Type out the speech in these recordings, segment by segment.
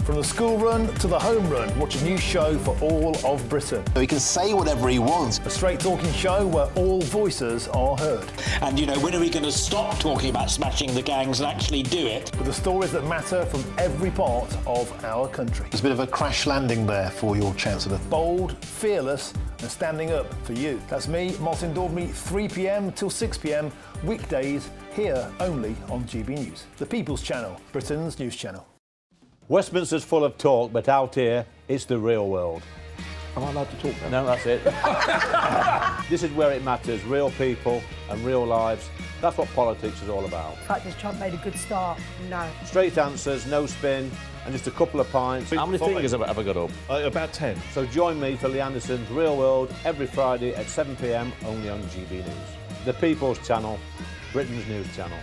From the school run to the home run, watch a new show for all of Britain. So he can say whatever he wants. A straight talking show where all voices are heard. And, you know, when are we going to stop talking about smashing the gangs and actually do it? With the stories that matter from every part of our country. There's a bit of a crash landing there for your Chancellor. Bold, fearless and standing up for you. That's me, Martin Dordme, 3 p.m. till 6 p.m, weekdays, here only on GB News. The People's Channel, Britain's news channel. Westminster's full of talk, but out here, it's the real world. Am I allowed to talk then? No, that's it. This is where it matters, real people and real lives. That's what politics is all about. In fact, has Trump made a good start? No. Straight answers, no spin, and just a couple of pints. How many fingers have I got up? About 10. So join me for Lee Anderson's Real World every Friday at 7 p.m, only on GB News. The People's Channel, Britain's news channel.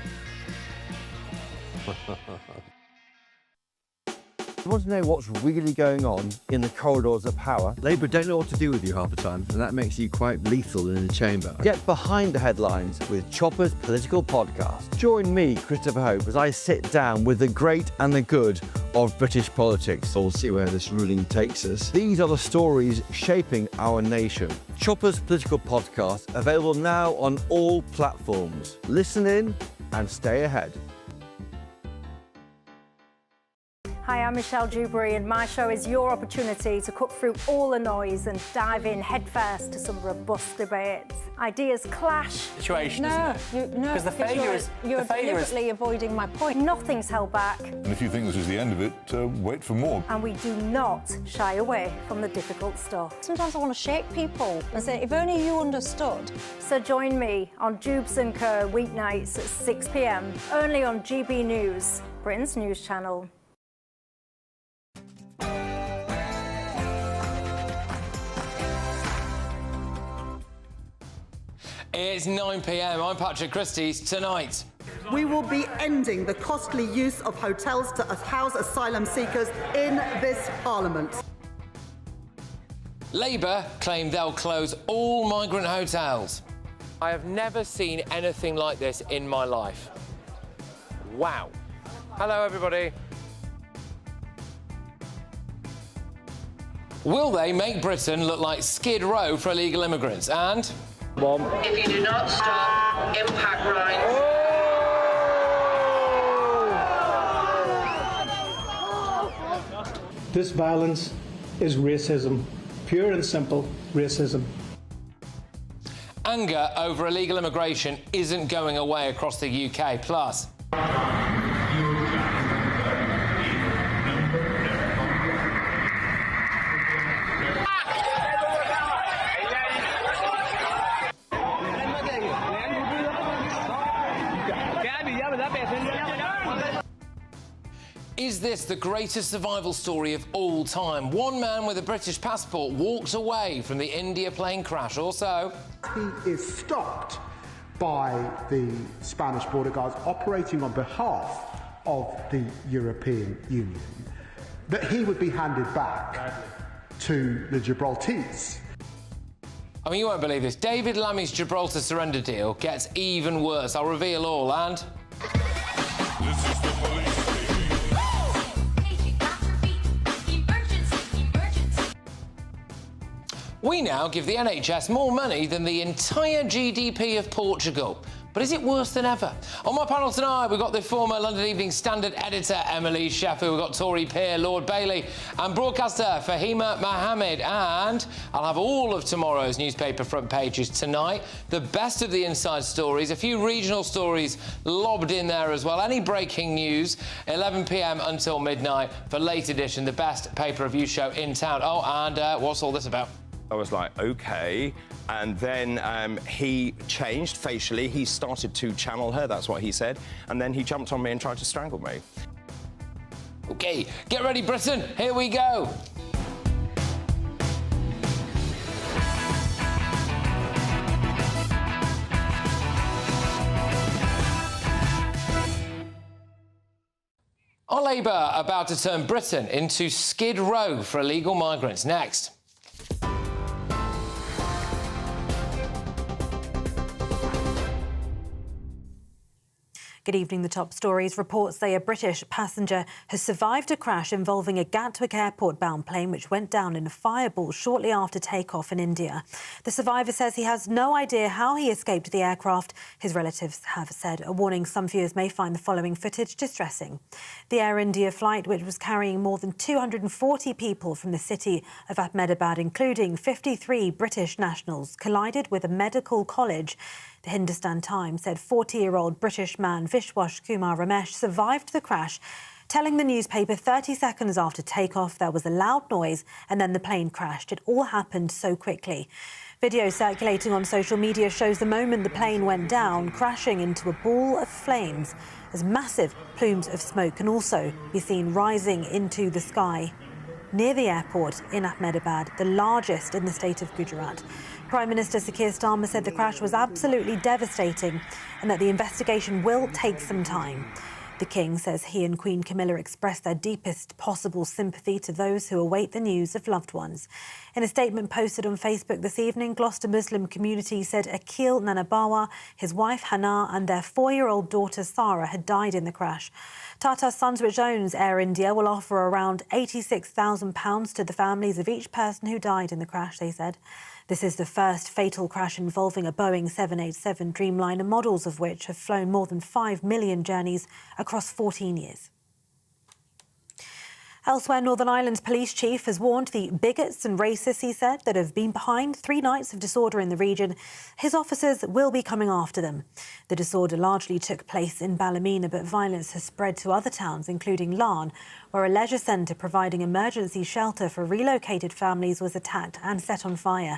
You want to know what's really going on in the corridors of power? Labour don't know what to do with you half the time, and that makes you quite lethal in the chamber. Get behind the headlines with Chopper's Political Podcast. Join me, Christopher Hope, as I sit down with the great and the good of British politics. We'll see where this ruling takes us. These are the stories shaping our nation. Chopper's Political Podcast, available now on all platforms. Listen in and stay ahead. Hi, I'm Michelle Dewberry, and my show is your opportunity to cut through all the noise and dive in headfirst to some robust debates. Ideas clash. Situation, because the failure is deliberately avoiding my point. Nothing's held back. And if you think this is the end of it, wait for more. And we do not shy away from the difficult stuff. Sometimes I want to shake people and say, if only you understood. So join me on Dubes & Co. weeknights at 6 p.m, only on GB News, Britain's news channel. It's 9 p.m. I'm Patrick Christys. Tonight, we will be ending the costly use of hotels to house asylum seekers in this Parliament. Labour claim they'll close all migrant hotels. I have never seen anything like this in my life. Wow. Hello, everybody. Will they make Britain look like Skid Row for illegal immigrants? And... if you do not stop, impact rights. This violence is racism, pure and simple racism. Anger over illegal immigration isn't going away across the UK. Plus, is this the greatest survival story of all time? One man with a British passport walked away from the India plane crash. Also, he is stopped by the Spanish border guards operating on behalf of the European Union, that he would be handed back to the Gibraltars. I mean, you won't believe this. David Lammy's Gibraltar surrender deal gets even worse. I'll reveal all, and... we now give the NHS more money than the entire GDP of Portugal. But is it worse than ever? On my panel tonight, we've got the former London Evening Standard editor, Emily Sheffield. We've got Tory peer, Lord Bailey, and broadcaster, Fahima Mohammed. And I'll have all of tomorrow's newspaper front pages tonight. The best of the inside stories, a few regional stories lobbed in there as well. Any breaking news, 11 p.m. until midnight for Late Edition, the best pay-per-view show in town. Oh, and what's all this about? I was like, OK. And then he changed facially. He started to channel her, that's what he said. And then he jumped on me and tried to strangle me. OK, get ready, Britain. Here we go. Are Labour about to turn Britain into Skid Row for illegal migrants? Next. Good evening. The top stories. Reports say a British passenger has survived a crash involving a Gatwick airport-bound plane which went down in a fireball shortly after takeoff in India. The survivor says he has no idea how he escaped the aircraft. His relatives have said a warning some viewers may find the following footage distressing. The Air India flight, which was carrying more than 240 people from the city of Ahmedabad, including 53 British nationals, collided with a medical college. The Hindustan Times said 40-year-old British man Vishwas Kumar Ramesh survived the crash, telling the newspaper 30 seconds after takeoff there was a loud noise and then the plane crashed. It all happened so quickly. Video circulating on social media shows the moment the plane went down, crashing into a ball of flames, as massive plumes of smoke can also be seen rising into the sky near the airport in Ahmedabad, the largest in the state of Gujarat. Prime Minister Sir Keir Starmer said the crash was absolutely devastating and that the investigation will take some time. The King says he and Queen Camilla expressed their deepest possible sympathy to those who await the news of loved ones. In a statement posted on Facebook this evening, Gloucester Muslim community said Akil Nanabawa, his wife Hannah and their 4-year-old daughter Sarah had died in the crash. Tata Sons, which owns Air India, will offer around £86,000 to the families of each person who died in the crash, they said. This is the first fatal crash involving a Boeing 787 Dreamliner, models of which have flown more than 5 million journeys across 14 years. Elsewhere, Northern Ireland's police chief has warned the bigots and racists, he said, that have been behind 3 nights of disorder in the region. His officers will be coming after them. The disorder largely took place in Ballymena, but violence has spread to other towns, including Larne, where a leisure centre providing emergency shelter for relocated families was attacked and set on fire.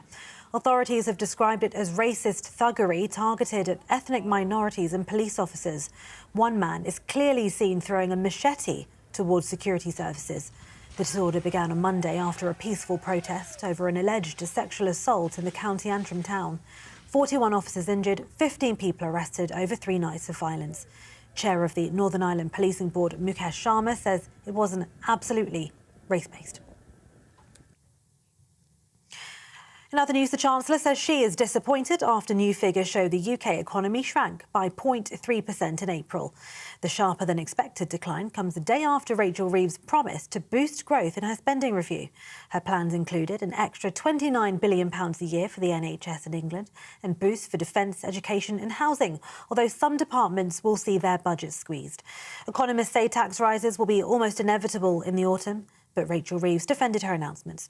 Authorities have described it as racist thuggery targeted at ethnic minorities and police officers. One man is clearly seen throwing a machete towards security services. The disorder began on Monday after a peaceful protest over an alleged sexual assault in the County Antrim town. 41 officers injured, 15 people arrested over 3 nights of violence. Chair of the Northern Ireland Policing Board, Mukesh Sharma, says it wasn't absolutely race-based. In other news, the Chancellor says she is disappointed after new figures show the UK economy shrank by 0.3% in April. The sharper than expected decline comes a day after Rachel Reeves promised to boost growth in her spending review. Her plans included an extra £29 billion a year for the NHS in England and boosts for defence, education and housing, although some departments will see their budgets squeezed. Economists say tax rises will be almost inevitable in the autumn, but Rachel Reeves defended her announcements.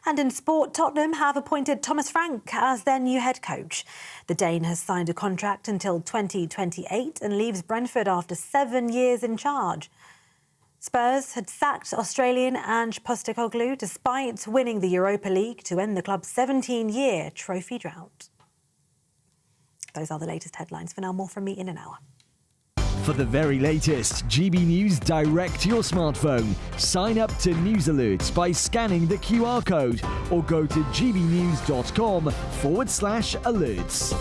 And in sport, Tottenham have appointed Thomas Frank as their new head coach. The Dane has signed a contract until 2028 and leaves Brentford after 7 years in charge. Spurs had sacked Australian Ange Postecoglou despite winning the Europa League to end the club's 17-year trophy drought. Those are the latest headlines. For now, more from me in an hour. For the very latest GB News direct to your smartphone, sign up to News Alerts by scanning the QR code or go to gbnews.com/alerts.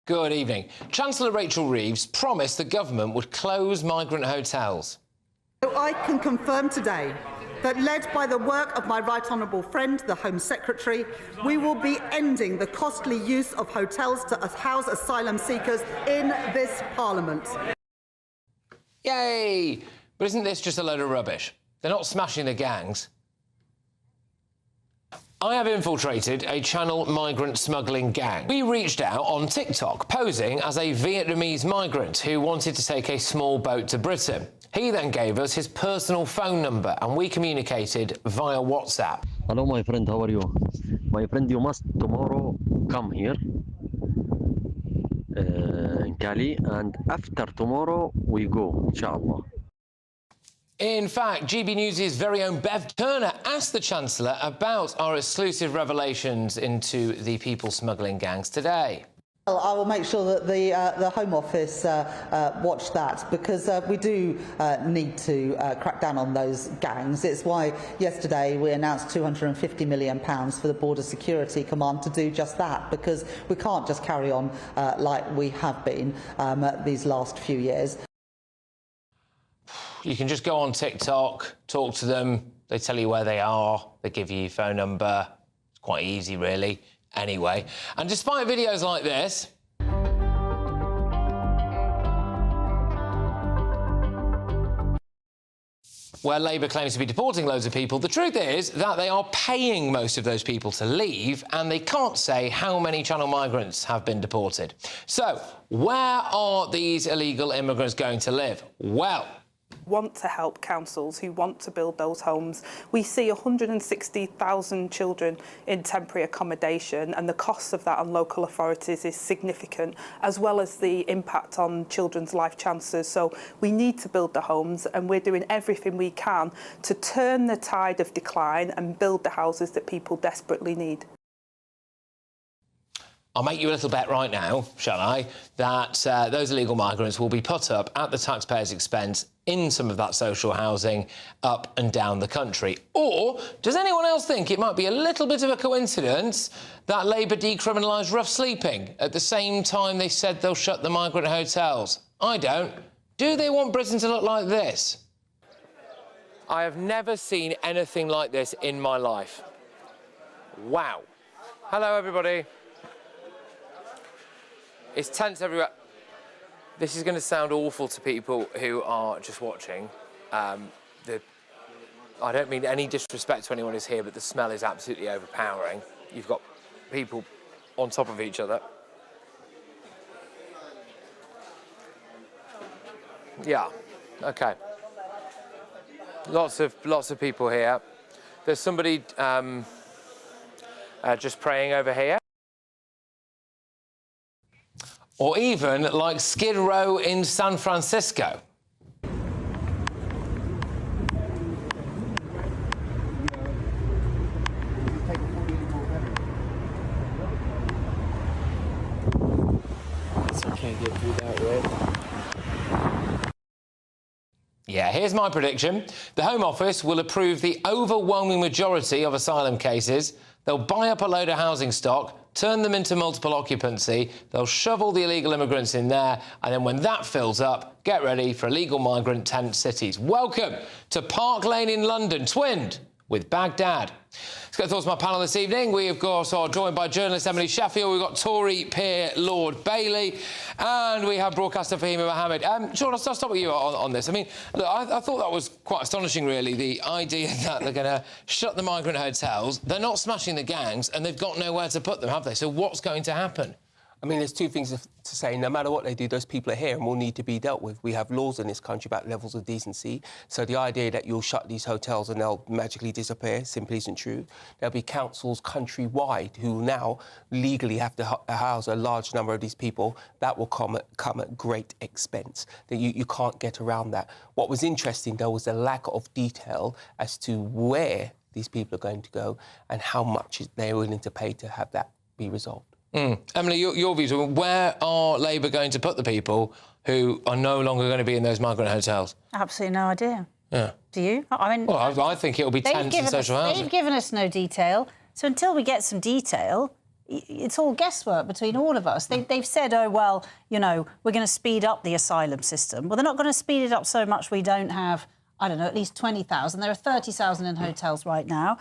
Good evening. Chancellor Rachel Reeves promised the government would close migrant hotels. So I can confirm today that, led by the work of my right honourable friend, the Home Secretary, we will be ending the costly use of hotels to house asylum seekers in this Parliament. Yay! But isn't this just a load of rubbish? They're not smashing the gangs. I have infiltrated a Channel migrant smuggling gang. We reached out on TikTok, posing as a Vietnamese migrant who wanted to take a small boat to Britain. He then gave us his personal phone number and we communicated via WhatsApp. Hello, my friend, how are you? My friend, you must tomorrow come here in Cali, and after tomorrow we go, inshallah. In fact, GB News' very own Bev Turner asked the Chancellor about our exclusive revelations into the people smuggling gangs today. Well, I will make sure that the Home Office watch that, because we do need to crack down on those gangs. It's why yesterday we announced £250 million for the Border Security Command to do just that, because we can't just carry on like we have been these last few years. You can just go on TikTok, talk to them, they tell you where they are, they give you your phone number. It's quite easy, really, anyway. And despite videos like this, where Labour claims to be deporting loads of people, the truth is that they are paying most of those people to leave, and they can't say how many Channel migrants have been deported. So, where are these illegal immigrants going to live? Well, want to help councils who want to build those homes. We see 160,000 children in temporary accommodation, and the cost of that on local authorities is significant, as well as the impact on children's life chances. So we need to build the homes, and we're doing everything we can to turn the tide of decline and build the houses that people desperately need. I'll make you a little bet right now, shall I, that those illegal migrants will be put up at the taxpayers' expense in some of that social housing up and down the country. Or does anyone else think it might be a little bit of a coincidence that Labour decriminalised rough sleeping at the same time they said they'll shut the migrant hotels? I don't. Do they want Britain to look like this? I have never seen anything like this in my life. Wow. Hello, everybody. It's tents everywhere. This is going to sound awful to people who are just watching. I don't mean any disrespect to anyone who's here, but the smell is absolutely overpowering. You've got people on top of each other. Yeah, okay. Lots of people here. There's somebody just praying over here. Or even like Skid Row in San Francisco. I can't get through that way. Yeah, here's my prediction. The Home Office will approve the overwhelming majority of asylum cases. They'll buy up a load of housing stock, turn them into multiple occupancy, they'll shove all the illegal immigrants in there, and then when that fills up, get ready for illegal migrant tent cities. Welcome to Park Lane in London, twinned with Baghdad. Let's get thoughts on my panel this evening. We, of course, are joined by journalist Emily Sheffield. We've got Tory peer Lord Bailey, and we have broadcaster Fahima Mohammed. Sean, I'll start with you on this. I mean, look, I thought that was quite astonishing, really, the idea that they're going to shut the migrant hotels. They're not smashing the gangs, and they've got nowhere to put them, have they? So what's going to happen? I mean, there's two things to say. No matter what they do, those people are here and will need to be dealt with. We have laws in this country about levels of decency. So the idea that you'll shut these hotels and they'll magically disappear simply isn't true. There'll be councils countrywide who now legally have to house a large number of these people. That will come at great expense. That you can't get around that. What was interesting, though, was the lack of detail as to where these people are going to go and how much they're willing to pay to have that be resolved. Emily, your views, where are Labour going to put the people who are no longer going to be in those migrant hotels? Absolutely no idea. Yeah. Do you? I mean... Well, I think it'll be tents and social housing. They've given us no detail, so until we get some detail, it's all guesswork between all of us. They've said, oh, well, you know, we're going to speed up the asylum system. Well, they're not going to speed it up so much we don't have, I don't know, at least 20,000. There are 30,000 in hotels right now.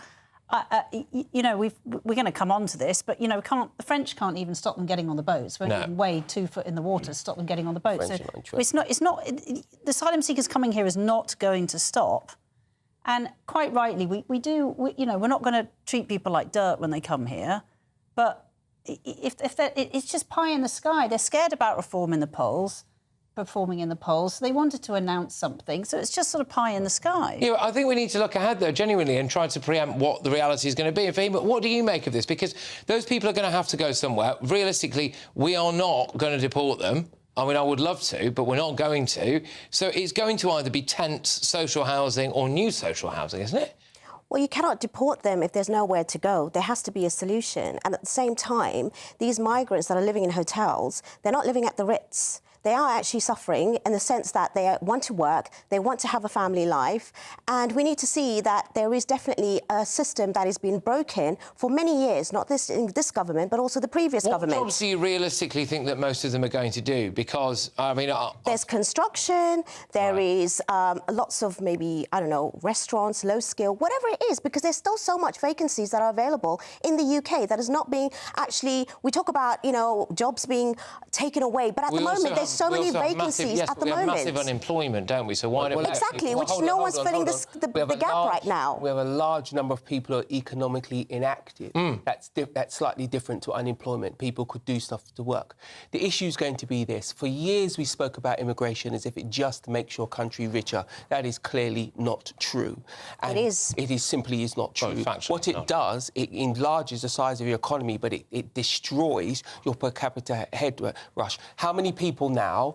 You know, we're going to come on to this, but, you know, the French can't even stop them getting on the boats. Won't even wade 2 foot in the water to stop them getting on the boats. So the asylum seekers coming here is not going to stop. And quite rightly, you know, we're not going to treat people like dirt when they come here. But it's just pie in the sky. They're scared about performing in the polls. So they wanted to announce something, so it's just sort of pie in the sky. Yeah, I think we need to look ahead, though, genuinely, and try to preempt what the reality is going to be. And Fahima, what do you make of this? Because those people are going to have to go somewhere. Realistically, we are not going to deport them. I mean, I would love to, but we're not going to. So it's going to either be tents, social housing, or new social housing, isn't it? Well, you cannot deport them if there's nowhere to go. There has to be a solution. And at the same time, these migrants that are living in hotels, they're not living at the Ritz. they are actually suffering in the sense that they want to work, they want to have a family life, and we need to see that there is definitely a system that has been broken for many years, not this in this government, but also the previous government. What jobs do you realistically think that most of them are going to do? Because, I mean... There's construction, there is lots of maybe, I don't know, restaurants, low skill, whatever it is, because there's still so much vacancies that are available in the UK that is not being actually... We talk about, you know, jobs being taken away, but at the moment there's so many vacancies at the moment. We have massive unemployment, don't we? So why don't we... Exactly, which no one's filling the gap right now. We have a large number of people who are economically inactive. That's slightly different to unemployment. People could do stuff to work. The issue is going to be this. For years we spoke about immigration as if it just makes your country richer. That is clearly not true. And it is. It is simply is not true. What it does, it enlarges the size of your economy, but it destroys your per capita head rush. How many people now,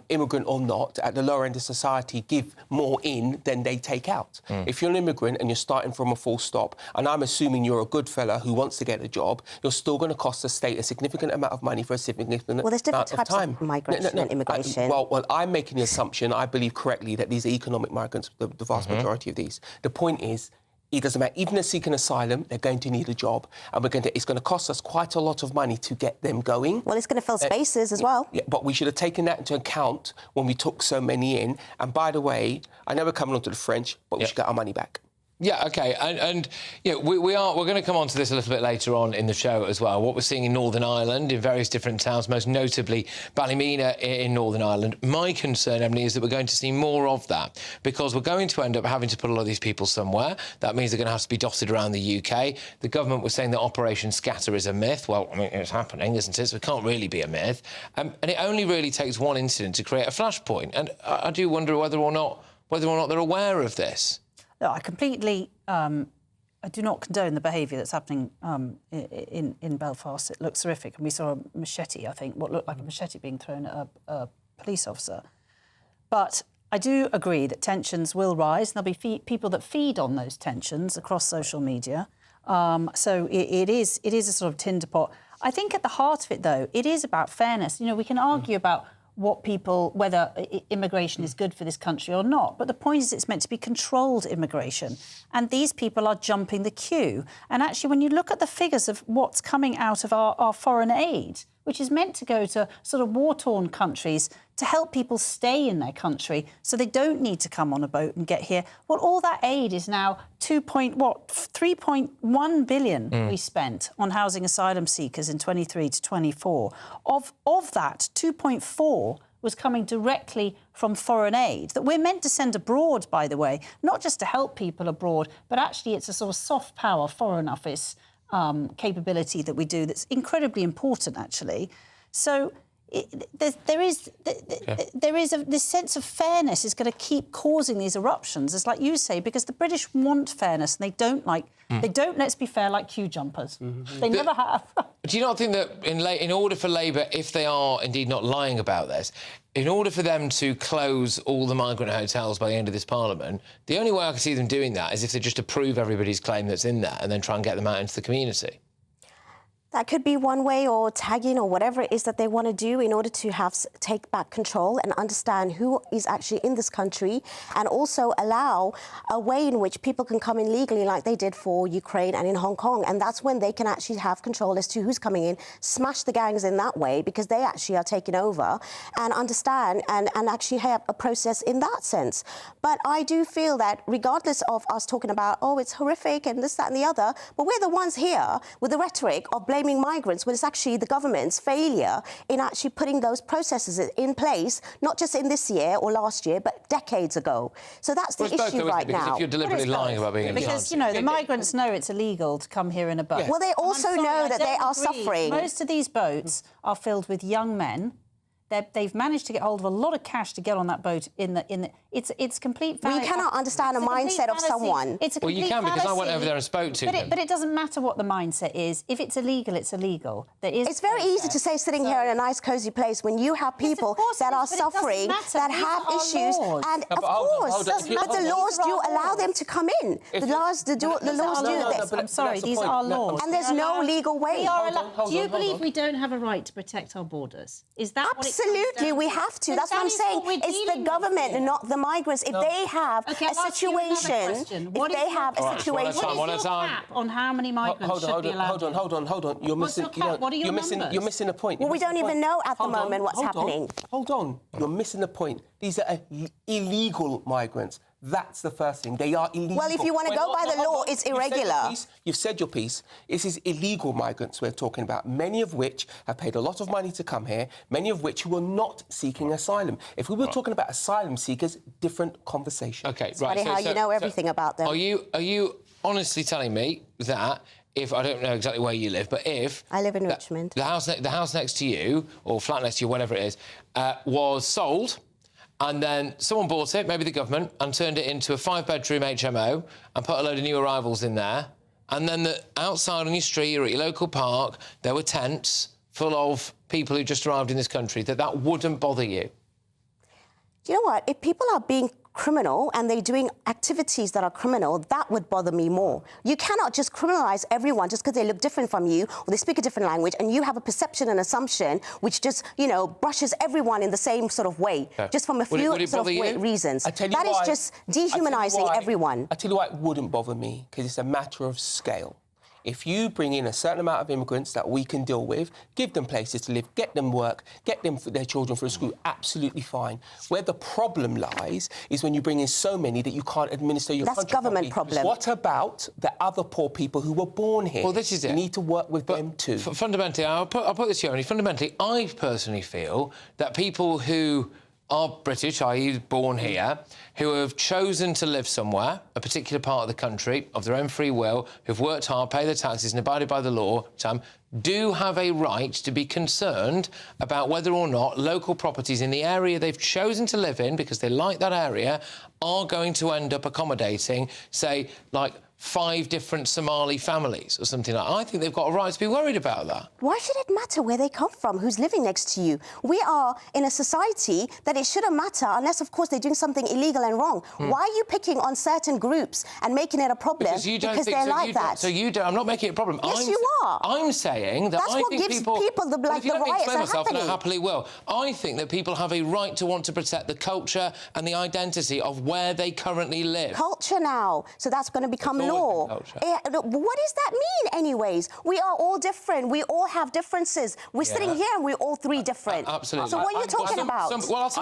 immigrant or not, at the lower end of society give more in than they take out? If you're an immigrant and you're starting from a full stop, and I'm assuming you're a good fella who wants to get a job, you're still going to cost the state a significant amount of money for a significant amount of time. Well, there's different types of migration and immigration. Well, I'm making the assumption, I believe correctly, that these are economic migrants, the vast majority of these. The point is, it doesn't matter. Even if they're seeking asylum, they're going to need a job, and it's going to cost us quite a lot of money to get them going. Well, it's going to fill spaces as well. Yeah, but we should have taken that into account when we took so many in. And by the way, I know we're coming on to the French, but we should get our money back. Yeah, OK. And yeah, we're going to come on to this a little bit later on in the show as well. What we're seeing in Northern Ireland, in various different towns, most notably Ballymena in Northern Ireland. My concern, Emily, is that we're going to see more of that because we're going to end up having to put a lot of these people somewhere. That means they're going to have to be dotted around the UK. The government was saying that Operation Scatter is a myth. Well, I mean, it's happening, isn't it? So it can't really be a myth. And it only really takes one incident to create a flashpoint. And I do wonder whether or not they're aware of this. No, I completely... I do not condone the behaviour that's happening in Belfast. It looks horrific. And we saw a machete, I think, what looked like a machete being thrown at a police officer. But I do agree that tensions will rise. There'll be people that feed on those tensions across social media. So it is a sort of tinder pot. I think at the heart of it, though, it is about fairness. You know, we can argue about whether immigration is good for this country or not. But the point is it's meant to be controlled immigration. And these people are jumping the queue. And actually, when you look at the figures of what's coming out of our foreign aid, which is meant to go to sort of war-torn countries to help people stay in their country so they don't need to come on a boat and get here. Well, all that aid is now 3.1 billion we spent on housing asylum seekers in 23 to 24. Of that, 2.4 was coming directly from foreign aid that we're meant to send abroad, by the way, not just to help people abroad, but actually it's a sort of soft power foreign office capability that we do that's incredibly important, actually. So this sense of fairness is going to keep causing these eruptions. It's like you say, because the British want fairness and they don't, let's be fair, like queue jumpers. They never have. Do you not think that in order for Labour, if they are indeed not lying about this, in order for them to close all the migrant hotels by the end of this Parliament, the only way I can see them doing that is if they just approve everybody's claim that's in there and then try and get them out into the community? That could be one way, or tagging, or whatever it is that they want to do in order to take back control and understand who is actually in this country, and also allow a way in which people can come in legally like they did for Ukraine and in Hong Kong. And that's when they can actually have control as to who's coming in, smash the gangs in that way, because they actually are taking over, and understand and actually have a process in that sense. But I do feel that regardless of us talking about, oh, it's horrific and this, that and the other, but we're the ones here with the rhetoric of blaming migrants when it's actually the government's failure in actually putting those processes in place, not just in this year or last year, but decades ago. So that's the issue right now. If you're deliberately lying about being because, you know, the migrants know it's illegal to come here in a boat. Yeah. Well, they also know that they are suffering. Most of these boats are filled with young men. They've managed to get hold of a lot of cash to get on that boat. It's complete fallacy. We cannot understand a mindset of someone. It's a complete you can, because I went over there and spoke to them. But it doesn't matter what the mindset is. If it's illegal, it's illegal. It's very easy to say sitting here in a nice, cosy place when you have people that are suffering, that have issues, and of course, but the laws do allow them to come in. The laws do this. I'm sorry, these are laws. And there's no legal way. Do you believe we don't have a right to protect our borders? Is that what it Absolutely, we have to. That's what I'm saying. It's the government and not the migrants. If they have a situation, What if they have a situation... What is your cap on how many migrants should be allowed? Hold on. You're What's missing. your cap? What are your numbers? You're missing a point. Well, we don't even know at the moment what's happening. Hold on. You're missing the point. These are illegal migrants. That's the first thing. They are illegal. Well, if you want to go by the law, it's irregular. You've said your piece. This is illegal migrants we're talking about, many of which have paid a lot of money to come here, many of which who are not seeking asylum. If we were talking about asylum seekers, different conversation. Okay, it's funny how you know everything about them. Are you honestly telling me that if I don't know exactly where you live, but if I live in Richmond, the house next to you or flat next to you, whatever it is, was sold, and then someone bought it, maybe the government, and turned it into a 5-bedroom HMO and put a load of new arrivals in there, and then outside on your street or at your local park there were tents full of people who just arrived in this country, that wouldn't bother you? You know what? If people are being criminal and they're doing activities that are criminal, that would bother me more. You cannot just criminalise everyone just because they look different from you or they speak a different language and you have a perception and assumption which just, brushes everyone in the same sort of way, just from a few reasons. That is just dehumanising everyone. I tell you why it wouldn't bother me, because it's a matter of scale. If you bring in a certain amount of immigrants that we can deal with, give them places to live, get them work, get them their children through school, absolutely fine. Where the problem lies is when you bring in so many that you can't administer your country. That's government problem. What about the other poor people who were born here? Well, this is it. You need to work with them too. Fundamentally, I'll put this here. Fundamentally, I personally feel that people who are British, i.e. born here, who have chosen to live somewhere, a particular part of the country, of their own free will, who've worked hard, paid their taxes and abided by the law, do have a right to be concerned about whether or not local properties in the area they've chosen to live in, because they like that area, are going to end up accommodating, say, like 5 different Somali families or something like that. I think they've got a right to be worried about that. Why should it matter where they come from, who's living next to you? We are in a society that it shouldn't matter unless, of course, they're doing something illegal and wrong. Why are you picking on certain groups and making it a problem because they're like that? So you don't... I'm not making it a problem. Yes, you are. I'm saying that that's I what think gives people the riots are happening. And I happily will. I think that people have a right to want to protect the culture and the identity of where they currently live. Culture now. So that's going to become law. What does that mean, anyways? We are all different. We all have differences. We're sitting here and we're all 3 different. Absolutely. So what are you talking about?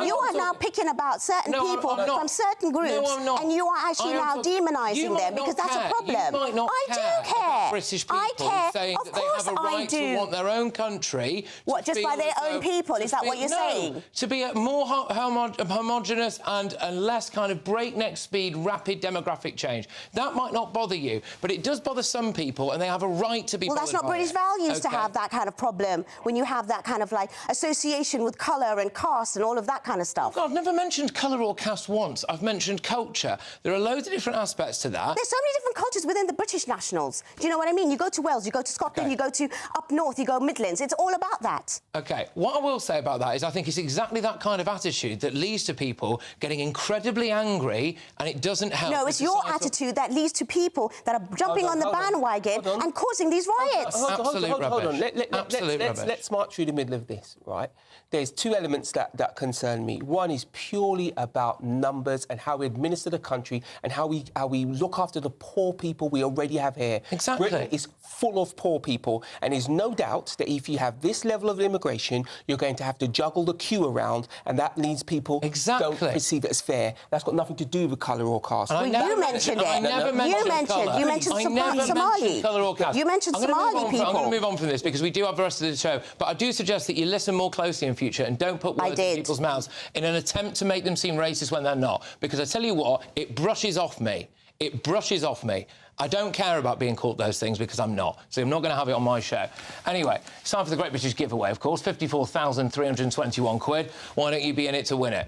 You are now picking about certain people from certain groups, and you are actually now demonising them because that's a problem. I do care. British people saying that they have a right to want their own country. What, just by their own people? Is that what you're saying? To be a more homogenous and less kind of breakneck speed, rapid demographic change. That might not bother you, but it does bother some people, and they have a right to be bothered. Well, that's not British values to have that kind of problem when you have that kind of, like, association with colour and caste and all of that kind of stuff. God, I've never mentioned colour or caste once. I've mentioned culture. There are loads of different aspects to that. There's so many different cultures within the British nationals. Do you know what I mean? You go to Wales, you go to Scotland, you go to up north, you go Midlands. It's all about that. OK, what I will say about that is I think it's exactly that kind of attitude that leads to people getting incredibly angry, and it doesn't help. No, it's your attitude that leads to people that are jumping on the bandwagon and causing these riots. Hold on. Let's march through the middle of this, right? There's 2 elements that concern me. One is purely about numbers and how we administer the country and how we look after the poor people we already have here. Exactly. Britain is full of poor people, and there's no doubt that if you have this level of immigration, you're going to have to juggle the queue around, and that means people don't perceive it as fair. That's got nothing to do with colour or caste. Well, you mentioned it. You mentioned Somali. Colour or caste. You mentioned Somali people. I'm going to move on from this because we do have the rest of the show, but I do suggest that you listen more closely in future and don't put words in people's mouths in an attempt to make them seem racist when they're not. Because I tell you what, it brushes off me. It brushes off me. I don't care about being called those things because I'm not. So I'm not going to have it on my show. Anyway, it's time for the Great British Giveaway, of course. 54,321 quid. Why don't you be in it to win it?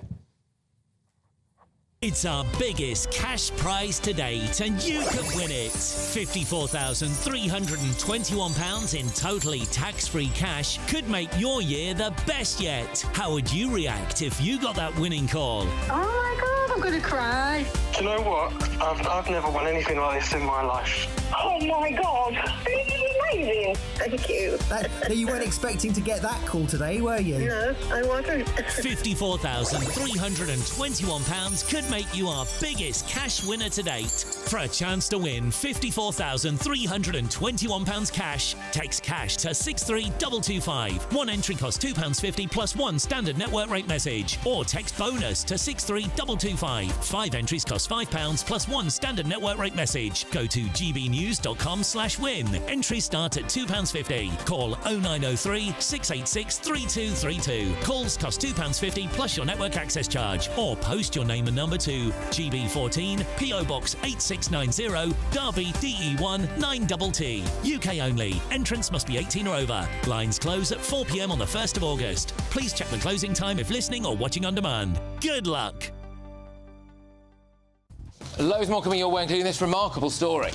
It's our biggest cash prize to date, and you could win it. £54,321 in totally tax-free cash could make your year the best yet. How would you react if you got that winning call? Oh my God, I'm going to cry. Do you know what? I've never won anything like this in my life. Oh my God. Are you amazing. Thank you. You weren't expecting to get that call today, were you? No, I wasn't. £54,321 could make you our biggest cash winner to date. For a chance to win £54,321 cash, text cash to 63225. One entry costs £2.50 plus one standard network rate message. Or text bonus to 63225. 5 entries cost £5 plus one standard network rate message. Go to gbnews.com/win. Entries start at £2.50. Call 0903 686 3232. Calls cost £2.50 plus your network access charge. Or post your name and number to GB14 PO Box 8690 Derby DE1 9TT. UK only. Entrance must be 18 or over. Lines close at 4 p.m. on the 1st of August. Please check the closing time if listening or watching on demand. Good luck. Loads more coming your way, including this remarkable story.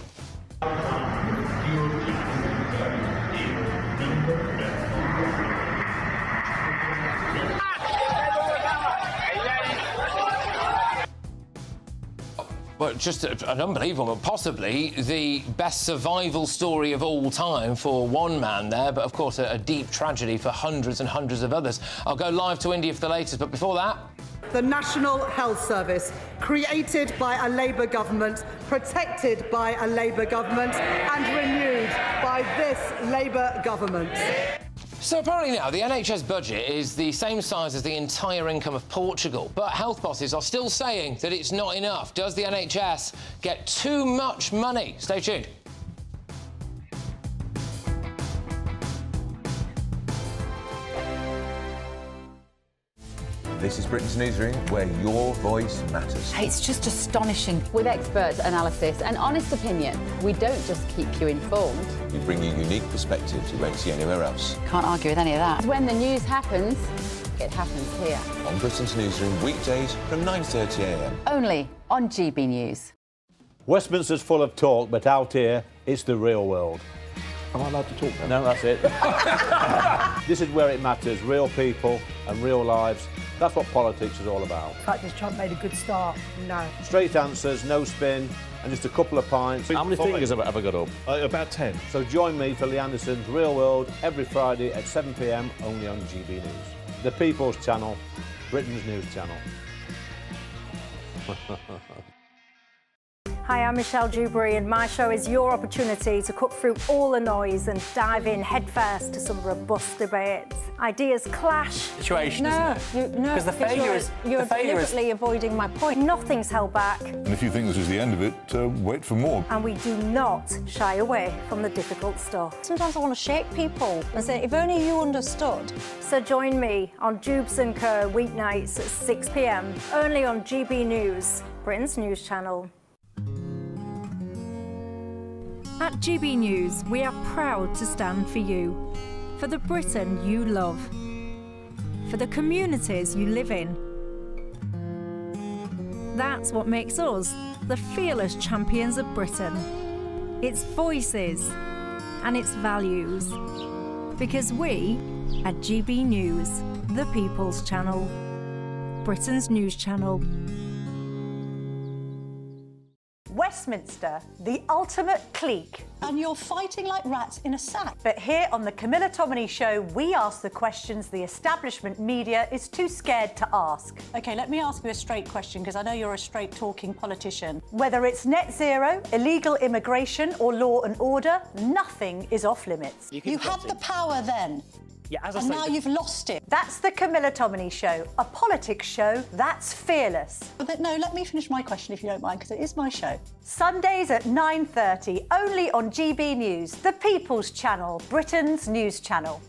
Well, just an unbelievable, possibly the best survival story of all time for one man there, but of course a deep tragedy for hundreds and hundreds of others. I'll go live to India for the latest, but before that... The National Health Service, created by a Labour government, protected by a Labour government and renewed by this Labour government. So apparently now the NHS budget is the same size as the entire income of Portugal, but health bosses are still saying that it's not enough. Does the NHS get too much money? Stay tuned. This is Britain's Newsroom, where your voice matters. It's just astonishing. With expert analysis and honest opinion, we don't just keep you informed. We bring you unique perspectives you won't see anywhere else. Can't argue with any of that. When the news happens, it happens here. On Britain's Newsroom, weekdays from 9:30 a.m. Only on GB News. Westminster's full of talk, but out here, it's the real world. Am I allowed to talk now? No, that's it. This is where it matters, real people and real lives. That's what politics is all about. The fact is Trump made a good start. No. Straight answers, no spin, and just a couple of pints. How many fingers have I got up? About 10. So join me for Lee Anderson's Real World every Friday at 7 p.m. only on GB News. The People's Channel, Britain's news channel. Hi, I'm Michelle Dewberry, and my show is your opportunity to cut through all the noise and dive in headfirst to some robust debates. Ideas clash. Situation, isn't it? Because the failure is... You're deliberately avoiding my point. Nothing's held back. And if you think this is the end of it, wait for more. And we do not shy away from the difficult stuff. Sometimes I want to shake people and say, if only you understood. So join me on Jubes & Kerr weeknights at 6 p.m. only on GB News, Britain's news channel. At GB News, we are proud to stand for you, for the Britain you love, for the communities you live in. That's what makes us the fearless champions of Britain, its voices and its values. Because we, at GB News, the People's Channel, Britain's news channel. Westminster, the ultimate clique. And you're fighting like rats in a sack. But here on the Camilla Tominey Show, we ask the questions the establishment media is too scared to ask. OK, let me ask you a straight question, because I know you're a straight-talking politician. Whether it's net zero, illegal immigration or law and order, nothing is off limits. You had the power then. Yeah, as I and say, now you've lost it. That's the Camilla Tominey Show, a politics show that's fearless. But no, let me finish my question if you don't mind, because it is my show. Sundays at 9:30, only on GB News, the People's Channel, Britain's news channel.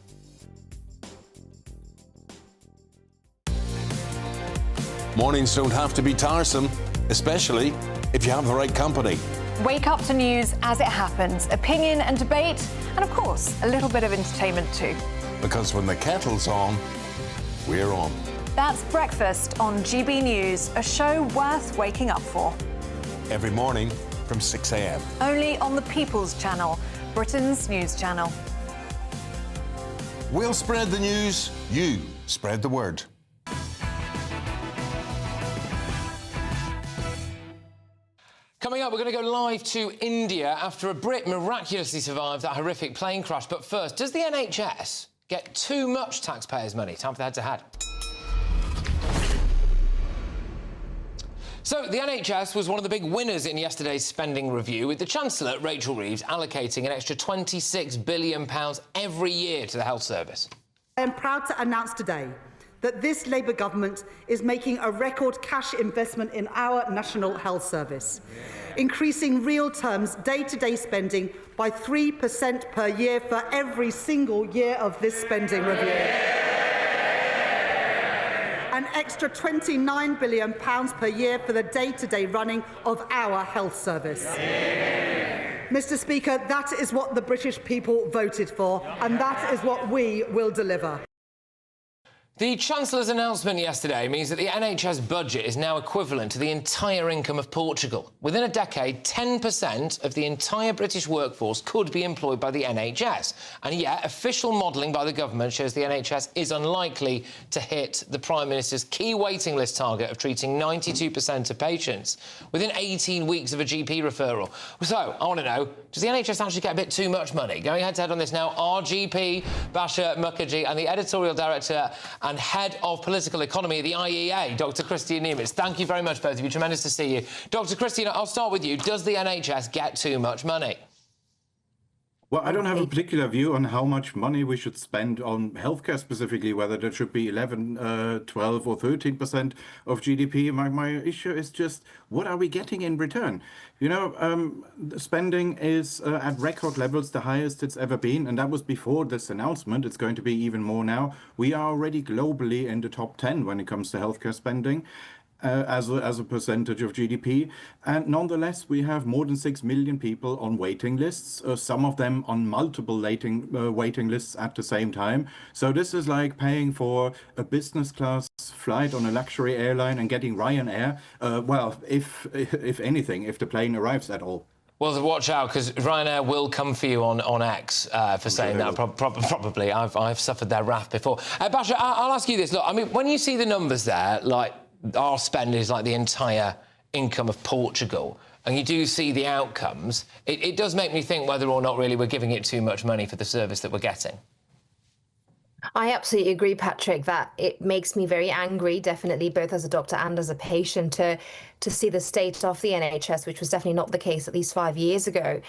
Mornings don't have to be tiresome, especially if you have the right company. Wake up to news as it happens, opinion and debate, and of course, a little bit of entertainment too. Because when the kettle's on, we're on. That's Breakfast on GB News, a show worth waking up for. Every morning from 6 a.m. Only on the People's Channel, Britain's news channel. We'll spread the news, you spread the word. Coming up, we're going to go live to India after a Brit miraculously survived that horrific plane crash. But first, does the NHS get too much taxpayers' money? Time for the head-to-head. So, the NHS was one of the big winners in yesterday's spending review, with the Chancellor, Rachel Reeves, allocating an extra £26 billion every year to the health service. I am proud to announce today that this Labour government is making a record cash investment in our National Health Service, increasing real terms day-to-day spending by 3% per year for every single year of this spending review. An extra £29 billion per year for the day-to-day running of our health service. Mr. Speaker, that is what the British people voted for, and that is what we will deliver. The Chancellor's announcement yesterday means that the NHS budget is now equivalent to the entire income of Portugal. Within a decade, 10% of the entire British workforce could be employed by the NHS. And yet, official modelling by the government shows the NHS is unlikely to hit the Prime Minister's key waiting list target of treating 92% of patients within 18 weeks of a GP referral. So, I want to know, does the NHS actually get a bit too much money? Going head-to-head on this now, our GP, Basha Mukherjee, and the editorial director and head of political economy at the IEA, Dr. Christys Nimitz. Thank you very much, both of you. Tremendous to see you. Dr. Christys, I'll start with you. Does the NHS get too much money? Well, I don't have a particular view on how much money we should spend on healthcare specifically, whether that should be 11, 12 or 13% of GDP. My issue is just, what are we getting in return? You know, spending is at record levels, the highest it's ever been, and that was before this announcement. It's going to be even more now. We are already globally in the top 10 when it comes to healthcare spending. As a percentage of GDP. And nonetheless, we have more than 6 million people on waiting lists, some of them on multiple waiting lists at the same time. So this is like paying for a business class flight on a luxury airline and getting Ryanair, well, if anything, if the plane arrives at all. Well, watch out, because Ryanair will come for you on X for saying that. Probably. I've suffered their wrath before. Basha, I'll ask you this. Look, I mean, when you see the numbers there, like, our spend is like the entire income of Portugal, and you do see the outcomes, it does make me think whether or not really we're giving it too much money for the service that we're getting. I absolutely agree, Patrick, that it makes me very angry, definitely, both as a doctor and as a patient, to see the state of the NHS, which was definitely not the case at least 5 years ago.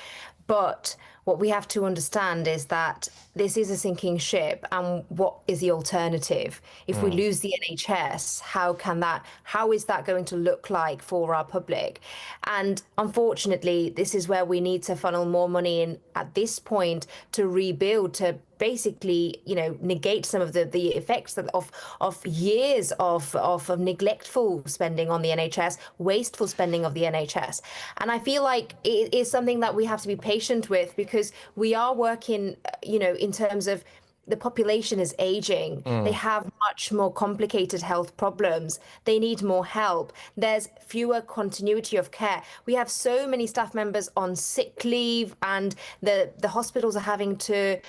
But what we have to understand is that this is a sinking ship, and what is the alternative? If we lose the NHS, how is that going to look like for our public? And unfortunately, this is where we need to funnel more money in at this point to rebuild, to basically, you know, negate some of the effects of years of neglectful spending on the NHS, wasteful spending of the NHS. And I feel like it is something that we have to be patient with, because we are working, you know, in terms of the population is aging. They have much more complicated health problems. They need more help. There's fewer continuity of care. We have so many staff members on sick leave, and the hospitals are having to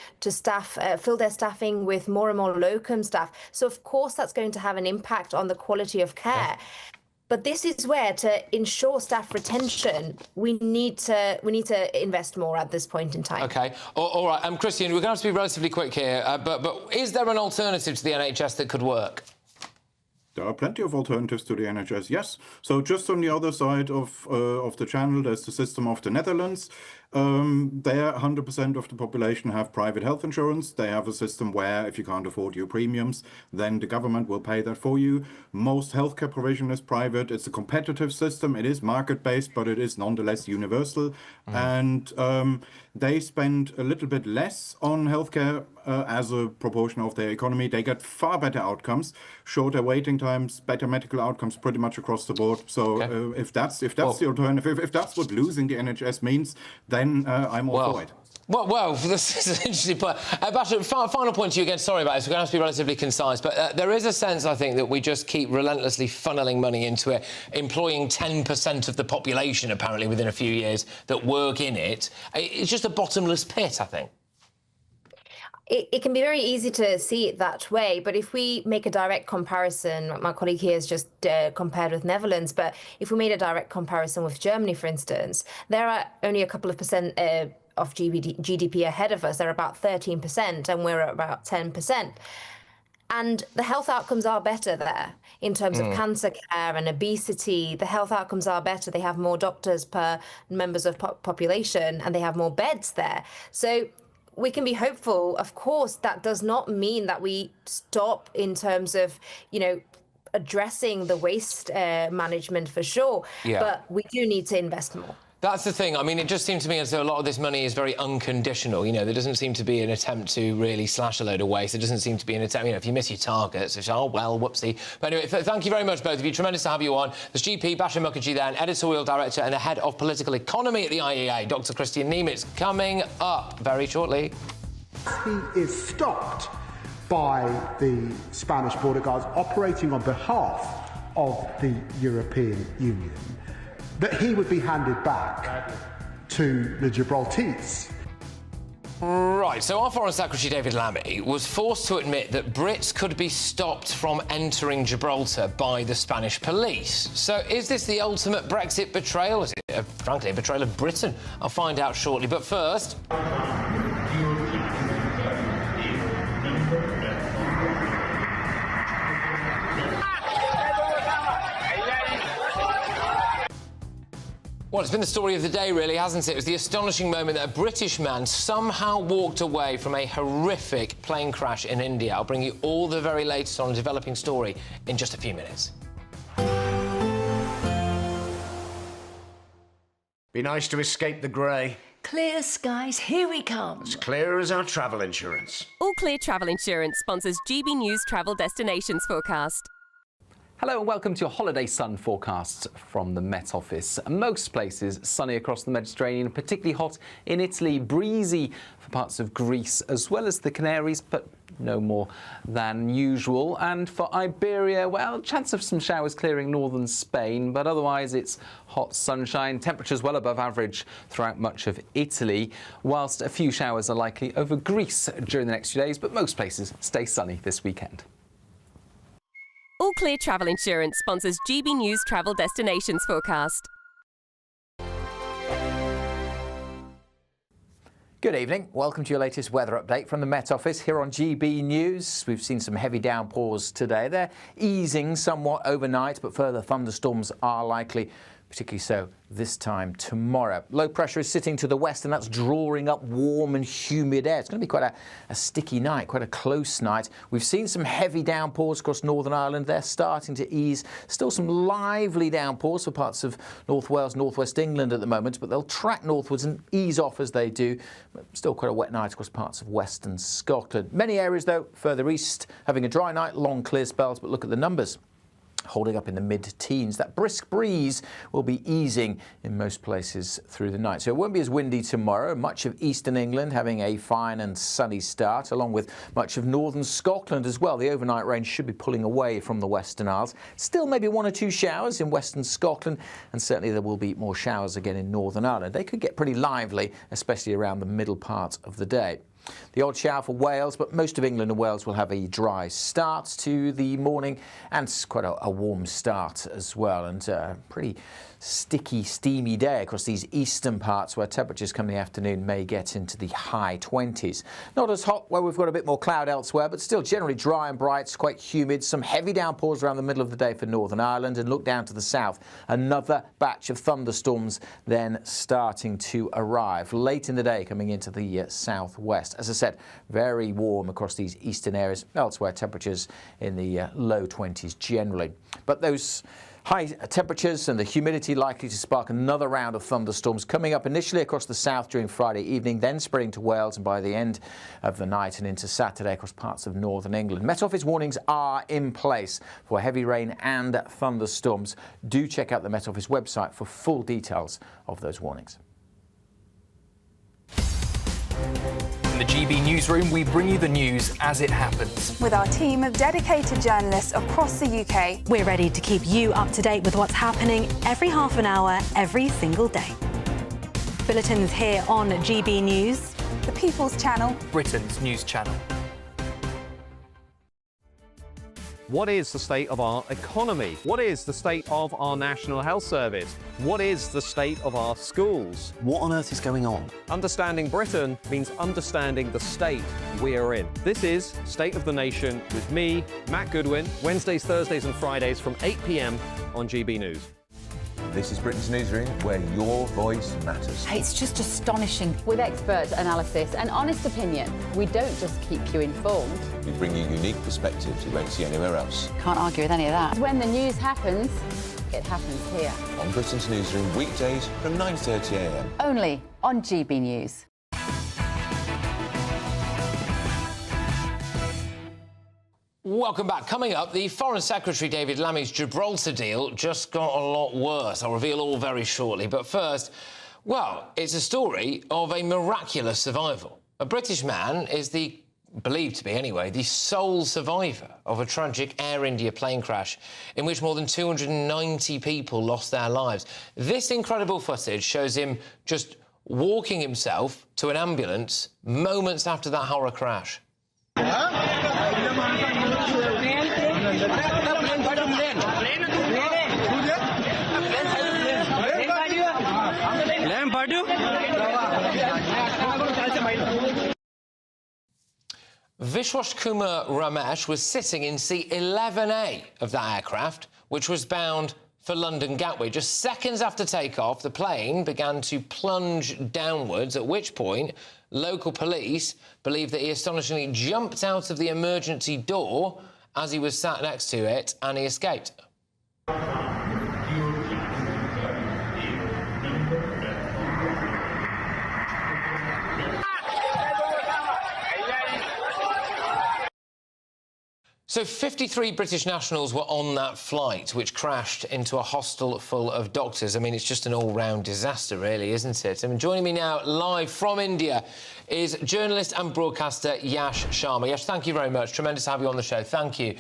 fill their staffing with more and more locum staff. So of course that's going to have an impact on the quality of care. Yeah. But this is where, to ensure staff retention, we need to invest more at this point in time. OK. All right. Christian, we're going to have to be relatively quick here. But is there an alternative to the NHS that could work? There are plenty of alternatives to the NHS, yes. So just on the other side of the channel, there's the system of the Netherlands. There, 100% of the population have private health insurance. They have a system where if you can't afford your premiums, then the government will pay that for you. Most healthcare provision is private. It's a competitive system. It is market-based, but it is nonetheless universal. And they spend a little bit less on healthcare as a proportion of their economy. They get far better outcomes, shorter waiting times, better medical outcomes pretty much across the board. So if that's the alternative, if that's what losing the NHS means, then I'm all for it. Well, this is an interesting point. Basha, final point to you again. Sorry about this. We're going to have to be relatively concise. But there is a sense, I think, that we just keep relentlessly funneling money into it, employing 10% of the population, apparently, within a few years that work in it. It's just a bottomless pit, I think. It can be very easy to see it that way, but if we make a direct comparison, my colleague here has just compared with Netherlands, but if we made a direct comparison with Germany, for instance, there are only a couple of percent of GDP ahead of us. They're about 13%, and we're at about 10%. And the health outcomes are better there in terms of cancer care and obesity. The health outcomes are better. They have more doctors per members of population, and they have more beds there. So we can be hopeful. Of course, that does not mean that we stop in terms of, addressing the waste management for sure. Yeah. But we do need to invest more. That's the thing. I mean, it just seems to me as though a lot of this money is very unconditional. There doesn't seem to be an attempt to really slash a load of waste. There doesn't seem to be an attempt, if you miss your targets, it's, oh, well, whoopsie. But anyway, thank you very much, both of you. Tremendous to have you on. There's GP Basha Mukherjee then, editorial director and the head of political economy at the IEA, Dr. Christys Nemitz, coming up very shortly. He is stopped by the Spanish border guards operating on behalf of the European Union, that he would be handed back to the Gibraltars. Right, so our Foreign Secretary David Lammy was forced to admit that Brits could be stopped from entering Gibraltar by the Spanish police. So is this the ultimate Brexit betrayal? Is it, frankly, a betrayal of Britain? I'll find out shortly, but first... Well, it's been the story of the day, really, hasn't it? It was the astonishing moment that a British man somehow walked away from a horrific plane crash in India. I'll bring you all the very latest on a developing story in just a few minutes. Be nice to escape the grey. Clear skies, here we come. As clear as our travel insurance. All Clear Travel Insurance sponsors GB News Travel Destinations Forecast. Hello and welcome to your holiday sun forecasts from the Met Office. Most places sunny across the Mediterranean, particularly hot in Italy, breezy for parts of Greece as well as the Canaries, but no more than usual. And for Iberia, well, chance of some showers clearing northern Spain, but otherwise it's hot sunshine, temperatures well above average throughout much of Italy, whilst a few showers are likely over Greece during the next few days, but most places stay sunny this weekend. All Clear Travel Insurance sponsors GB News Travel Destinations Forecast. Good evening. Welcome to your latest weather update from the Met Office here on GB News. We've seen some heavy downpours today. They're easing somewhat overnight, but further thunderstorms are likely, particularly so this time tomorrow. Low pressure is sitting to the west, and that's drawing up warm and humid air. It's going to be quite a sticky night, quite a close night. We've seen some heavy downpours across Northern Ireland. They're starting to ease. Still some lively downpours for parts of North Wales, North West England at the moment, but they'll track northwards and ease off as they do. Still quite a wet night across parts of western Scotland. Many areas, though, further east, having a dry night, long clear spells, but look at the numbers. Holding up in the mid-teens. That brisk breeze will be easing in most places through the night. So it won't be as windy tomorrow. Much of eastern England having a fine and sunny start, along with much of northern Scotland as well. The overnight rain should be pulling away from the Western Isles. Still maybe one or two showers in western Scotland, and certainly there will be more showers again in Northern Ireland. They could get pretty lively, especially around the middle part of the day. The odd shower for Wales, but most of England and Wales will have a dry start to the morning and quite a warm start as well, and pretty sticky, steamy day across these eastern parts where temperatures come in the afternoon may get into the high 20s. Not as hot where we've got a bit more cloud elsewhere, but still generally dry and bright. It's quite humid. Some heavy downpours around the middle of the day for Northern Ireland, and look down to the south. Another batch of thunderstorms then starting to arrive late in the day, coming into the southwest. As I said, very warm across these eastern areas. Elsewhere, temperatures in the low 20s generally. But those high temperatures and the humidity likely to spark another round of thunderstorms coming up initially across the south during Friday evening, then spreading to Wales, and by the end of the night and into Saturday across parts of northern England. Met Office warnings are in place for heavy rain and thunderstorms. Do check out the Met Office website for full details of those warnings. In the GB Newsroom, we bring you the news as it happens. With our team of dedicated journalists across the UK, we're ready to keep you up to date with what's happening every half an hour, every single day. Bulletins here on GB News. the People's Channel, Britain's news channel. What is the state of our economy? What is the state of our National Health Service? What is the state of our schools? What on earth is going on? Understanding Britain means understanding the state we are in. This is State of the Nation with me, Matt Goodwin, Wednesdays, Thursdays and Fridays from 8 p.m. on GB News. This is Britain's Newsroom, where your voice matters. It's just astonishing. With expert analysis and honest opinion, we don't just keep you informed. We bring you unique perspectives you won't see anywhere else. Can't argue with any of that. When the news happens, it happens here. On Britain's Newsroom, weekdays from 9:30 a.m. Only on GB News. Welcome back. Coming up, the Foreign Secretary David Lammy's Gibraltar deal just got a lot worse. I'll reveal all very shortly. But first, well, it's a story of a miraculous survival. A British man is believed to be anyway, the sole survivor of a tragic Air India plane crash in which more than 290 people lost their lives. This incredible footage shows him just walking himself to an ambulance moments after that horror crash. Vishwas Kumar Ramesh was sitting in seat 11A of that aircraft, which was bound for London Gatwick. Just seconds after takeoff, the plane began to plunge downwards, at which point local police believe that he astonishingly jumped out of the emergency door as he was sat next to it, and he escaped. So 53 British nationals were on that flight, which crashed into a hostel full of doctors. I mean, it's just an all-round disaster, really, isn't it? And joining me now, live from India, is journalist and broadcaster Yash Sharma. Yash, thank you very much. Tremendous to have you on the show. Thank you.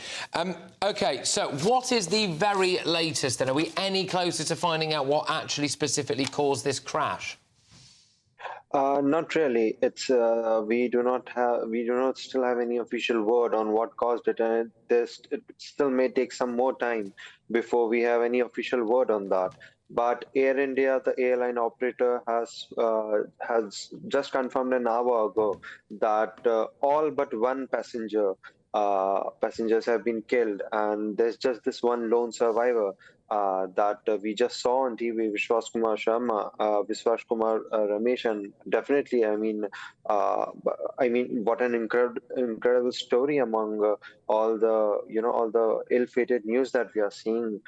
OK, so what is the very latest, then? Are we any closer to finding out what actually specifically caused this crash? Not really. It's we do not still have any official word on what caused it, and it still may take some more time before we have any official word on that. But Air India, the airline operator, has just confirmed an hour ago that all but one passengers have been killed, and there's just this one lone survivor that we just saw on TV, Vishwas Kumar Ramesh, and definitely, I mean, what an incredible story among all the ill-fated news that we are seeing.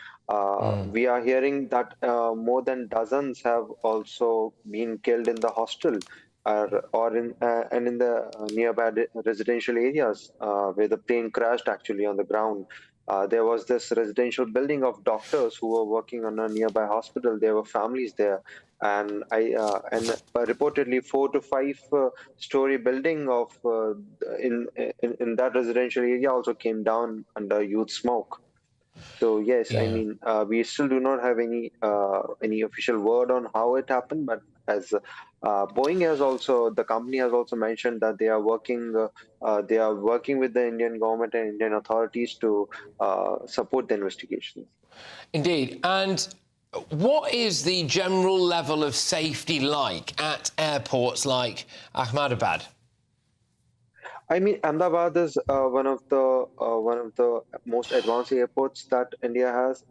We are hearing that more than dozens have also been killed in the hostel, or in the nearby residential areas where the plane crashed actually on the ground. There was this residential building of doctors who were working on a nearby hospital. There were families there, and reportedly 4 to 5 story building of in that residential area also came down under huge smoke. So yes, yeah. I mean, we still do not have any official word on how it happened, but as Boeing has also, the company has also mentioned that they are working with the Indian government and Indian authorities to support the investigation. Indeed. And what is the general level of safety like at airports like Ahmedabad? I mean, Ahmedabad is one of the most advanced airports that India has.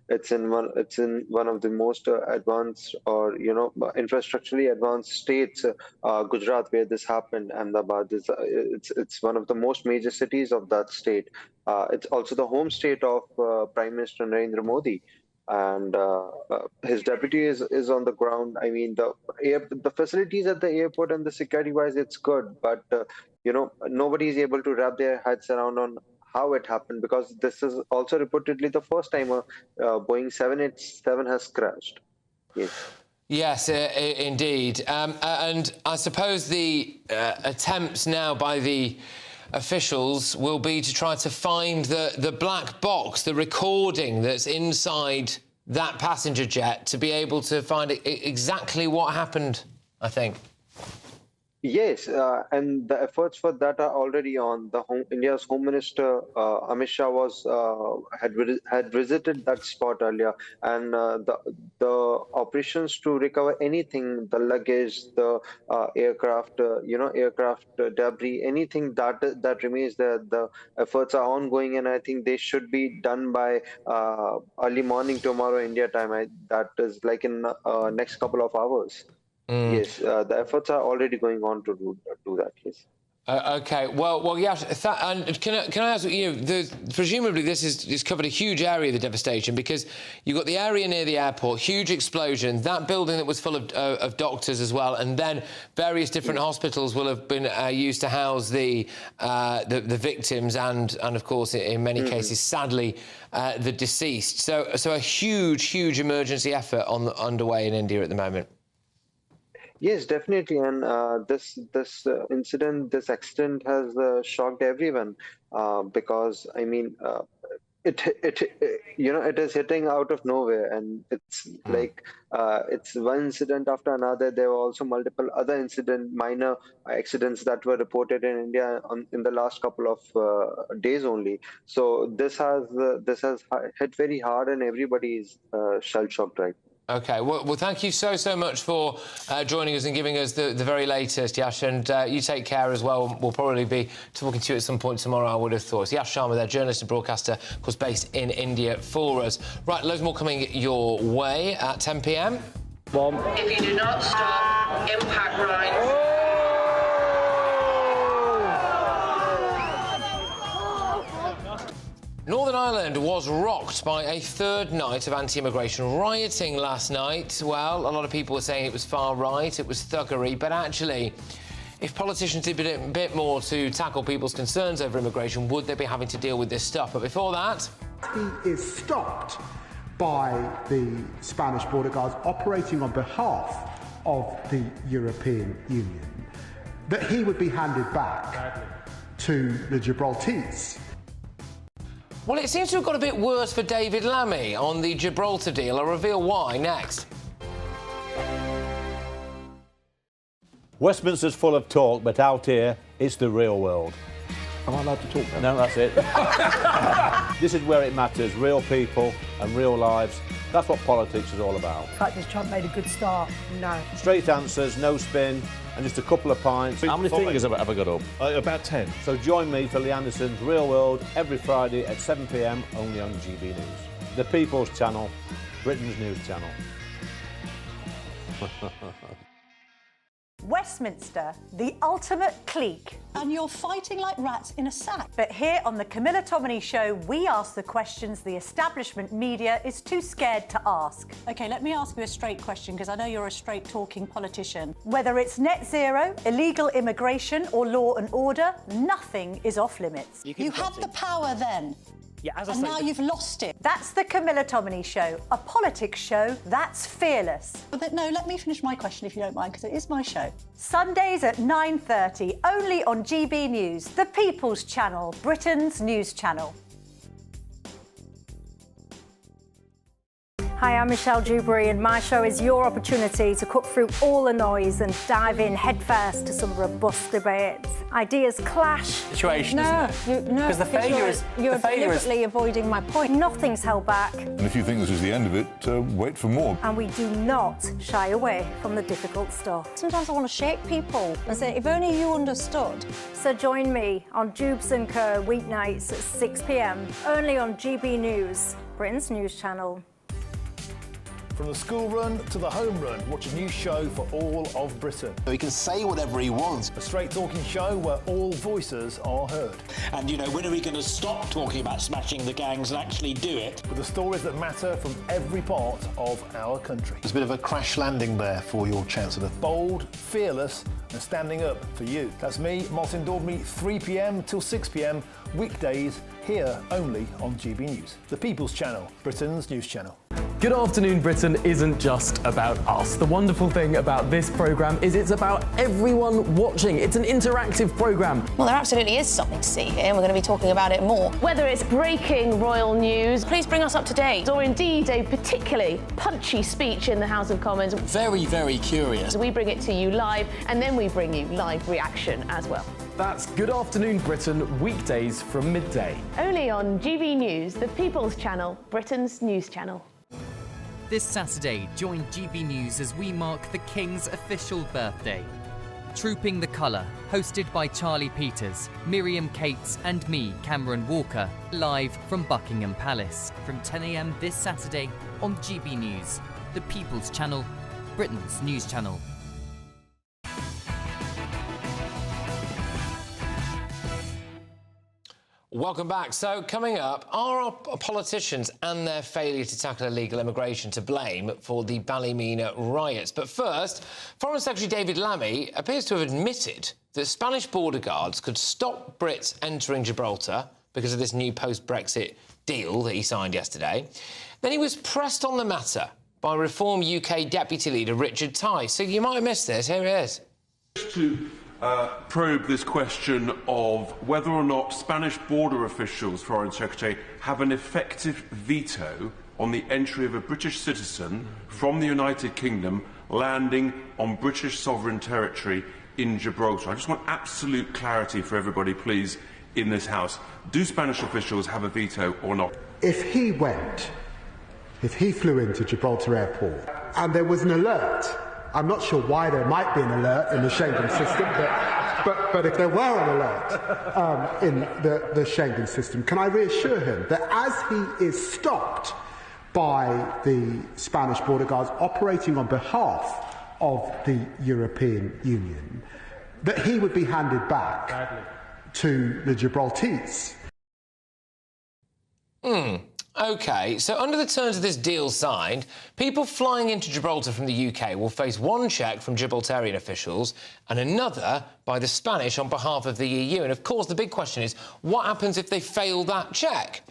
It's in one of the most advanced, or infrastructurally advanced states. Gujarat, where this happened, Ahmedabad is it's one of the most major cities of that state. It's also the home state of Prime Minister Narendra Modi. And his deputy is on the ground. I mean, the facilities at the airport and the security-wise, it's good, but nobody is able to wrap their heads around on how it happened, because this is also reportedly the first time a Boeing 787 has crashed. Yes. Yes, indeed. And I suppose the attempts now by the officials will be to try to find the black box, the recording that's inside that passenger jet, to be able to find exactly what happened, I think. Yes, and the efforts for that are already on. India's Home Minister Amit Shah had visited that spot earlier, and the operations to recover anything, the luggage, the aircraft, aircraft debris, anything that remains there, the efforts are ongoing, and I think they should be done by early morning tomorrow India time. That is like in next couple of hours. Yes, the efforts are already going on to do that. Yes. Okay. Well, Yash. And can I ask you? Presumably, this has covered a huge area of the devastation because you've got the area near the airport, huge explosion, that building that was full of doctors as well, and then various different hospitals will have been used to house the victims and of course in many cases, sadly, the deceased. So a huge emergency effort underway in India at the moment. Yes, definitely, and this accident has shocked everyone because I mean, it is hitting out of nowhere, and it's like it's one incident after another. There were also multiple other minor accidents that were reported in India in the last couple of days only. So this has hit very hard, and everybody is shell shocked right now. Okay, well, thank you so much for joining us and giving us the very latest, Yash, and you take care as well. We'll probably be talking to you at some point tomorrow, I would have thought. It's Yash Sharma, their journalist and broadcaster, of course, based in India for us. Right, loads more coming your way at 10 p.m. If you do not stop, impact rise. Northern Ireland was rocked by a third night of anti-immigration rioting last night. Well, a lot of people were saying it was far right, it was thuggery, but actually, if politicians did a bit more to tackle people's concerns over immigration, would they be having to deal with this stuff? But before that... He is stopped by the Spanish border guards operating on behalf of the European Union, that he would be handed back to the Gibraltars. Well, it seems to have got a bit worse for David Lammy on the Gibraltar deal. I'll reveal why next. Westminster's full of talk, but out here, it's the real world. Am I allowed to talk now? No, that's it. This is where it matters, real people and real lives. That's what politics is all about. The fact is Trump made a good start. No. Straight answers, no spin, and just a couple of pints. How many fingers have I got up? About 10. So join me for Lee Anderson's Real World every Friday at 7 p.m. only on GB News. The People's Channel, Britain's news channel. Westminster, the ultimate clique. And you're fighting like rats in a sack. But here on the Camilla Tominey Show, we ask the questions the establishment media is too scared to ask. OK, let me ask you a straight question, because I know you're a straight-talking politician. Whether it's net zero, illegal immigration or law and order, nothing is off-limits. You had the power then. Yeah, as I and say, now you've lost it. That's the Camilla Tominey Show, a politics show that's fearless. But no, let me finish my question if you don't mind, because it is my show. Sundays at 9:30, only on GB News, the People's Channel, Britain's news channel. Hi, I'm Michelle Dewberry, and my show is your opportunity to cut through all the noise and dive in headfirst to some robust debates. Ideas clash. Situation, no, isn't it? Because the failure is... You're deliberately avoiding my point. Nothing's held back. And if you think this is the end of it, wait for more. And we do not shy away from the difficult stuff. Sometimes I want to shake people and say, if only you understood. So join me on Jubes & Co. weeknights at 6 p.m, only on GB News, Britain's news channel. From the school run to the home run, watch a new show for all of Britain. He can say whatever he wants. A straight-talking show where all voices are heard. And, you know, when are we going to stop talking about smashing the gangs and actually do it? With the stories that matter from every part of our country. There's a bit of a crash landing there for your Chancellor. Bold, fearless and standing up for you. That's me, Martin Daubney, 3 p.m. till 6 p.m, weekdays, here only on GB News. The People's Channel, Britain's news channel. Good Afternoon Britain isn't just about us. The wonderful thing about this programme is it's about everyone watching. It's an interactive programme. Well, there absolutely is something to see here, and we're going to be talking about it more. Whether it's breaking royal news, please bring us up to date, or indeed a particularly punchy speech in the House of Commons. Very, very curious. We bring it to you live, and then we bring you live reaction as well. That's Good Afternoon Britain, weekdays from midday. Only on GB News, the People's Channel, Britain's news channel. This Saturday, join GB News as we mark the King's official birthday. Trooping the Colour, hosted by Charlie Peters, Miriam Cates and me, Cameron Walker, live from Buckingham Palace from 10 a.m. this Saturday on GB News, the People's Channel, Britain's news channel. Welcome back. So, coming up, are our politicians and their failure to tackle illegal immigration to blame for the Ballymena riots? But first, Foreign Secretary David Lammy appears to have admitted that Spanish border guards could stop Brits entering Gibraltar because of this new post-Brexit deal that he signed yesterday. Then he was pressed on the matter by Reform UK Deputy Leader Richard Tice. So you might have missed this. Here it is. To probe this question of whether or not Spanish border officials, Foreign Secretary, have an effective veto on the entry of a British citizen from the United Kingdom landing on British sovereign territory in Gibraltar. I just want absolute clarity for everybody, please, in this House. Do Spanish officials have a veto or not? If he flew into Gibraltar Airport and there was an alert, I'm not sure why there might be an alert in the Schengen system, but if there were an alert in the Schengen system, can I reassure him that as he is stopped by the Spanish border guards operating on behalf of the European Union, that he would be handed back to the Gibraltars? OK, so under the terms of this deal signed, people flying into Gibraltar from the UK will face one check from Gibraltarian officials and another by the Spanish on behalf of the EU. And, of course, the big question is, what happens if they fail that check?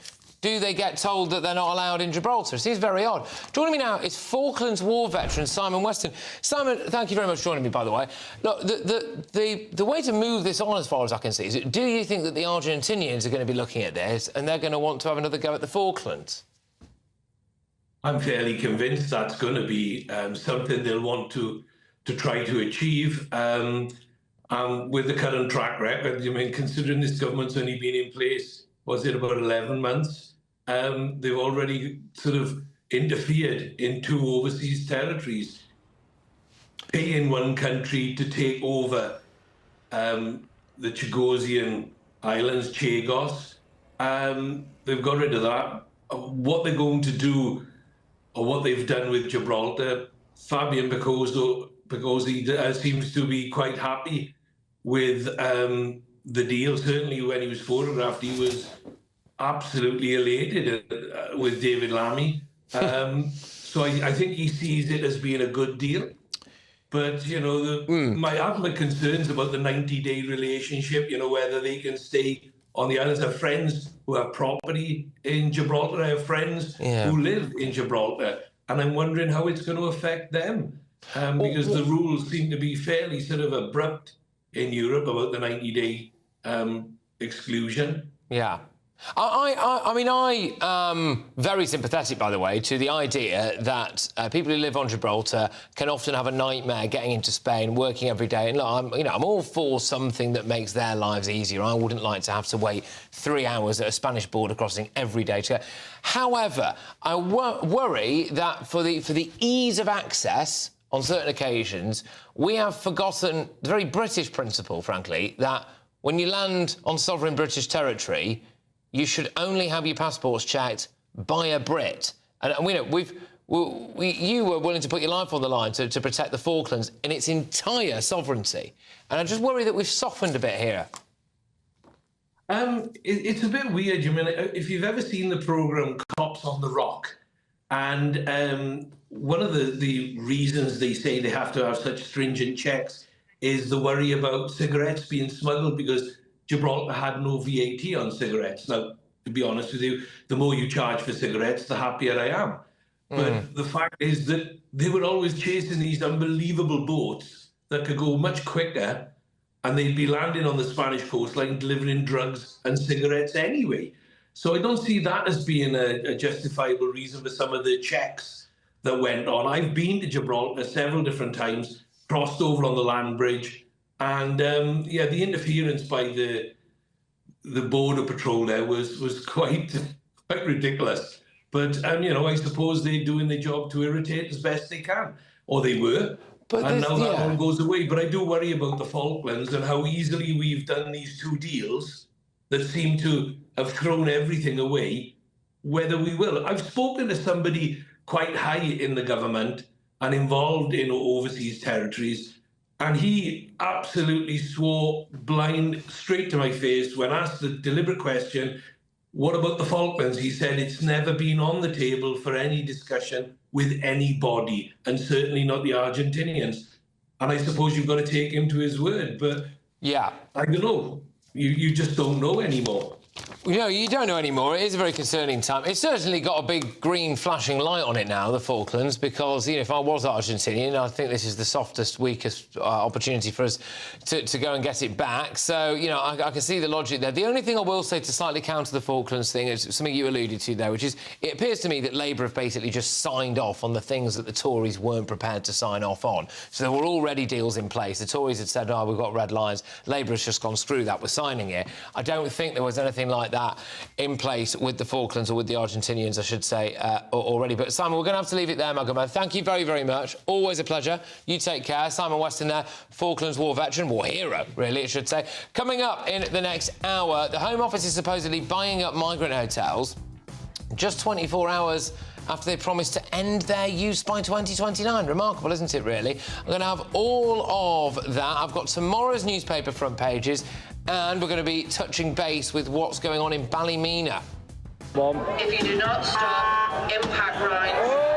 Do they get told that they're not allowed in Gibraltar? It seems very odd. Joining me now is Falklands War veteran Simon Weston. Simon, thank you very much for joining me, by the way. Look, the way to move this on, as far as I can see, is do you think that the Argentinians are going to be looking at this and they're going to want to have another go at the Falklands? I'm fairly convinced that's going to be something they'll want to try to achieve. With the current track record, I mean, considering this government's only been in place, was it about 11 months? They've already sort of interfered in 2 overseas territories, paying one country to take over the Chagosian Islands, Chagos. They've got rid of that. What they're going to do, or what they've done with Gibraltar, Fabian Picosi seems to be quite happy with the deal. Certainly when he was photographed, he was absolutely elated with David Lammy. So I think he sees it as being a good deal. But, you know, I have my concerns about the 90-day relationship, you know, whether they can stay on the islands. I have friends who have property in Gibraltar. I have friends who live in Gibraltar. And I'm wondering how it's going to affect them. Because the rules seem to be fairly sort of abrupt in Europe about the 90-day exclusion. Yeah. I mean, I am very sympathetic, by the way, to the idea that people who live on Gibraltar can often have a nightmare getting into Spain, working every day. And look, I'm all for something that makes their lives easier. I wouldn't like to have to wait 3 hours at a Spanish border crossing every day. However, I worry that for the ease of access on certain occasions, we have forgotten the very British principle, frankly, that when you land on sovereign British territory, you should only have your passports checked by a Brit. And we know you were willing to put your life on the line to protect the Falklands in its entire sovereignty. And I just worry that we've softened a bit here. It's a bit weird. You mean, if you've ever seen the programme Cops on the Rock, and one of the reasons they say they have to have such stringent checks is the worry about cigarettes being smuggled, because Gibraltar had no VAT on cigarettes. Now, to be honest with you, the more you charge for cigarettes, the happier I am. But the fact is that they were always chasing these unbelievable boats that could go much quicker, and they'd be landing on the Spanish coastline delivering drugs and cigarettes anyway. So I don't see that as being a justifiable reason for some of the checks that went on. I've been to Gibraltar several different times, crossed over on the land bridge, and yeah, the interference by the border patrol there was quite ridiculous. But you know, I suppose they're doing their job to irritate as best they can, or they were. But and now that all goes away. But I do worry about the Falklands and how easily we've done these two deals that seem to have thrown everything away, whether we will. I've spoken to somebody quite high in the government and involved in overseas territories, and he absolutely swore blind straight to my face when asked the deliberate question, what about the Falklands? He said it's never been on the table for any discussion with anybody, and certainly not the Argentinians. And I suppose you've got to take him to his word, but yeah, I don't know. You just don't know anymore. You know, you don't know anymore. It is a very concerning time. It's certainly got a big green flashing light on it now, the Falklands, because, you know, if I was Argentinian, I think this is the softest, weakest opportunity for us to go and get it back. So, you know, I can see the logic there. The only thing I will say to slightly counter the Falklands thing is something you alluded to there, which is it appears to me that Labour have basically just signed off on the things that the Tories weren't prepared to sign off on. So there were already deals in place. The Tories had said, oh, we've got red lines. Labour has just gone, screw that, we're signing it. I don't think there was anything like that in place with the Falklands, or with the Argentinians, I should say, already. But, Simon, we're going to have to leave it there, my good man. Thank you very, very much. Always a pleasure. You take care. Simon Weston there, Falklands war veteran, war hero, really, I should say. Coming up in the next hour, the Home Office is supposedly buying up migrant hotels just 24 hours after they promised to end their use by 2029. Remarkable, isn't it, really? I'm going to have all of that. I've got tomorrow's newspaper front pages, and we're going to be touching base with what's going on in Ballymena. If you do not stop, impact rise.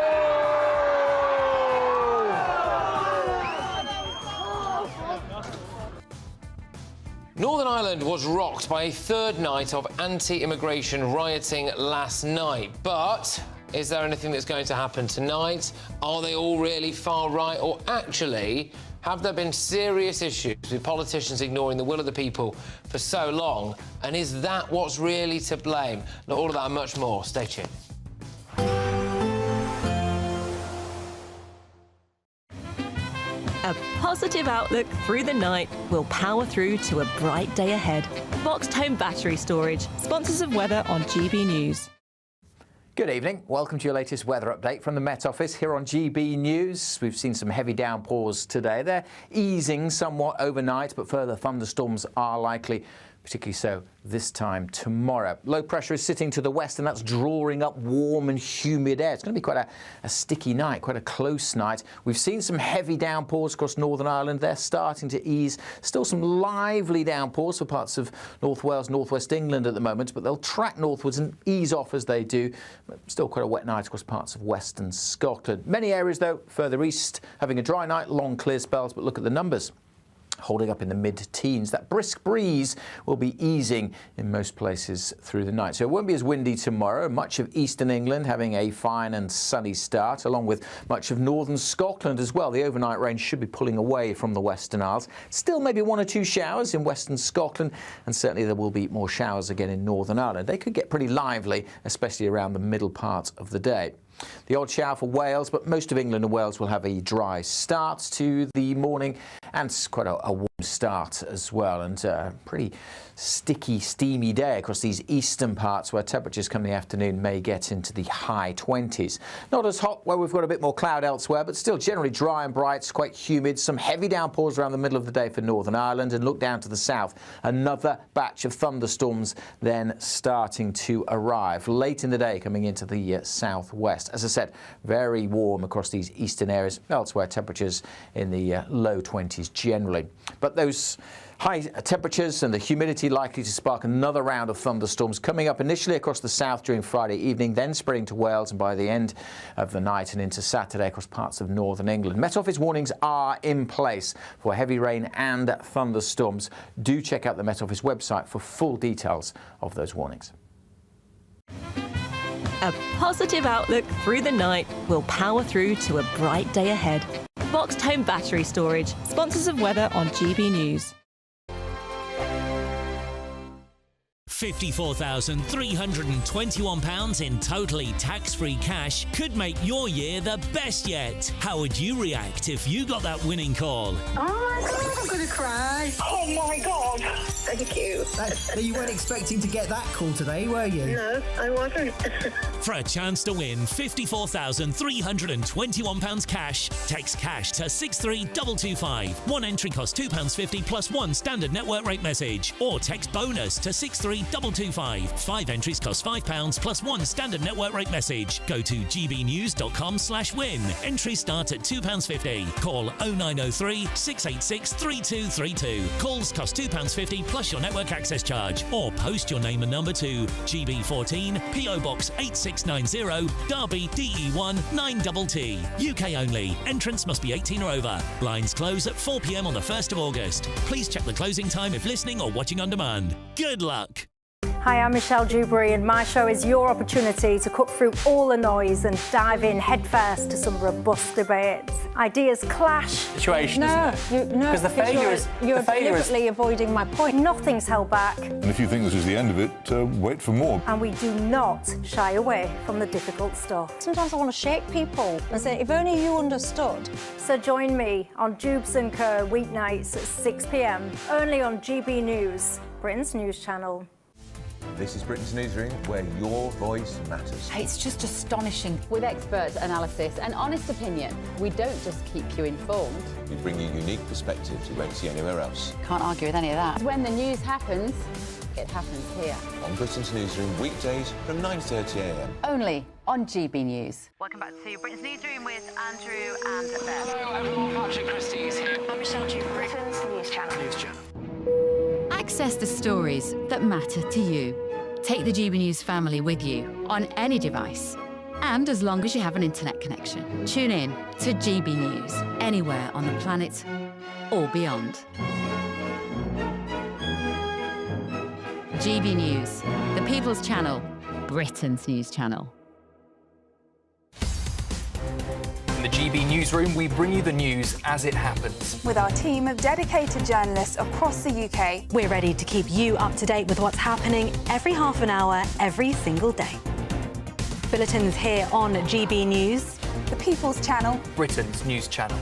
Northern Ireland was rocked by a third night of anti-immigration rioting last night, but is there anything that's going to happen tonight? Are they all really far right, or actually have there been serious issues with politicians ignoring the will of the people for so long? And is that what's really to blame? Now, all of that and much more. Stay tuned. A positive outlook through the night will power through to a bright day ahead. Boxed Home Battery Storage, sponsors of weather on GB News. Good evening. Welcome to your latest weather update from the Met Office here on GB News. We've seen some heavy downpours today. They're easing somewhat overnight, but further thunderstorms are likely, particularly so this time tomorrow. Low pressure is sitting to the west, and that's drawing up warm and humid air. It's going to be quite a sticky night, quite a close night. We've seen some heavy downpours across Northern Ireland. They're starting to ease. Still some lively downpours for parts of North Wales, North West England at the moment, but they'll track northwards and ease off as they do. Still quite a wet night across parts of western Scotland. Many areas, though, further east, having a dry night, long clear spells, but look at the numbers. Holding up in the mid-teens. That brisk breeze will be easing in most places through the night. So it won't be as windy tomorrow. Much of eastern England having a fine and sunny start, along with much of northern Scotland as well. The overnight rain should be pulling away from the Western Isles. Still maybe one or two showers in western Scotland, and certainly there will be more showers again in Northern Ireland. They could get pretty lively, especially around the middle part of the day. The odd shower for Wales, but most of England and Wales will have a dry start to the morning, and quite a warm start as well, and pretty sticky, steamy day across these eastern parts where temperatures come in the afternoon may get into the high 20s. Not as hot where we've got a bit more cloud elsewhere, but still generally dry and bright, quite humid. Some heavy downpours around the middle of the day for Northern Ireland, and look down to the south. Another batch of thunderstorms then starting to arrive late in the day, coming into the southwest. As I said, very warm across these eastern areas. Elsewhere, temperatures in the low 20s generally. But those high temperatures and the humidity likely to spark another round of thunderstorms coming up initially across the south during Friday evening, then spreading to Wales, and by the end of the night and into Saturday across parts of northern England. Met Office warnings are in place for heavy rain and thunderstorms. Do check out the Met Office website for full details of those warnings. A positive outlook through the night will power through to a bright day ahead. Boxed Home Battery Storage, sponsors of weather on GB News. £54,321 in totally tax-free cash could make your year the best yet. How would you react if you got that winning call? Oh my God, I'm going to cry. Oh my God. Thank you. You weren't expecting to get that call today, were you? No, I wasn't. For a chance to win £54,321 cash, text cash to 63225. One entry costs £2.50 plus one standard network rate message. Or text bonus to 63225. 5 entries cost £5 plus one standard network rate message. Go to gbnews.com/win. Entries start at £2.50. Call 0903 686 3232. Calls cost £2.50 plus your network access charge. Or post your name and number to GB14 PO Box 8690 Derby DE1 9TT. UK only. Entrance must be 18 or over. Blinds close at 4 p.m. on the 1st of August. Please check the closing time if listening or watching on demand. Good luck. Hi, I'm Michelle Dewberry, and my show is your opportunity to cut through all the noise and dive in headfirst to some robust debates. Ideas clash. Situation, isn't it? Because the failure is... You're deliberately avoiding my point. Nothing's held back. And if you think this is the end of it, wait for more. And we do not shy away from the difficult stuff. Sometimes I want to shake people and say, if only you understood. So join me on Jubes & Co. weeknights at 6 p.m, only on GB News, Britain's news channel. This is Britain's Newsroom, where your voice matters. It's just astonishing. With expert analysis and honest opinion, we don't just keep you informed. We bring you unique perspectives you won't see anywhere else. Can't argue with any of that. When the news happens, it happens here. On Britain's Newsroom, weekdays from 9:30 a.m. Only on GB News. Welcome back to Britain's Newsroom with Andrew and Beth. Hello everyone, Patrick Christys here. I'm Michelle Dewberry. Britain's News Channel. Access the stories that matter to you. Take the GB News family with you on any device. And as long as you have an internet connection, tune in to GB News anywhere on the planet or beyond. GB News, the People's Channel, Britain's news channel. In the GB Newsroom, we bring you the news as it happens. With our team of dedicated journalists across the UK, We're ready to keep you up to date with what's happening every half an hour, every single day. Bulletins here on GB News, the People's Channel, Britain's news channel.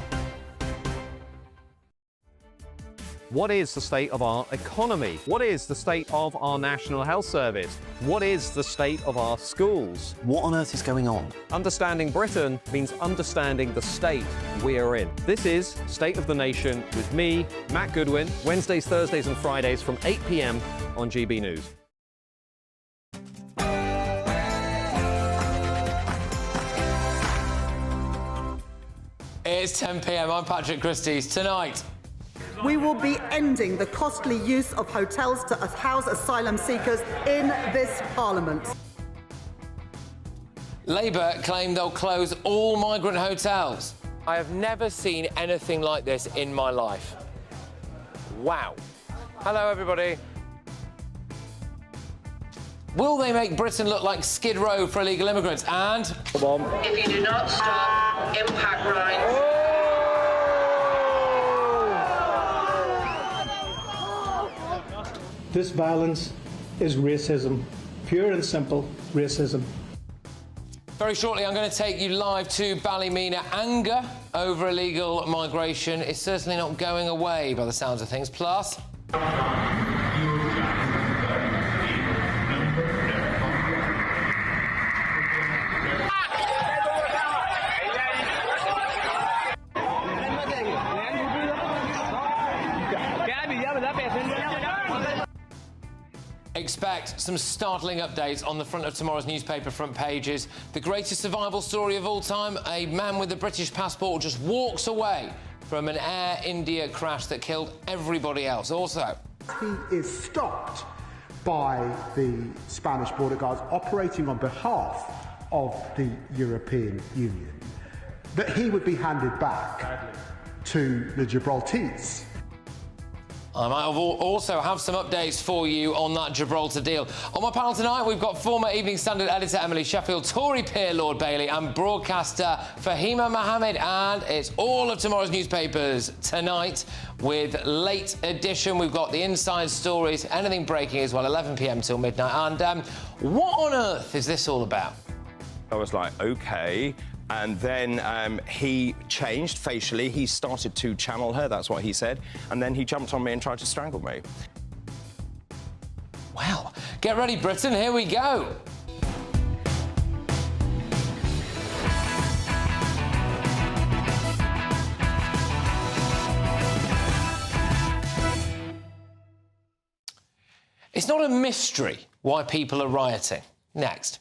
What is the state of our economy? What is the state of our National Health Service? What is the state of our schools? What on earth is going on? Understanding Britain means understanding the state we are in. This is State of the Nation with me, Matt Goodwin, Wednesdays, Thursdays and Fridays from 8 p.m. on GB News. It's 10 p.m. I'm Patrick Christys. Tonight, we will be ending the costly use of hotels to house asylum seekers in this Parliament. Labour claim they'll close all migrant hotels. I have never seen anything like this in my life. Wow. Hello, everybody. Will they make Britain look like Skid Row for illegal immigrants? And... If you do not stop impact rights... This violence is racism, pure and simple racism. Very shortly, I'm going to take you live to Ballymena. Anger over illegal migration is certainly not going away by the sounds of things. Plus... Expect some startling updates on the front of tomorrow's newspaper front pages. The greatest survival story of all time, a man with a British passport just walks away from an Air India crash that killed everybody else. Also, he is stopped by the Spanish border guards operating on behalf of the European Union, that he would be handed back to the Gibraltars. I might also have some updates for you on that Gibraltar deal. On my panel tonight, we've got former Evening Standard editor Emily Sheffield, Tory peer Lord Bailey, and broadcaster Fahima Mohammed. And it's all of tomorrow's newspapers tonight with Late Edition. We've got the inside stories, anything breaking as well, 11 p.m. till midnight. And what on earth is this all about? I was like, OK. And then he changed facially. He started to channel her, that's what he said. And then he jumped on me and tried to strangle me. Well, get ready, Britain. Here we go. It's not a mystery why people are rioting. Next.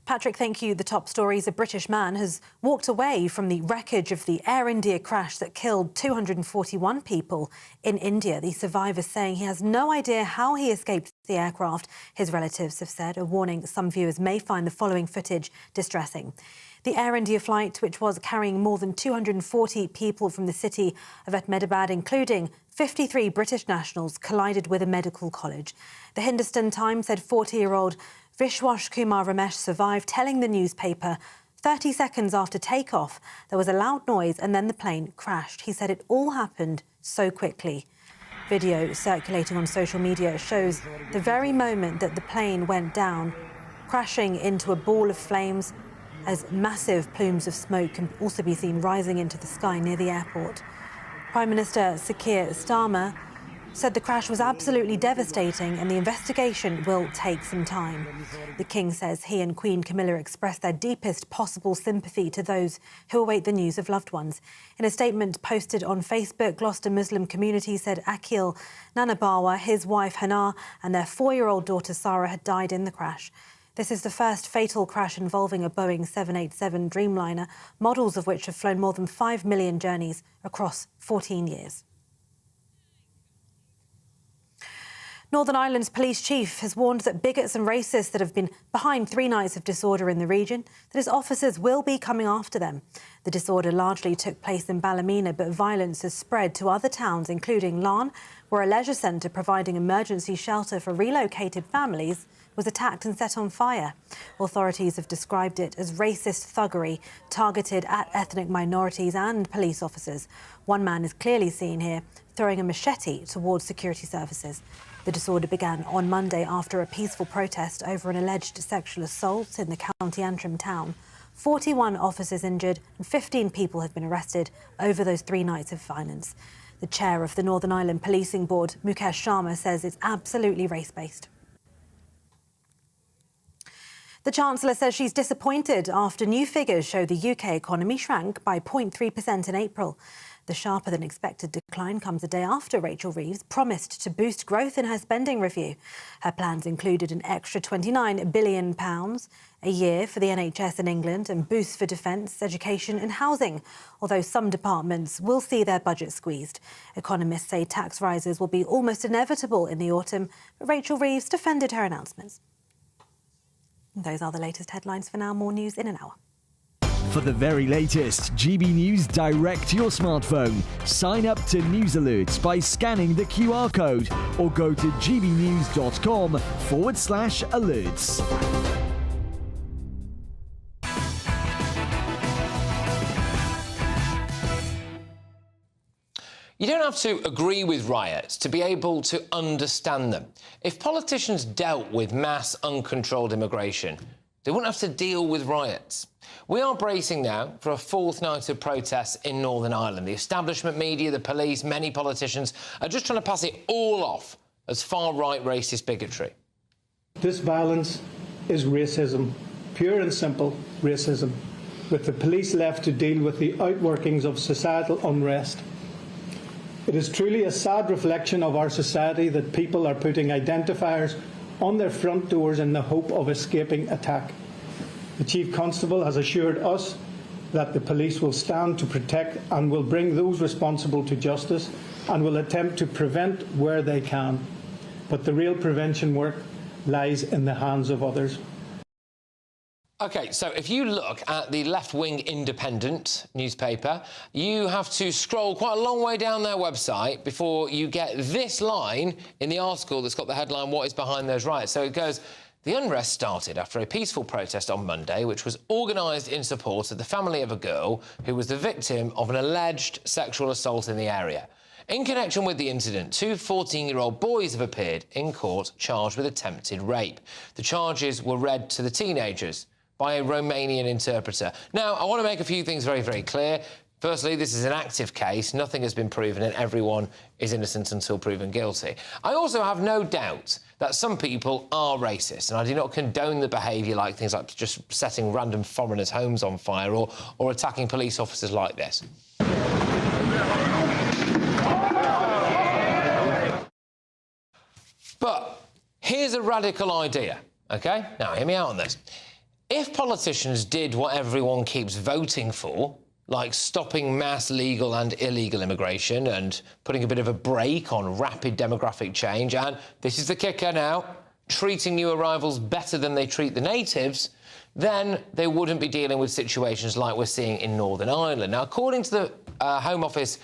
Patrick, thank you. The top stories. A British man has walked away from the wreckage of the Air India crash that killed 241 people in India. The survivor saying he has no idea how he escaped the aircraft, his relatives have said, a warning some viewers may find the following footage distressing. The Air India flight, which was carrying more than 240 people from the city of Ahmedabad, including 53 British nationals, collided with a medical college. The Hindustan Times said 40-year-old Vishwash Kumar Ramesh survived, telling the newspaper 30 seconds after takeoff there was a loud noise and then the plane crashed. He said it all happened so quickly. Video circulating on social media shows the very moment that the plane went down, crashing into a ball of flames, as massive plumes of smoke can also be seen rising into the sky near the airport. Prime Minister Keir Starmer said the crash was absolutely devastating and the investigation will take some time. The King says he and Queen Camilla expressed their deepest possible sympathy to those who await the news of loved ones. In a statement posted on Facebook, Gloucester Muslim community said Akil Nanabawa, his wife Hannah and their 4-year-old daughter Sarah had died in the crash. This is the first fatal crash involving a Boeing 787 Dreamliner, models of which have flown more than 5 million journeys across 14 years. Northern Ireland's police chief has warned that bigots and racists that have been behind 3 nights of disorder in the region, that his officers will be coming after them. The disorder largely took place in Ballymena, but violence has spread to other towns, including Larne, where a leisure centre providing emergency shelter for relocated families was attacked and set on fire. Authorities have described it as racist thuggery targeted at ethnic minorities and police officers. One man is clearly seen here throwing a machete towards security services. The disorder began on Monday after a peaceful protest over an alleged sexual assault in the County Antrim town. 41 officers injured and 15 people have been arrested over those 3 nights of violence. The chair of the Northern Ireland Policing Board, Mukesh Sharma, says it's absolutely race-based. The Chancellor says she's disappointed after new figures show the UK economy shrank by 0.3% in April. The sharper-than-expected decline comes a day after Rachel Reeves promised to boost growth in her spending review. Her plans included an extra £29 billion a year for the NHS in England and boosts for defence, education and housing, although some departments will see their budget squeezed. Economists say tax rises will be almost inevitable in the autumn, but Rachel Reeves defended her announcements. Those are the latest headlines for now. More news in an hour. For the very latest GB News direct to your smartphone, sign up to News Alerts by scanning the QR code or go to gbnews.com/alerts. You don't have to agree with riots to be able to understand them. If politicians dealt with mass, uncontrolled immigration, they wouldn't have to deal with riots. We are bracing now for a 4th night of protests in Northern Ireland. The establishment media, the police, many politicians are just trying to pass it all off as far-right racist bigotry. This violence is racism, pure and simple racism, with the police left to deal with the outworkings of societal unrest. It is truly a sad reflection of our society that people are putting identifiers on their front doors in the hope of escaping attack. The Chief Constable has assured us that the police will stand to protect and will bring those responsible to justice and will attempt to prevent where they can. But the real prevention work lies in the hands of others. OK, so if you look at the left-wing Independent newspaper, you have to scroll quite a long way down their website before you get this line in the article that's got the headline, "What is behind those riots?" So it goes, "The unrest started after a peaceful protest on Monday, which was organised in support of the family of a girl who was the victim of an alleged sexual assault in the area. In connection with the incident, 2 14-year-old boys have appeared in court charged with attempted rape. The charges were read to the teenagers by a Romanian interpreter." Now, I want to make a few things very, very clear. Firstly, this is an active case. Nothing has been proven and everyone is innocent until proven guilty. I also have no doubt that some people are racist, and I do not condone the behaviour like things like just setting random foreigners' homes on fire or attacking police officers like this. But here's a radical idea, OK? Now, hear me out on this. If politicians did what everyone keeps voting for, like stopping mass legal and illegal immigration and putting a bit of a brake on rapid demographic change, and this is the kicker now, treating new arrivals better than they treat the natives, then they wouldn't be dealing with situations like we're seeing in Northern Ireland. Now, according to the Home Office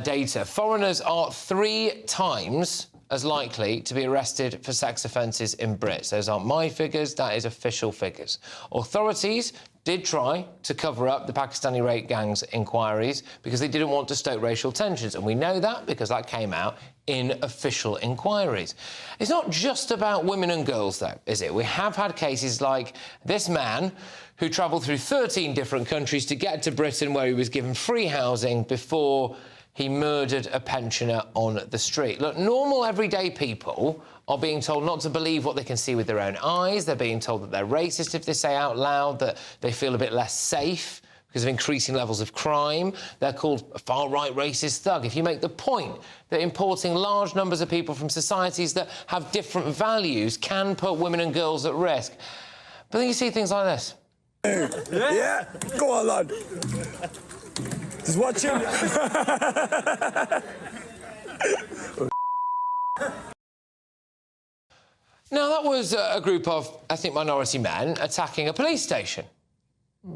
data, foreigners are 3 times as likely to be arrested for sex offences in Brits. Those aren't my figures, that is official figures. Authorities did try to cover up the Pakistani rape gang's inquiries because they didn't want to stoke racial tensions, and we know that because that came out in official inquiries. It's not just about women and girls, though, is it? We have had cases like this man who travelled through 13 different countries to get to Britain, where he was given free housing before he murdered a pensioner on the street. Look, normal, everyday people are being told not to believe what they can see with their own eyes. They're being told that they're racist if they say out loud that they feel a bit less safe because of increasing levels of crime. They're called a far-right racist thug. If you make the point that importing large numbers of people from societies that have different values can put women and girls at risk. But then you see things like this. Yeah, go on, lad. Just watch him. Now, that was a group of ethnic minority men attacking a police station.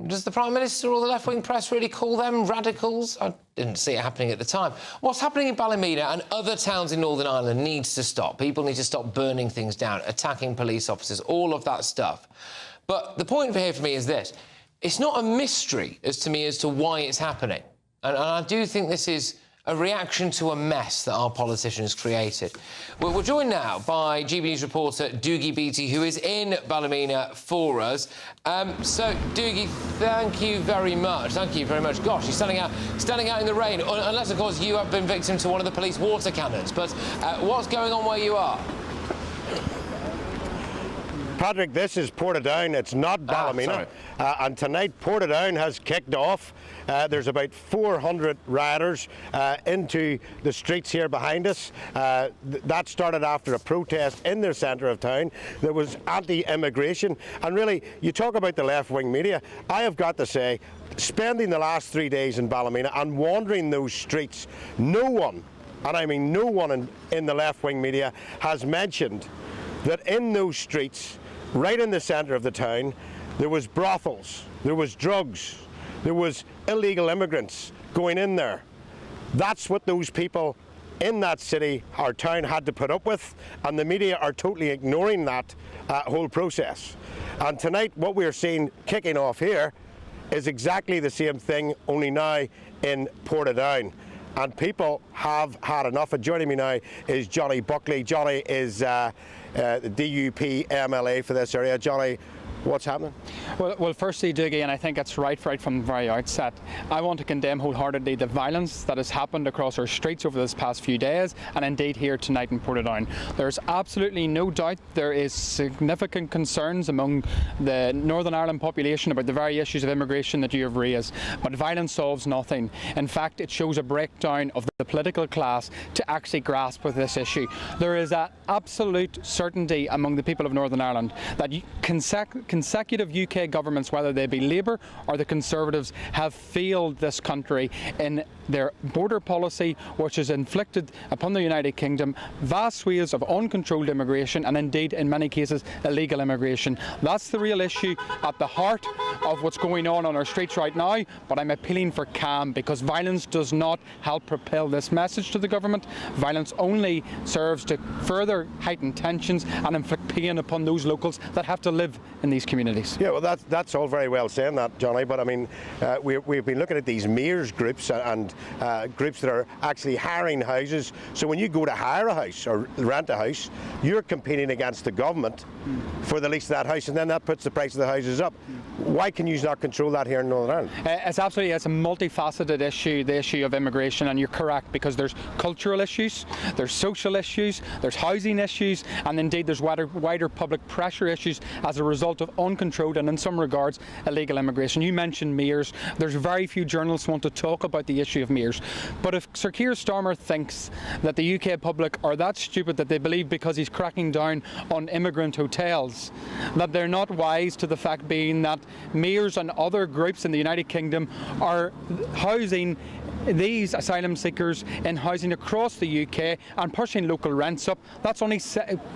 Does the Prime Minister or the left-wing press really call them radicals? I didn't see it happening at the time. What's happening in Ballymena and other towns in Northern Ireland needs to stop. People need to stop burning things down, attacking police officers, all of that stuff. But the point here for me is this. It's not a mystery as to why it's happening. And I do think this is a reaction to a mess that our politicians created. We're joined now by GBNews reporter Doogie Beattie, who is in Ballymena for us. So, Doogie, thank you very much. Thank you very much. Gosh, you're standing out in the rain, unless, of course, you have been victim to one of the police water cannons. But what's going on where you are? Patrick, this is Portadown. It's not Ballymena. And tonight, Portadown has kicked off. There's about 400 rioters into the streets here behind us. That started after a protest in the centre of town that was anti-immigration. And really, you talk about the left-wing media. I have got to say, spending the last 3 days in Ballymena and wandering those streets, no one, and I mean no one in the left-wing media, has mentioned that in those streets, right in the centre of the town, there was brothels, there was drugs, there was illegal immigrants going in there. That's what those people in that city or town had to put up with, and the media are totally ignoring that whole process. And tonight, what we're seeing kicking off here is exactly the same thing, only now in Portadown. And people have had enough. And joining me now is Johnny Buckley. Johnny is the DUP MLA for this area. Johnny, what's happening? Well, firstly, Dougie, and I think it's right from the very outset, I want to condemn wholeheartedly the violence that has happened across our streets over this past few days, and indeed here tonight in Portadown. There's absolutely no doubt there is significant concerns among the Northern Ireland population about the very issues of immigration that you have raised, but violence solves nothing. In fact, it shows a breakdown of the political class to actually grasp with this issue. There is an absolute certainty among the people of Northern Ireland that consecutive UK governments, whether they be Labour or the Conservatives, have failed this country in their border policy, which has inflicted upon the United Kingdom vast swathes of uncontrolled immigration and indeed in many cases illegal immigration. That's the real issue at the heart of what's going on our streets right now, but I'm appealing for calm, because violence does not help propel this message to the government. Violence only serves to further heighten tensions and inflict pain upon those locals that have to live in these communities. Yeah, well, that's all very well saying that, Johnny, but I mean, we've been looking at these mayors groups and groups that are actually hiring houses. So when you go to hire a house or rent a house, you're competing against the government for the lease of that house, and then that puts the price of the houses up. Why can you not control that here in Northern Ireland? It's a multifaceted issue, the issue of immigration, and you're correct, because there's cultural issues, there's social issues, there's housing issues, and indeed there's wider public pressure issues as a result of uncontrolled and in some regards illegal immigration. You mentioned mayors. There's very few journalists who want to talk about the issue of mayors. But if Sir Keir Starmer thinks that the UK public are that stupid that they believe because he's cracking down on immigrant hotels that they're not wise to the fact being that mayors and other groups in the United Kingdom are housing these asylum seekers in housing across the UK and pushing local rents up, that's only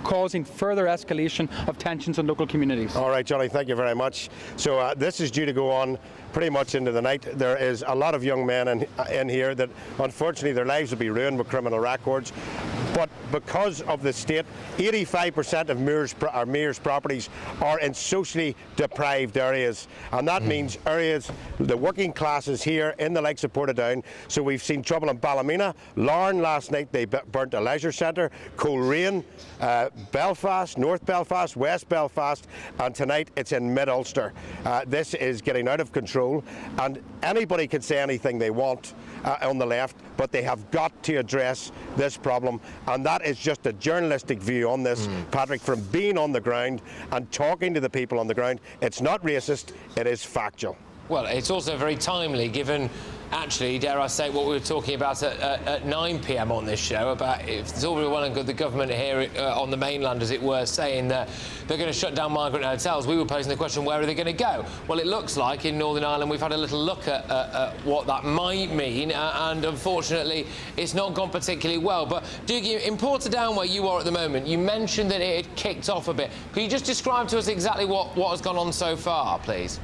causing further escalation of tensions in local communities. All right, Johnny, thank you very much. So this is due to go on pretty much into the night. There is a lot of young men in here that unfortunately their lives will be ruined with criminal records. But because of the state, 85% of mayors' properties are in socially deprived areas, and that means areas, the working classes here in the likes of Portadown. So we've seen trouble in Ballymena, Larne last night they burnt a leisure centre, Coleraine, Belfast, North Belfast, West Belfast, and tonight it's in Mid-Ulster. This is getting out of control, and anybody can say anything they want on the left, but they have got to address this problem, and that is just a journalistic view on this, Patrick, from being on the ground and talking to the people on the ground. It's not racist, it is factual. Well, it's also very timely, given, actually, dare I say, what we were talking about at 9 p.m. on this show, about if it's all very well and good the government here on the mainland, as it were, saying that they're going to shut down migrant hotels. We were posing the question, where are they going to go? Well, it looks like in Northern Ireland we've had a little look at what that might mean, and unfortunately it's not gone particularly well. But Dougie, in Portadown, where you are at the moment, you mentioned that it had kicked off a bit. Can you just describe to us exactly what has gone on so far, please?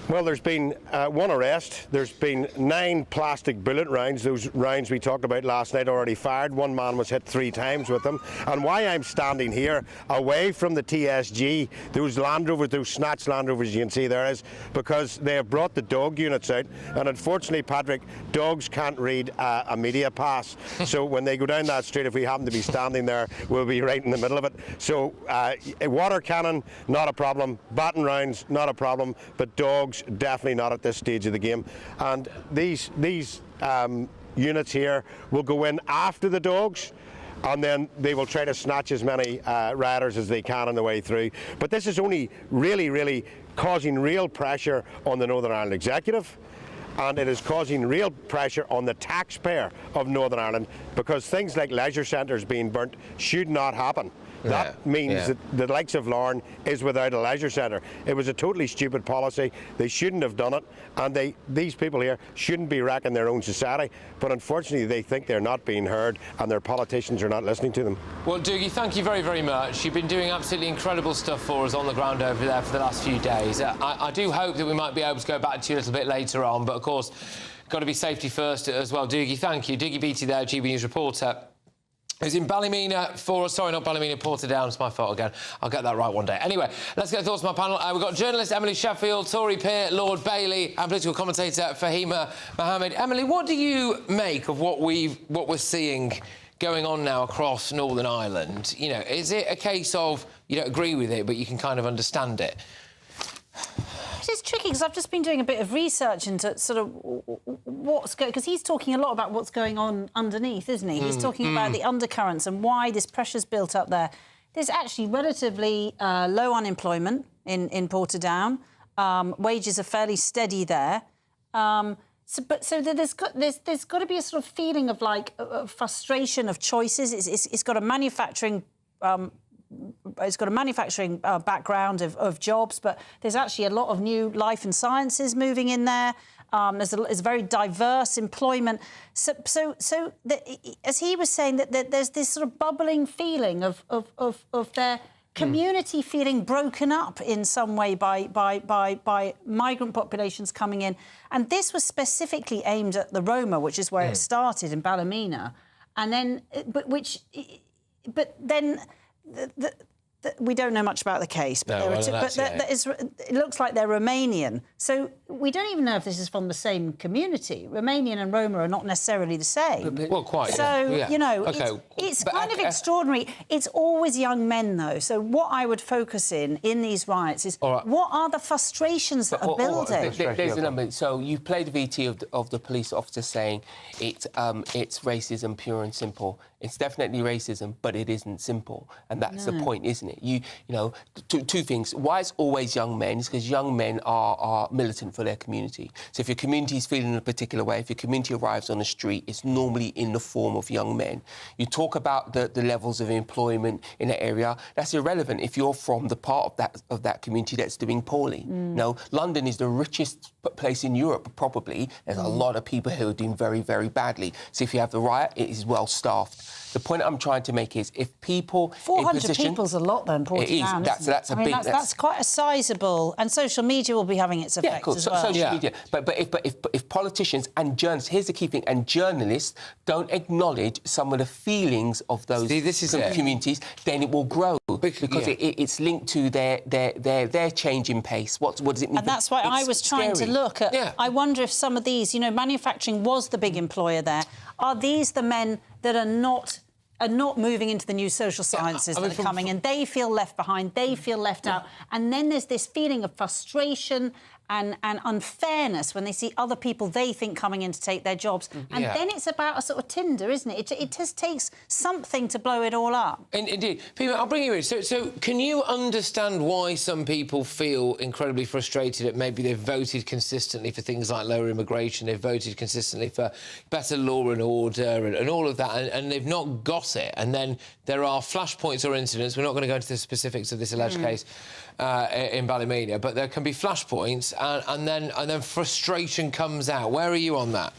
Well, there's been one arrest. There's been 9 plastic bullet rounds. Those rounds we talked about last night already fired. One man was hit 3 times with them. And why I'm standing here away from the TSG, those Land Rovers, those snatched Land Rovers you can see there, is because they have brought the dog units out. And unfortunately, Patrick, dogs can't read a media pass. So when they go down that street, if we happen to be standing there, we'll be right in the middle of it. So water cannon, not a problem. Baton rounds, not a problem. But dogs, definitely not at this stage of the game. And these units here will go in after the dogs, and then they will try to snatch as many riders as they can on the way through. But this is only really causing real pressure on the Northern Ireland Executive, and it is causing real pressure on the taxpayer of Northern Ireland, because things like leisure centres being burnt should not happen. That means that the likes of Larne is without a leisure centre. It was a totally stupid policy. They shouldn't have done it, and these people here shouldn't be wrecking their own society. But unfortunately, they think they're not being heard, and their politicians are not listening to them. Well, Dougie, thank you very much. You've been doing absolutely incredible stuff for us on the ground over there for the last few days. I do hope that we might be able to go back to you a little bit later on, but of course, got to be safety first as well. Dougie, thank you. Dougie Beattie there, GB News reporter. Who's in Ballymena sorry, not Ballymena, Portadown. It's my fault again. I'll get that right one day. Anyway, let's get thoughts from my panel. We've got journalist Emily Sheffield, Tory peer Lord Bailey, and political commentator Fahima Mohammed. Emily, what do you make of what we're seeing going on now across Northern Ireland? You know, is it a case of you don't agree with it, but you can kind of understand it? It's tricky, because I've just been doing a bit of research into sort of what's going... Because he's talking a lot about what's going on underneath, isn't he? He's talking about the undercurrents and why this pressure's built up there. There's actually relatively low unemployment in Portadown. Wages are fairly steady there. So there's got to be a sort of feeling of, like, frustration of choices. It's got a manufacturing it's got a manufacturing background of jobs, but there's actually a lot of new life and sciences moving in there. There's a very diverse employment. As he was saying, that there's this sort of bubbling feeling of their community feeling broken up in some way by migrant populations coming in. And this was specifically aimed at the Roma, which is where it started in Ballymena. And then, we don't know much about the case, but, it looks like they're Romanian. So we don't even know if this is from the same community. Romanian and Roma are not necessarily the same. Well, quite. So, you know, it's kind of extraordinary. It's always young men, though. So what I would focus in these riots is what are the frustrations that are building? There's a number. So you played the VT of the police officer saying it's racism pure and simple. It's definitely racism, but it isn't simple. And that's the point, isn't it? You know, two things. Why it's always young men is because young men are militant for their community. So if your community is feeling in a particular way, if your community arrives on the street, it's normally in the form of young men. You talk about the levels of employment in that area, that's irrelevant if you're from the part of that community that's doing poorly. No, London is the richest place in Europe, probably. There's a lot of people who are doing very, very badly. So if you have the riot, it is well staffed. The point I'm trying to make is if people 400 people's a lot then, Portsdown. That's a big. That's quite a sizable, and social media will be having its effect as well. Social media. But if politicians and journalists, here's the key thing, and journalists don't acknowledge some of the feelings of those communities, then it will grow because it's linked to their change in pace. What does it mean? And that's why I was trying to look at. I wonder if some of these, you know, manufacturing was the big employer there. Are these the men that are not moving into the new social sciences that are coming, and they feel left behind, they feel left out, and then there's this feeling of frustration and unfairness when they see other people they think coming in to take their jobs. And then it's about a sort of tinder, isn't it? It just takes something to blow it all up. Indeed. Peter, I'll bring you in. So can you understand why some people feel incredibly frustrated at maybe they've voted consistently for things like lower immigration, they've voted consistently for better law and order and all of that, and they've not got it, and then there are flashpoints or incidents, we're not going to go into the specifics of this alleged case in Ballymena, but there can be flashpoints and then frustration comes out. Where are you on that?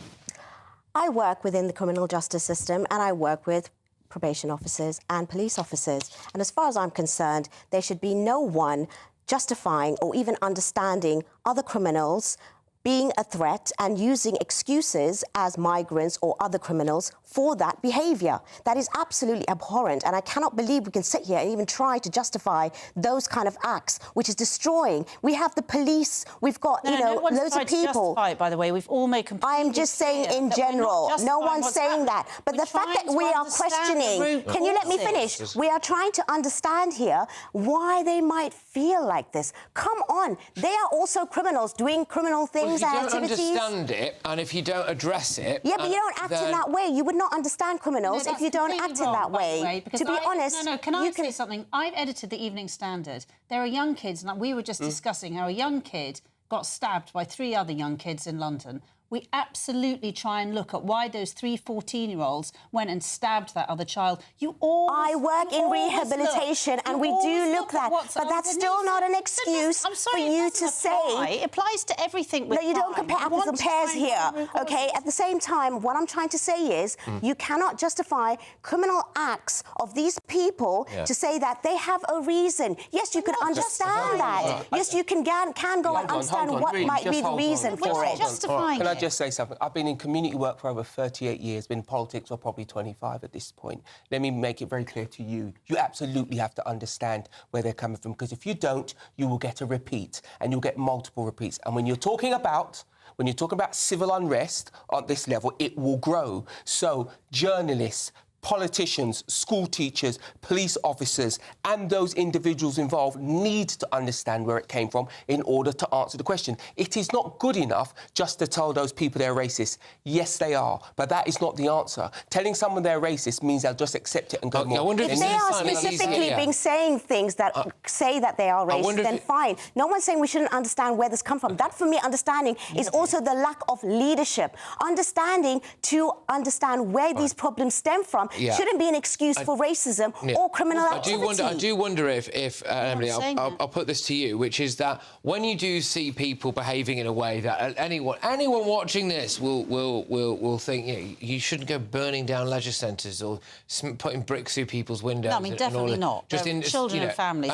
I work within the criminal justice system and I work with probation officers and police officers. And as far as I'm concerned, there should be no one justifying or even understanding other criminals being a threat and using excuses as migrants or other criminals for that behaviour. That is absolutely abhorrent, and I cannot believe we can sit here and even try to justify those kind of acts, which is destroying. We have the police, we've got, loads of people. Justify it, by the way, we've all made I am just saying in general, no one's saying that. But the fact that we are questioning, can you let me finish? We are trying to understand here why they might feel like this. Come on, they are also criminals doing criminal things and activities. If you don't understand it, and if you don't address it... Yeah, but you don't act in that way. You would not understand criminals if you don't act in that way. To be honest... Can I say something? I've edited the Evening Standard. There are young kids, and we were just discussing how a young kid got stabbed by 3 other young kids in London. We absolutely try and look at why those 3 14-year-olds went and stabbed that other child. I work in rehabilitation and we do look at that, but that's still not an excuse for you to say... It applies to everything with No, you don't compare apples and pears here, OK? At the same time, what I'm trying to say is you cannot justify criminal acts of these people to say that they have a reason. Yes, you can understand that. Yes, you can go and understand what might be the reason for it. Justifying it. Just say something. I've been in community work for over 38 years, been in politics for probably 25 at this point. Let me make it very clear to you. You absolutely have to understand where they're coming from, because if you don't, you will get a repeat, and you'll get multiple repeats. And when you're talking about civil unrest at this level, it will grow. So journalists, politicians, school teachers, police officers and those individuals involved need to understand where it came from in order to answer the question. It is not good enough just to tell those people they're racist. Yes, they are, but that is not the answer. Telling someone they're racist means they'll just accept it and go more. If they are specifically saying things that say that they are racist, then fine. No one's saying we shouldn't understand where this comes from. That, for me, understanding is also the lack of leadership. Understand where these problems stem from, shouldn't be an excuse for racism or criminal activity. I do wonder if Emily, I'll put this to you, which is that when you do see people behaving in a way that anyone watching this will think, you shouldn't go burning down leisure centres or putting bricks through people's windows. No, I mean, definitely not. Just in children and families.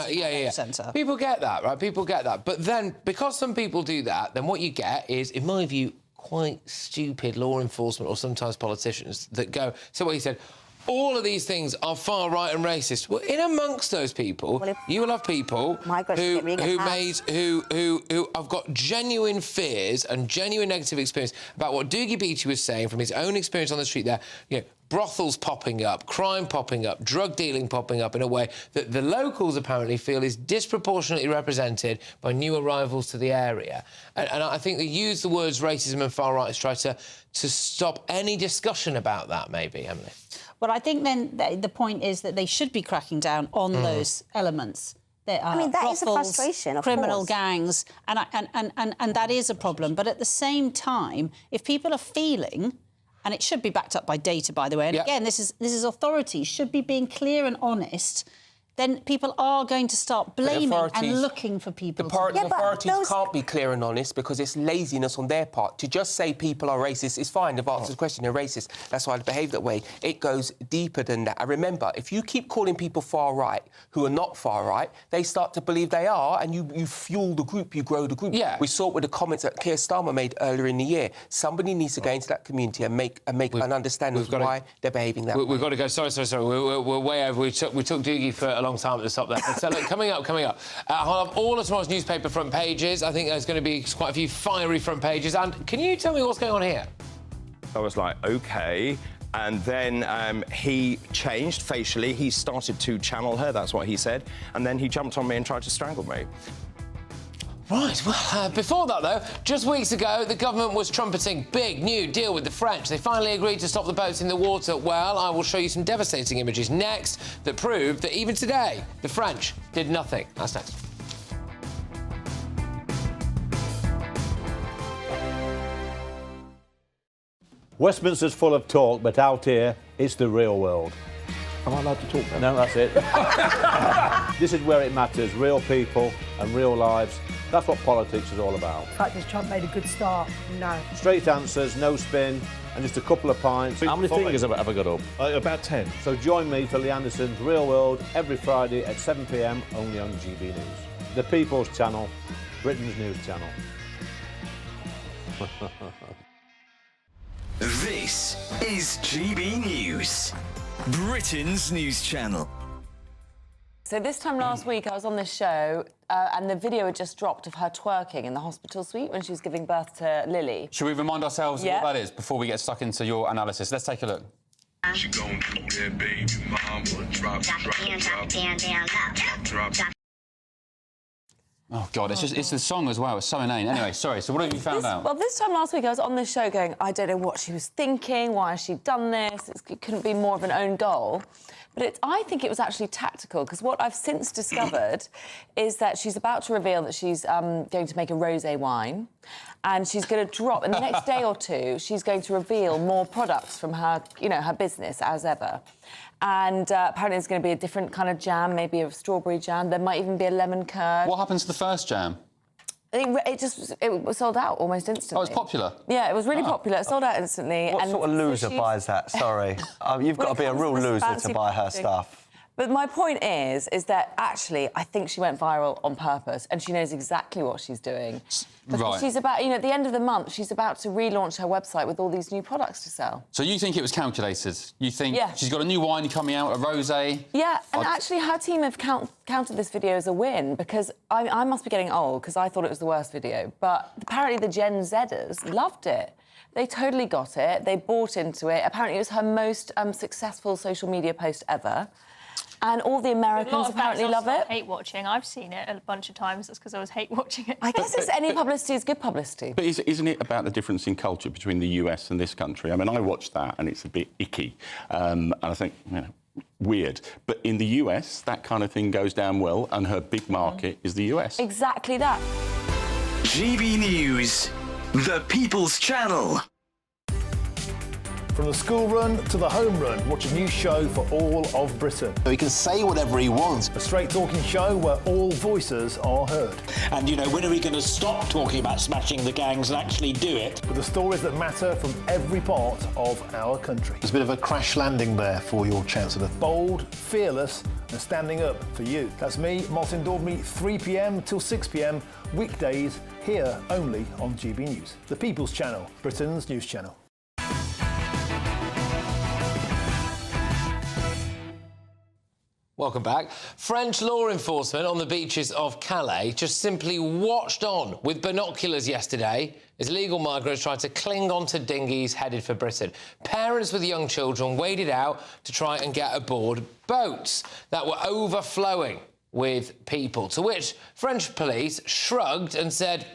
Centre. People get that, right? People get that. But then, because some people do that, then what you get is, in my view, quite stupid law enforcement or sometimes politicians that go, so what he said, all of these things are far right and racist. Well, in amongst those people, you will have people who have got genuine fears and genuine negative experience about what Doogie Beattie was saying from his own experience on the street there. You know, brothels popping up, crime popping up, drug dealing popping up in a way that the locals apparently feel is disproportionately represented by new arrivals to the area. And I think they use the words racism and far right to try to stop any discussion about that, maybe, Emily. Well, I think then the point is that they should be cracking down on those elements. I mean, that is a frustration, of criminal course. gangs, and that is a problem. But at the same time, if people are feeling... And it should be backed up by data, by the way. And again, this is authorities should be being clear and honest. Then people are going to start blaming and looking for people. The authorities can't be clear and honest because it's laziness on their part. To just say people are racist is fine. They've answered the question, they're racist. That's why they behave that way. It goes deeper than that. And remember, if you keep calling people far right who are not far right, they start to believe they are, and you fuel the group, you grow the group. Yeah. We saw it with the comments that Keir Starmer made earlier in the year. Somebody needs to go into that community and make an understanding of why they're behaving that way. We've got to go. Sorry. We're way over. We took Doogie for a long time at the top there. So, look, coming up, I'll have all of tomorrow's newspaper front pages. I think there's going to be quite a few fiery front pages. And can you tell me what's going on here? I was like, OK. And then he changed facially. He started to channel her, that's what he said. And then he jumped on me and tried to strangle me. Right, well, before that, though, just weeks ago, the government was trumpeting big new deal with the French. They finally agreed to stop the boats in the water. Well, I will show you some devastating images next that prove that even today, the French did nothing. That's next. Westminster's full of talk, but out here, it's the real world. Am I allowed to talk then? No, that's it. This is where it matters, real people and real lives. That's what politics is all about. The fact is Trump made a good start, no. Straight answers, no spin, and just a couple of pints. How many fingers have I got up? About 10. So join me for Lee Anderson's Real World every Friday at 7 p.m, only on GB News. The People's Channel, Britain's news channel. This is GB News, Britain's news channel. So this time last week, I was on this show and the video had just dropped of her twerking in the hospital suite when she was giving birth to Lily. Should we remind ourselves of what that is before we get stuck into your analysis? Let's take a look. She gon' do that, baby mama. Drop. Oh, God, it's the song as well. It's so inane. Anyway, sorry, so what have you found out? Well, this time last week, I was on this show going, I don't know what she was thinking, why has she done this? It couldn't be more of an own goal. But I think it was actually tactical, because what I've since discovered is that she's about to reveal that she's going to make a rosé wine, and she's going to drop, in the next day or two, she's going to reveal more products from her, her business, as ever. And apparently there's going to be a different kind of jam, maybe a strawberry jam. There might even be a lemon curd. What happened to the first jam? It was sold out almost instantly. Oh, it's popular? Yeah, it was really popular. It sold out instantly. What sort of loser buys that? Sorry. You've got to be a real loser to buy her stuff. But my point is that actually I think she went viral on purpose, and she knows exactly what she's doing. Because she's about, at the end of the month, she's about to relaunch her website with all these new products to sell. So you think it was calculated? You think she's got a new wine coming out, a rosé? Yeah, and actually her team have counted this video as a win, because I must be getting old, because I thought it was the worst video. But apparently the Gen Zers loved it. They totally got it. They bought into it. Apparently it was her most successful social media post ever. And all the Americans apparently love it. Hate watching. I've seen it a bunch of times. That's because I was hate watching it. I guess any publicity is good publicity. But isn't it about the difference in culture between the US and this country? I mean, I watched that and it's a bit icky. And I think, weird. But in the US, that kind of thing goes down well, and her big market is the US. Exactly that. GB News, the People's Channel. From the school run to the home run, watch a new show for all of Britain. He can say whatever he wants. A straight-talking show where all voices are heard. And, you know, when are we going to stop talking about smashing the gangs and actually do it? With the stories that matter from every part of our country. There's a bit of a crash landing there for your Chancellor. Bold, fearless and standing up for you. That's me, Martin Daubney, 3 p.m. till 6 p.m, weekdays, here only on GB News. The People's Channel, Britain's news channel. Welcome back. French law enforcement on the beaches of Calais just simply watched on with binoculars yesterday as illegal migrants tried to cling onto dinghies headed for Britain. Parents with young children waded out to try and get aboard boats that were overflowing with people, to which French police shrugged and said,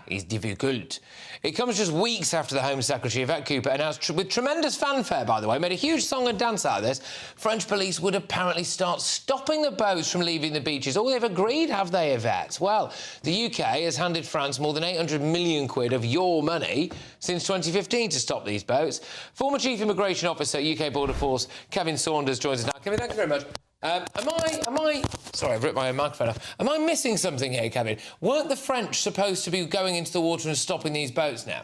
it's difficult. It comes just weeks after the Home Secretary, Yvette Cooper, announced, with tremendous fanfare, by the way, made a huge song and dance out of this, French police would apparently start stopping the boats from leaving the beaches. Oh, they've agreed, have they, Yvette? Well, the UK has handed France more than 800 million quid of your money since 2015 to stop these boats. Former Chief Immigration Officer, UK Border Force, Kevin Saunders, joins us now. Kevin, thank you very much. Sorry, I've ripped my own microphone off. Am I missing something here, Kevin? Weren't the French supposed to be going into the water and stopping these boats now?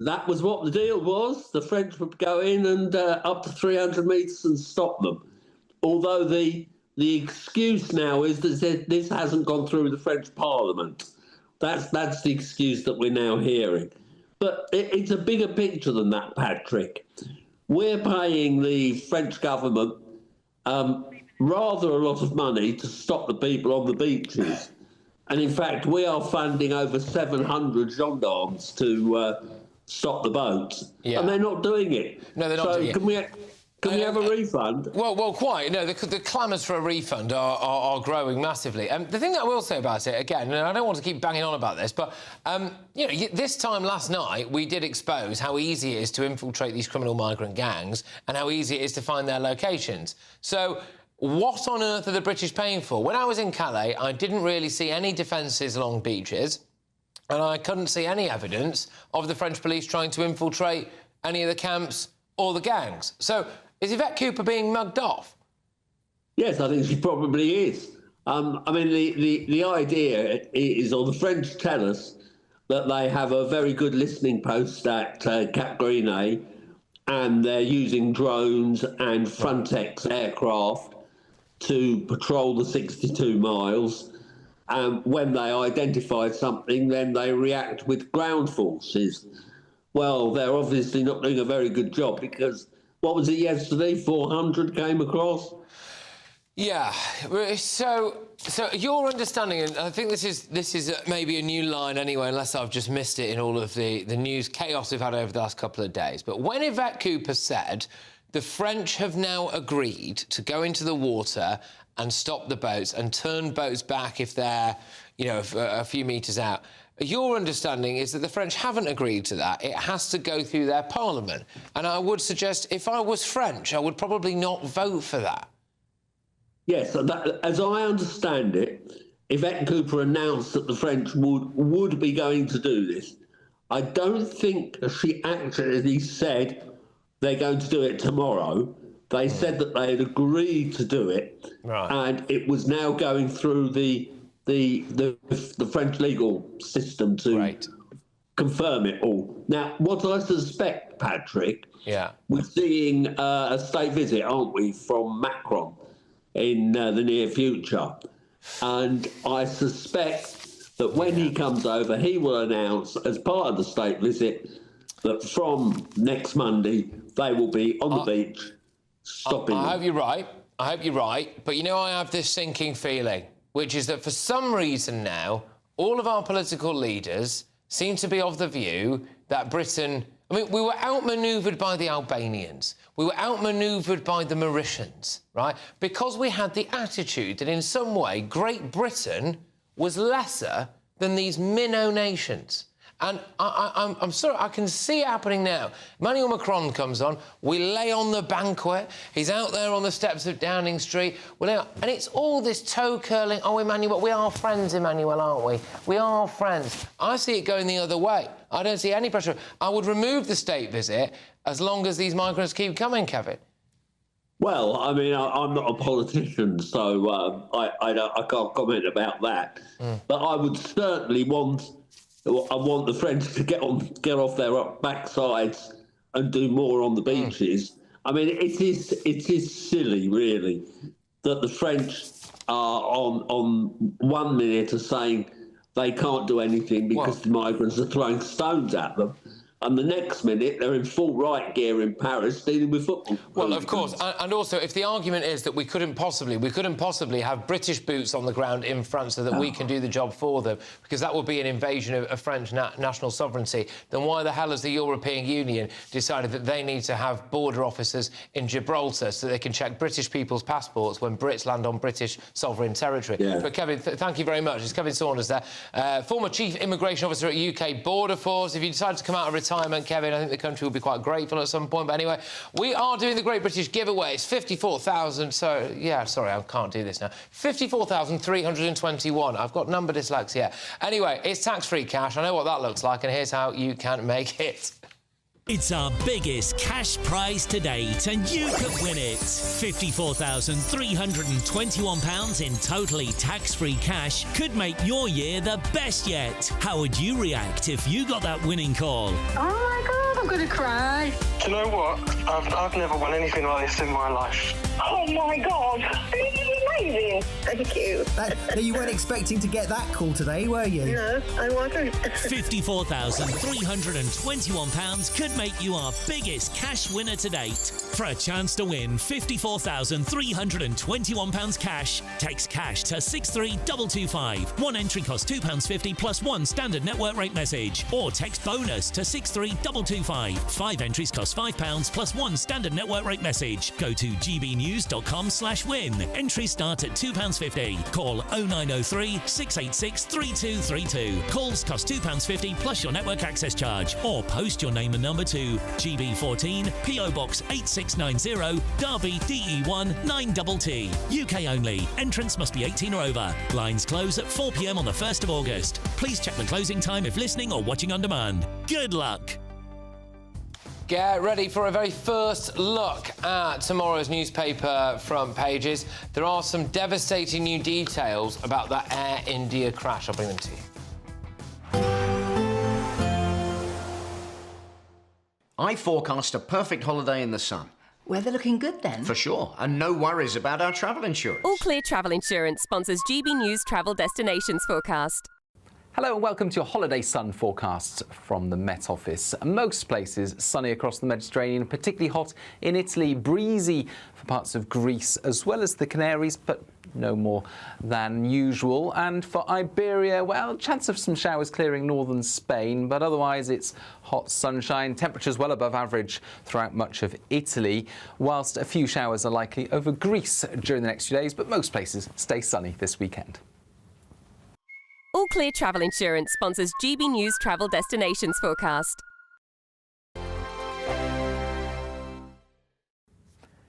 That was what the deal was. The French would go in and up to 300 metres and stop them. Although the excuse now is that this hasn't gone through the French Parliament. That's the excuse that we're now hearing. But it's a bigger picture than that, Patrick. We're paying the French government rather a lot of money to stop the people on the beaches. And in fact, we are funding over 700 gendarmes to stop the boats. Yeah. And they're not doing it. No, they're not doing it. Can we have a refund? Well, quite. No, the clamours for a refund are growing massively. The thing that I will say about it, again, and I don't want to keep banging on about this, but, you know, this time last night, we did expose how easy it is to infiltrate these criminal migrant gangs and how easy it is to find their locations. So what on earth are the British paying for? When I was in Calais, I didn't really see any defences along beaches, and I couldn't see any evidence of the French police trying to infiltrate any of the camps or the gangs. So is Yvette Cooper being mugged off? Yes, I think she probably is. I mean, the idea is, or the French tell us, that they have a very good listening post at Cap Gris-Nez, and they're using drones and Frontex aircraft to patrol the 62 miles. And when they identify something, then they react with ground forces. Well, they're obviously not doing a very good job because, what was it yesterday, 400 came across? Yeah, so your understanding, and I think this is maybe a new line anyway, unless I've just missed it in all of the news chaos we've had over the last couple of days, but when Yvette Cooper said the French have now agreed to go into the water and stop the boats and turn boats back if they're, you know, a few metres out, your understanding is that the French haven't agreed to that. It has to go through their parliament. And I would suggest, if I was French, I would probably not vote for that. Yes, as I understand it, Yvette Cooper announced that the French would be going to do this. I don't think she actually said they're going to do it tomorrow. They said that they had agreed to do it, and it was now going through the French legal system to confirm it all. Now, what I suspect, Patrick, we're seeing a state visit, aren't we, from Macron in the near future. And I suspect that when he comes over, he will announce, as part of the state visit, that from next Monday, they will be on the beach stopping I hope you're right. I hope you're right. But, you know, I have this sinking feeling, which is that for some reason now, all of our political leaders seem to be of the view that Britain... I mean, we were outmanoeuvred by the Albanians. We were outmanoeuvred by the Mauritians, right? Because we had the attitude that in some way Great Britain was lesser than these minnow nations. And I'm sorry, I can see it happening now. Emmanuel Macron comes on, we lay on the banquet, he's out there on the steps of Downing Street, and it's all this toe-curling, oh, Emmanuel, we are friends, Emmanuel, aren't we? We are friends. I see it going the other way. I don't see any pressure. I would remove the state visit as long as these migrants keep coming, Kevin. Well, I mean, I'm not a politician, so I can't comment about that. But I would certainly want the French to get off their backsides and do more on the beaches. I mean, it is silly, really, that the French are on 1 minute of saying they can't do anything because the migrants are throwing stones at them. And the next minute, they're in full right gear in Paris dealing with football. Well, of course. And also, if the argument is that we couldn't possibly have British boots on the ground in France so that we can do the job for them, because that would be an invasion of French national sovereignty, then why the hell has the European Union decided that they need to have border officers in Gibraltar so they can check British people's passports when Brits land on British sovereign territory? Yeah. But, Kevin, thank you very much. It's Kevin Saunders there, former Chief Immigration Officer at UK Border Force. If you decide to come out of retirement, Kevin, I think the country will be quite grateful at some point. But anyway, we are doing the Great British Giveaway. It's 54,000. So, yeah, sorry, I can't do this now. 54,321. I've got number dyslexia. Anyway, it's tax-free cash. I know what that looks like, and here's how you can make it. It's our biggest cash prize to date, and you could win it. £54,321 in totally tax-free cash could make your year the best yet. How would you react if you got that winning call? Oh my God, I'm going to cry. Do you know what? I've never won anything like this in my life. Oh my God, this is amazing. Thank you. You weren't expecting to get that call today, were you? No, I wasn't. £54,321 could make you our biggest cash winner to date. For a chance to win £54,321 cash, text cash to 63225. One entry costs £2.50 plus one standard network rate message. Or text bonus to 63225. 5 entries cost £5 plus one standard network rate message. Go to gbnews.com/win. Entries start at £2.50. Call 0903 686 3232. Calls cost £2.50 plus your network access charge. Or post your name and number to GB14 PO Box 8690 Derby DE1 9TT. UK only. Entrance must be 18 or over. Lines close at 4 p.m. on the 1st of August. Please check the closing time if listening or watching on demand. Good luck. Get ready for a very first look at tomorrow's newspaper front pages. There are some devastating new details about that Air India crash. I'll bring them to you. I forecast a perfect holiday in the sun. Weather looking good then? For sure, and no worries about our travel insurance. All Clear Travel Insurance sponsors GB News Travel Destinations Forecast. Hello and welcome to your holiday sun forecasts from the Met Office. Most places sunny across the Mediterranean, particularly hot in Italy, breezy for parts of Greece as well as the Canaries, but no more than usual. And for Iberia, well, chance of some showers clearing northern Spain, but otherwise it's hot sunshine, temperatures well above average throughout much of Italy, whilst a few showers are likely over Greece during the next few days, but most places stay sunny this weekend. All Clear Travel Insurance sponsors GB News Travel Destinations Forecast.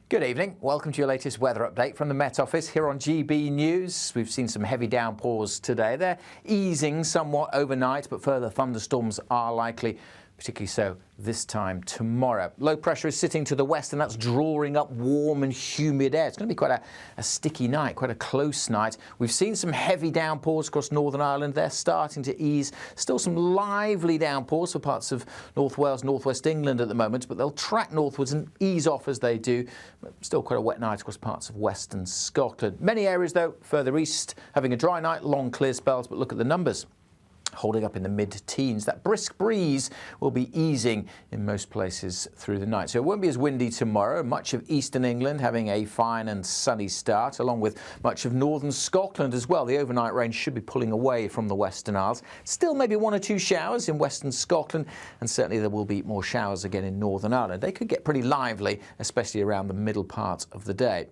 Good evening. Welcome to your latest weather update from the Met Office here on GB News. We've seen some heavy downpours today. They're easing somewhat overnight, but further thunderstorms are likely, particularly so this time tomorrow. Low pressure is sitting to the west, and that's drawing up warm and humid air. It's going to be quite a sticky night, quite a close night. We've seen some heavy downpours across Northern Ireland. They're starting to ease. Still some lively downpours for parts of North Wales, North West England at the moment, but they'll track northwards and ease off as they do. Still quite a wet night across parts of western Scotland. Many areas, though, further east, having a dry night, long clear spells, but look at the numbers. Holding up in the mid-teens. That brisk breeze will be easing in most places through the night. So it won't be as windy tomorrow. Much of eastern England having a fine and sunny start, along with much of northern Scotland as well. The overnight rain should be pulling away from the Western Isles. Still maybe 1 or 2 showers in western Scotland, and certainly there will be more showers again in Northern Ireland. They could get pretty lively, especially around the middle part of the day.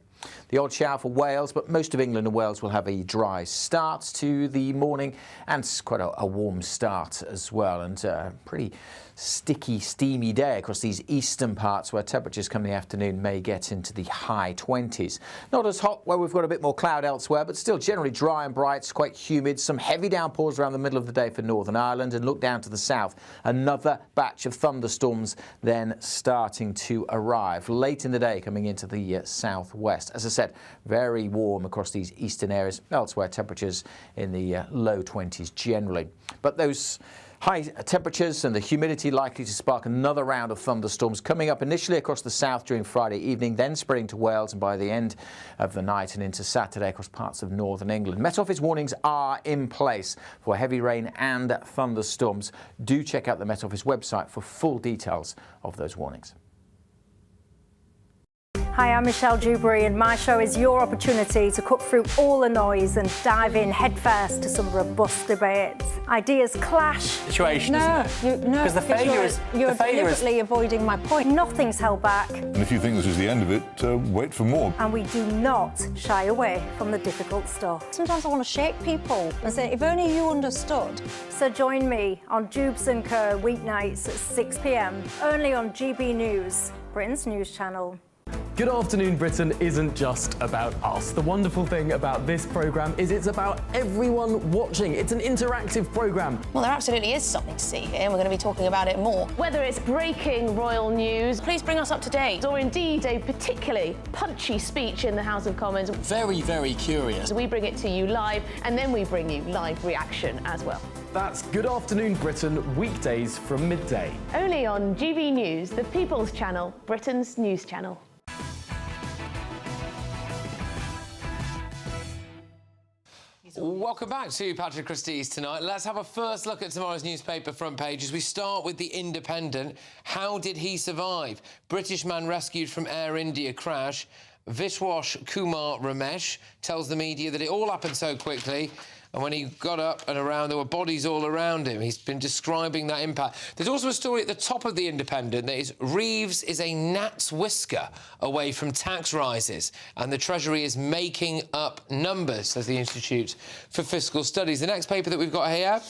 The odd shower for Wales, but most of England and Wales will have a dry start to the morning and quite a warm start as well, and pretty sticky, steamy day across these eastern parts where temperatures come in the afternoon may get into the high 20s. Not as hot where we've got a bit more cloud elsewhere, but still generally dry and bright. It's quite humid. Some heavy downpours around the middle of the day for Northern Ireland, and look down to the south. Another batch of thunderstorms then starting to arrive late in the day coming into the southwest. As I said, very warm across these eastern areas. Elsewhere, temperatures in the low 20s generally. But those high temperatures and the humidity likely to spark another round of thunderstorms coming up initially across the south during Friday evening, then spreading to Wales, and by the end of the night and into Saturday across parts of northern England. Met Office warnings are in place for heavy rain and thunderstorms. Do check out the Met Office website for full details of those warnings. Hi, I'm Michelle Dewberry, and my show is your opportunity to cut through all the noise and dive in headfirst to some robust debates. Ideas clash. Situation, isn't it? No, because the failure is you're deliberately avoiding my point. Nothing's held back. And if you think this is the end of it, wait for more. And we do not shy away from the difficult stuff. Sometimes I want to shake people and say, if only you understood. So join me on Dubes & Co weeknights at 6 p.m, only on GB News, Britain's news channel. Good Afternoon Britain isn't just about us. The wonderful thing about this programme is it's about everyone watching. It's an interactive programme. Well, there absolutely is something to see here, and we're going to be talking about it more. Whether it's breaking royal news, please bring us up to date, or indeed a particularly punchy speech in the House of Commons. Very, very curious. We bring it to you live, and then we bring you live reaction as well. That's Good Afternoon Britain, weekdays from midday. Only on GB News, the People's Channel, Britain's news channel. Welcome back to Patrick Christys tonight. Let's have a first look at tomorrow's newspaper front pages. We start with The Independent. How did he survive? British man rescued from Air India crash. Vishwash Kumar Ramesh tells the media that it all happened so quickly, and when he got up and around, there were bodies all around him. He's been describing that impact. There's also a story at the top of The Independent that is Reeves is a gnat's whisker away from tax rises, and the Treasury is making up numbers, says the Institute for Fiscal Studies. The next paper that we've got here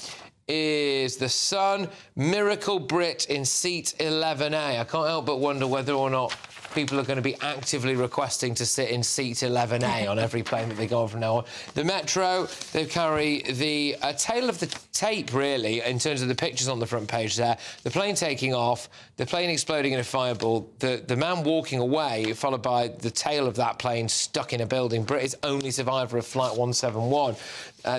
is The Sun. Miracle Brit in seat 11A. I can't help but wonder whether or not people are going to be actively requesting to sit in seat 11A on every plane that they go on from now on. The Metro, they carry the tale of the tape, really, in terms of the pictures on the front page there. The plane taking off, the plane exploding in a fireball, the man walking away, followed by the tail of that plane stuck in a building. Britain's only survivor of Flight 171.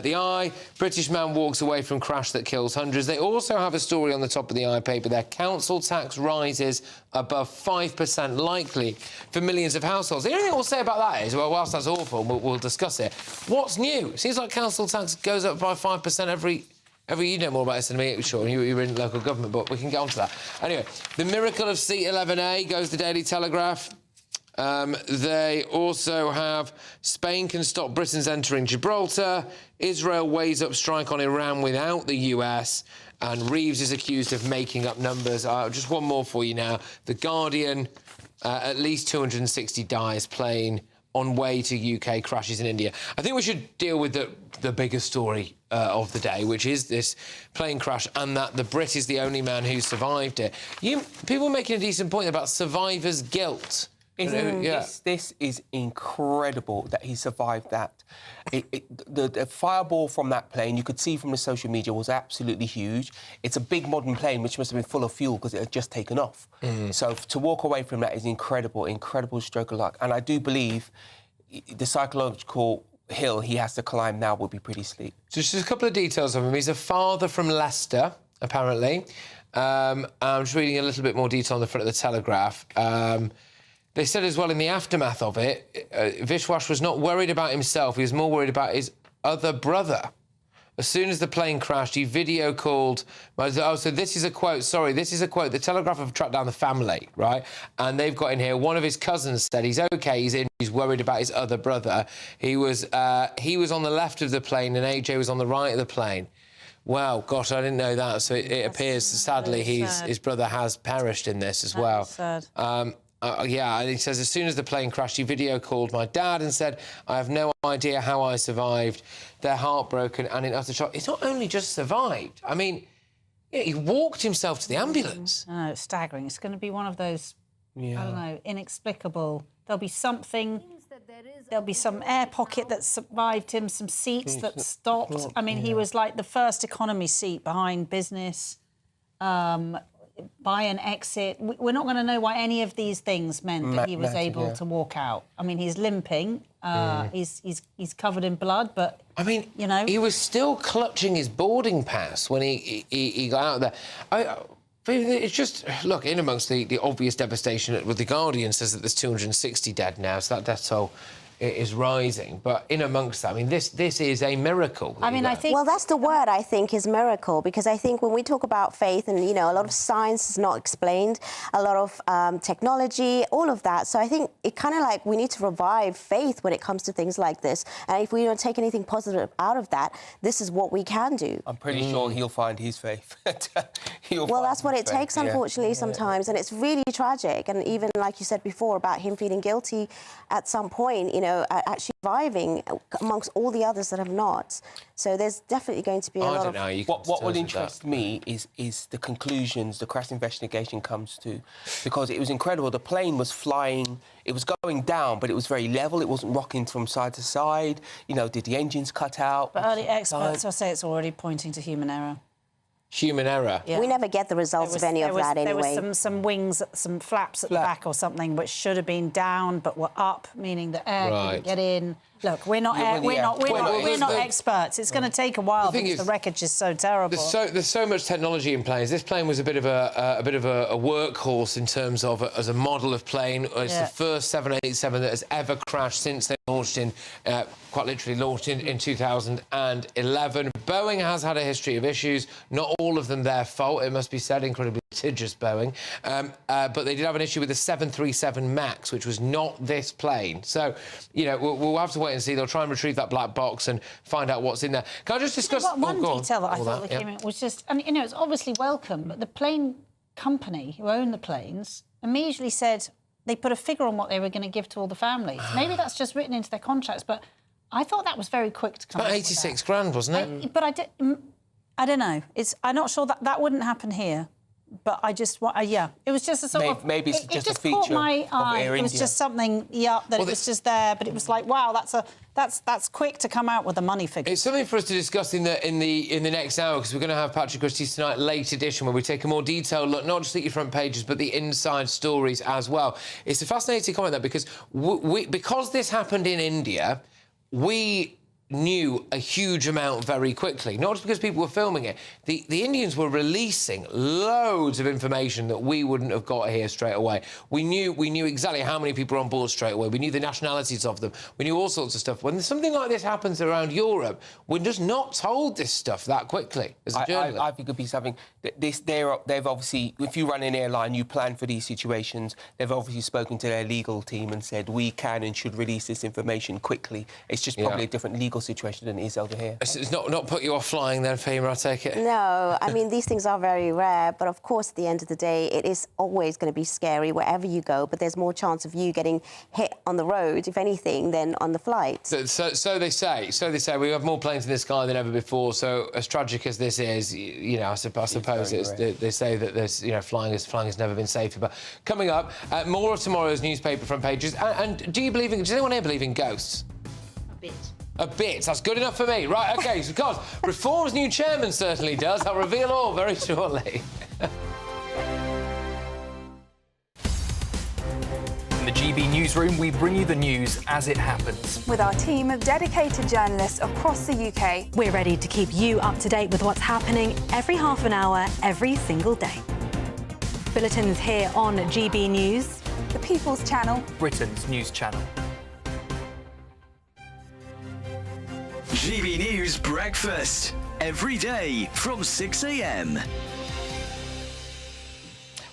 The Eye, British man walks away from crash that kills hundreds. They also have a story on the top of the Eye paper there. Council tax rises above 5% likely for millions of households. The only thing we'll say about that is, well, whilst that's awful, we'll discuss it. What's new? It seems like council tax goes up by 5% every you know more about this than me, sure, you're in local government, but we can get on to that. Anyway, the miracle of seat 11A goes the Daily Telegraph. They also have Spain can stop Britain's entering Gibraltar, Israel weighs up strike on Iran without the US, and Reeves is accused of making up numbers. Just one more for you now. The Guardian, at least 260 dies plane on way to UK crashes in India. I think we should deal with the bigger story of the day, which is this plane crash and that the Brit is the only man who survived it. People are making a decent point about survivor's guilt. This is incredible that he survived that. The fireball from that plane, you could see from the social media, was absolutely huge. It's a big modern plane which must have been full of fuel because it had just taken off. So to walk away from that is incredible stroke of luck. And I do believe the psychological hill he has to climb now will be pretty steep. So just a couple of details of him. He's a father from Leicester, apparently. I'm just reading a little bit more detail on the front of the Telegraph. They said as well in the aftermath of it, Vishwash was not worried about himself, he was more worried about his other brother. As soon as the plane crashed, he video called... Oh, so this is a quote, this is a quote. The Telegraph have tracked down the family, right? And they've got in here, one of his cousins said he's OK, he's worried about his other brother. He was on the left of the plane and AJ was on the right of the plane. Wow, gosh, I didn't know that. So it appears, sadly, his brother has perished in this as well. Sad. Yeah, and he says, as soon as the plane crashed, he video called my dad and said, I have no idea how I survived. They're heartbroken and in utter shock. It's not only just survived. I mean, yeah, he walked himself to the ambulance. I know, it's staggering. It's going to be one of those, I don't know, inexplicable. There'll be something... There'll be some air pocket that survived him, some seats that stopped. I mean, he was like the first economy seat behind business, buy and exit. We're not going to know why any of these things meant that he was able to walk out. I mean, he's limping. He's covered in blood, but... I mean, you know... He was still clutching his boarding pass when he got out there. It's just, look, in amongst the obvious devastation, with The Guardian says that there's 260 dead now, so that death toll is rising. But in amongst that, I mean, this is a miracle. I mean, I think... Well, that's the word, I think, is miracle, because I think when we talk about faith and, you know, a lot of science is not explained, a lot of technology, all of that. So I think it kind of like we need to revive faith when it comes to things like this. And if we don't take anything positive out of that, this is what we can do. I'm pretty sure he'll find his faith. Well, that's what it takes, unfortunately, sometimes. And it's really tragic. And even, like you said before, about him feeling guilty at some point, you know, actually surviving amongst all the others that have not. So there's definitely going to be a lot of... I don't know. What would interest me is the conclusions the crash investigation comes to, because it was incredible. The plane was flying, it was going down, but it was very level. It wasn't rocking from side to side. You know, did the engines cut out? But early experts will say it's already pointing to human error. Human error. Yeah. We never get the results of any of that anyway. There was some wings, some flaps at the back or something, which should have been down but were up, meaning the air couldn't get in. Look, we're not experts. It's going to take a while because the wreckage is so terrible. There's so much technology in planes. This plane was a bit of a workhorse in terms of as a model of plane. It's the first 787 that has ever crashed since they launched quite literally launched in 2011. Boeing has had a history of issues. Not all of them their fault, it must be said. Incredibly litigious Boeing. But they did have an issue with the 737 MAX, which was not this plane. So, you know, we'll have to wait and see. They'll try and retrieve that black box and find out what's in there. Can I just discuss... One detail that I thought came in was just... And, you know, it's obviously welcome, but the plane company who own the planes immediately said they put a figure on what they were going to give to all the families. Maybe that's just written into their contracts, but I thought that was very quick to come out. About 86 grand, wasn't it? I don't know. I'm not sure that wouldn't happen here. But I just want, it was just a sort of... Maybe it's just a feature caught my eye. Air It was India. just something, it was just there, but it was like, wow, that's quick to come out with a money figure. It's something for us to discuss in the next hour, because we're going to have Patrick Christys tonight, late edition, where we take a more detailed look, not just at your front pages, but the inside stories as well. It's a fascinating comment, though, because because this happened in India, we knew a huge amount very quickly, not just because people were filming it. The Indians were releasing loads of information that we wouldn't have got here straight away. We knew exactly how many people were on board straight away. We knew the nationalities of them. We knew all sorts of stuff. When something like this happens around Europe, we're just not told this stuff that quickly as a journalist. I think it'd be something... They've obviously... If you run an airline, you plan for these situations. They've obviously spoken to their legal team and said, we can and should release this information quickly. It's just probably a different legal situation than it is over here. It's not put you off flying then, Fema, I take it? No, I mean, these things are very rare, but of course, at the end of the day, it is always going to be scary wherever you go, but there's more chance of you getting hit on the road, if anything, than on the flight. So they say. We have more planes in the sky than ever before, so as tragic as this is, you know, I suppose they say that there's, you know, flying has never been safer. But coming up, more of tomorrow's newspaper front pages. And does anyone here believe in ghosts? A bit. That's good enough for me. Right, OK, because Reform's new chairman certainly does. I'll reveal all very shortly. In the GB newsroom, we bring you the news as it happens. With our team of dedicated journalists across the UK, we're ready to keep you up to date with what's happening every half an hour, every single day. Bulletins here on GB News, the People's Channel, Britain's news channel. GB News Breakfast, every day from 6 a.m.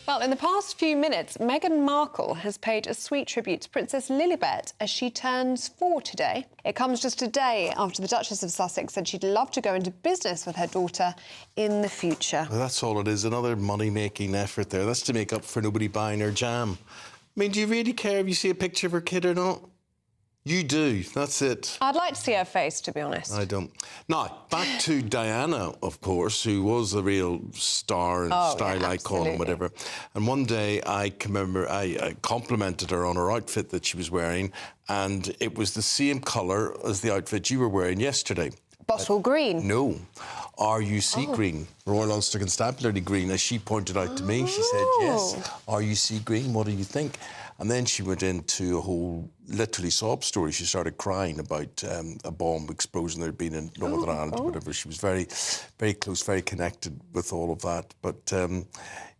Well, in the past few minutes, Meghan Markle has paid a sweet tribute to Princess Lilibet as she turns 4 today. It comes just a day after the Duchess of Sussex said she'd love to go into business with her daughter in the future. Well, that's all it is, another money-making effort there. That's to make up for nobody buying her jam. mean, do you really care if you see a picture of her kid or not? You do, that's it. I'd like to see her face, to be honest. I don't. Now, back to Diana, of course, who was a real star and style icon and whatever. And one day I can remember I complimented her on her outfit that she was wearing, and it was the same colour as the outfit you were wearing yesterday. Bottle green? No. RUC green, Royal Ulster Constabulary green. As she pointed out to me, she said, yes, RUC green, what do you think? And then she went into a whole, literally, sob story. She started crying about a bomb explosion that had been in Northern Ireland or whatever. She was very, very close, very connected with all of that. But,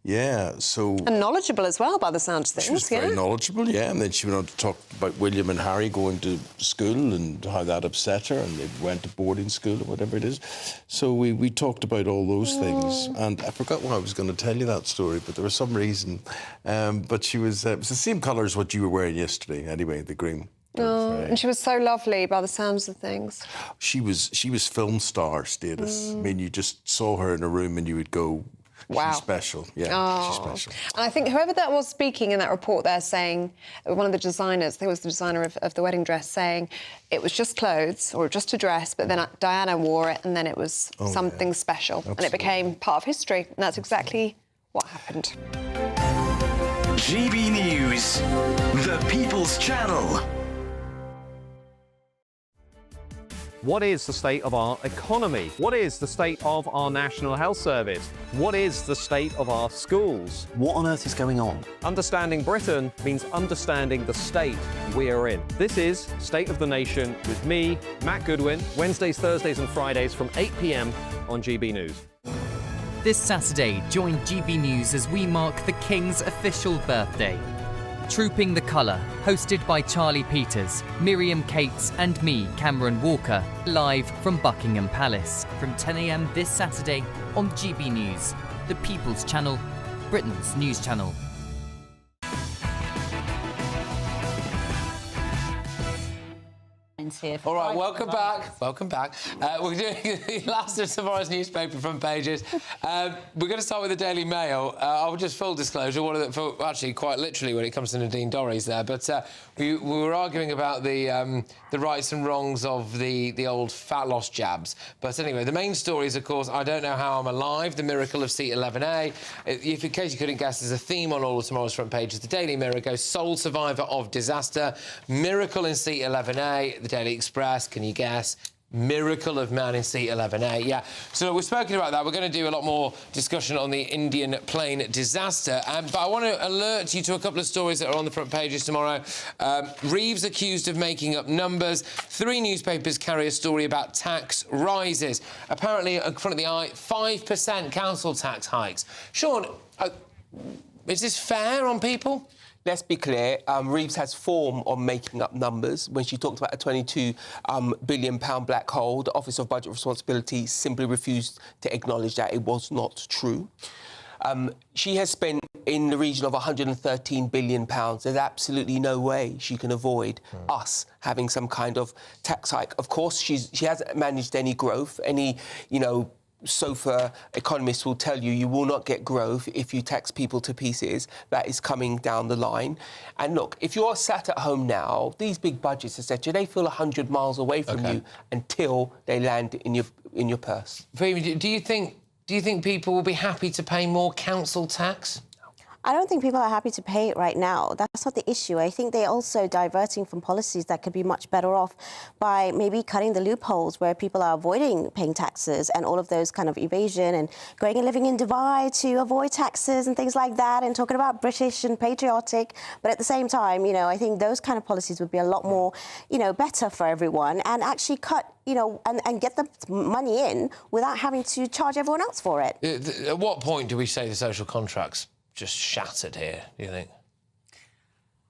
yeah, so... And knowledgeable as well, by the sounds of things. She was very knowledgeable, yeah. And then she went on to talk about William and Harry going to school and how that upset her, and they went to boarding school or whatever it is. So we talked about all those things. And I forgot why I was going to tell you that story, but there was some reason. But she was... it was the same colour as what you were wearing yesterday, anyway, the green. And she was so lovely by the sounds of things. She was film star status. I mean, you just saw her in a room and you would go... Wow. She's special, yeah, she's special. And I think whoever that was speaking in that report there saying, one of the designers, I think it was the designer of the wedding dress, saying it was just clothes or just a dress, but then Diana wore it and then it was something special. Absolutely. And it became part of history. And that's exactly what happened. GB News, the People's Channel. What is the state of our economy? What is the state of our National Health Service? What is the state of our schools? What on earth is going on? Understanding Britain means understanding the state we are in. This is State of the Nation with me, Matt Goodwin, Wednesdays, Thursdays and Fridays from 8 p.m. on GB News. This Saturday, join GB News as we mark the King's official birthday. Trooping the Colour, hosted by Charlie Peters, Miriam Cates and me, Cameron Walker, live from Buckingham Palace from 10 a.m. this Saturday on GB News, the People's Channel, Britain's news channel. All right, welcome back. Welcome back. We're doing the last of tomorrow's newspaper front pages. We're going to start with the Daily Mail. I'll just full disclosure, one of the, actually quite literally when it comes to Nadine Dorries there, but we were arguing about the rights and wrongs of the old fat loss jabs. But anyway, the main story is, of course, I don't know how I'm alive, the miracle of seat 11A. If in case you couldn't guess, there's a theme on all of tomorrow's front pages. The Daily Mirror goes sole survivor of disaster, miracle in seat 11A. The Daily Express, can you guess? Miracle of man in seat 11A. Yeah, so we've spoken about that. We're going to do a lot more discussion on the Indian plane disaster. But I want to alert you to a couple of stories that are on the front pages tomorrow. Reeves accused of making up numbers. 3 newspapers carry a story about tax rises. Apparently, in front of the eye, 5% council tax hikes. Sean, is this fair on people? Let's be clear, Reeves has form on making up numbers. When she talked about a £22 billion black hole, the Office of Budget Responsibility simply refused to acknowledge that it was not true. She has spent in the region of £113 billion. There's absolutely no way she can avoid us having some kind of tax hike. Of course, she hasn't managed any growth, any, sofa economists will tell you you will not get growth if you tax people to pieces. That is coming down the line. And look, if you're sat at home now, these big budgets, etc., they feel 100 miles away from you until they land in your purse. Do you think people will be happy to pay more council tax? I don't think people are happy to pay it right now. That's not the issue. I think they're also diverting from policies that could be much better off by maybe cutting the loopholes where people are avoiding paying taxes and all of those kind of evasion and going and living in Dubai to avoid taxes and things like that and talking about British and patriotic. But at the same time, I think those kind of policies would be a lot more, better for everyone and actually cut and get the money in without having to charge everyone else for it. At what point do we say the social contract's just shattered here, do you think?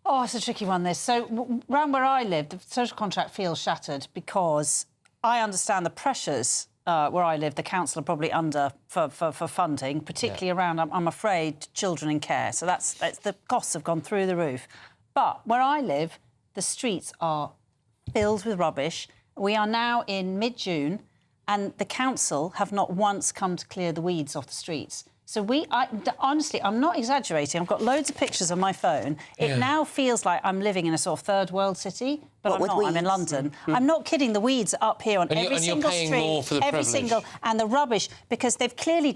Oh, it's a tricky one, this. So, around where I live, the social contract feels shattered because I understand the pressures where I live, the council are probably under for funding, particularly around, I'm afraid, children in care. So that's the costs have gone through the roof. But where I live, the streets are filled with rubbish. We are now in mid-June and the council have not once come to clear the weeds off the streets. So honestly, I'm not exaggerating. I've got loads of pictures on my phone. It now feels like I'm living in a sort of third world city, but I'm not. I'm in London. I'm not kidding. The weeds are up here on every single street. You're paying more for the privilege. And the rubbish, because they've clearly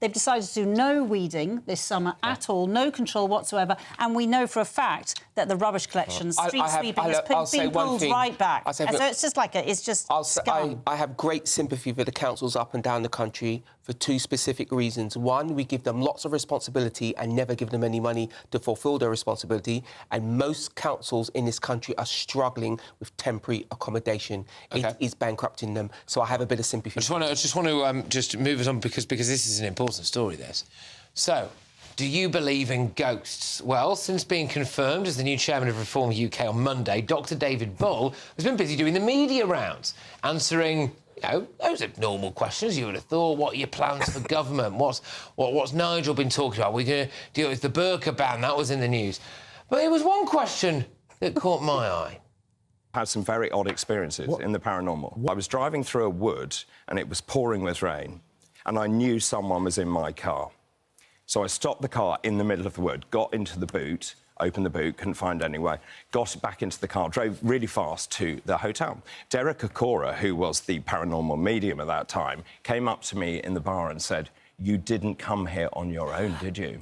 they've decided to do no weeding this summer at all, no control whatsoever. And we know for a fact that the rubbish collection, street sweeping, has been pulled right back. So it's just like it's just scum. I have great sympathy for the councils up and down the country for two specific reasons. One, we give them lots of responsibility and never give them any money to fulfil their responsibility. And most councils in this country are struggling with temporary accommodation. It is bankrupting them. So I have a bit of sympathy. I just want to move us on because this is an important story, this. So, do you believe in ghosts? Well, since being confirmed as the new chairman of Reform UK on Monday, Dr David Bull has been busy doing the media rounds, answering, those are normal questions you would have thought. What are your plans for government? What's Nigel been talking about? We're going to deal with the burqa ban. That was in the news. But there was one question that caught my eye. I had some very odd experiences in the paranormal. I was driving through a wood and it was pouring with rain, and I knew someone was in my car. So I stopped the car in the middle of the wood, got into the boot, opened the boot, couldn't find anywhere, got back into the car, drove really fast to the hotel. Derek Okora, who was the paranormal medium at that time, came up to me in the bar and said, "You didn't come here on your own, did you?"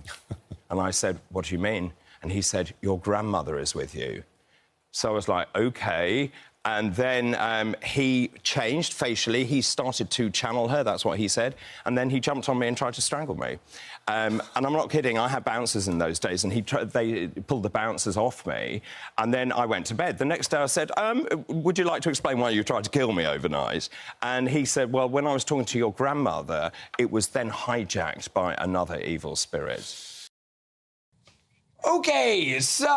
And I said, "What do you mean?" And he said, "Your grandmother is with you." So I was like, OK. And then he changed facially. He started to channel her, that's what he said. And then he jumped on me and tried to strangle me. And I'm not kidding, I had bouncers in those days, and they pulled the bouncers off me. And then I went to bed. The next day I said, would you like to explain why you tried to kill me overnight? And he said, well, when I was talking to your grandmother, it was then hijacked by another evil spirit. OK, so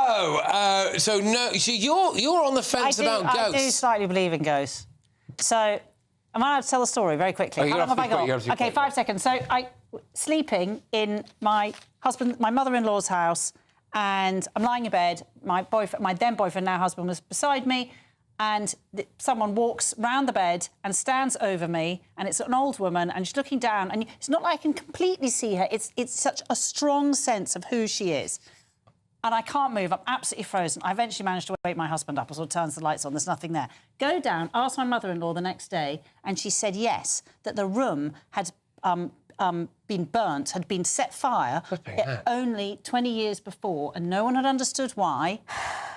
you're on the fence about ghosts. I do slightly believe in ghosts. So, am I allowed to tell a story very quickly? How long have I got? OK, 5 seconds. So, sleeping in my mother-in-law's house, and I'm lying in bed. My then boyfriend, now husband, was beside me, and someone walks round the bed and stands over me, and it's an old woman, and she's looking down, and it's not like I can completely see her. It's such a strong sense of who she is. And I can't move. I'm absolutely frozen. I eventually managed to wake my husband up. I sort of turns the lights on. There's nothing there. Go down, ask my mother-in-law the next day, and she said yes, that the room had been burnt, had been set fire only 20 years before, and no one had understood why.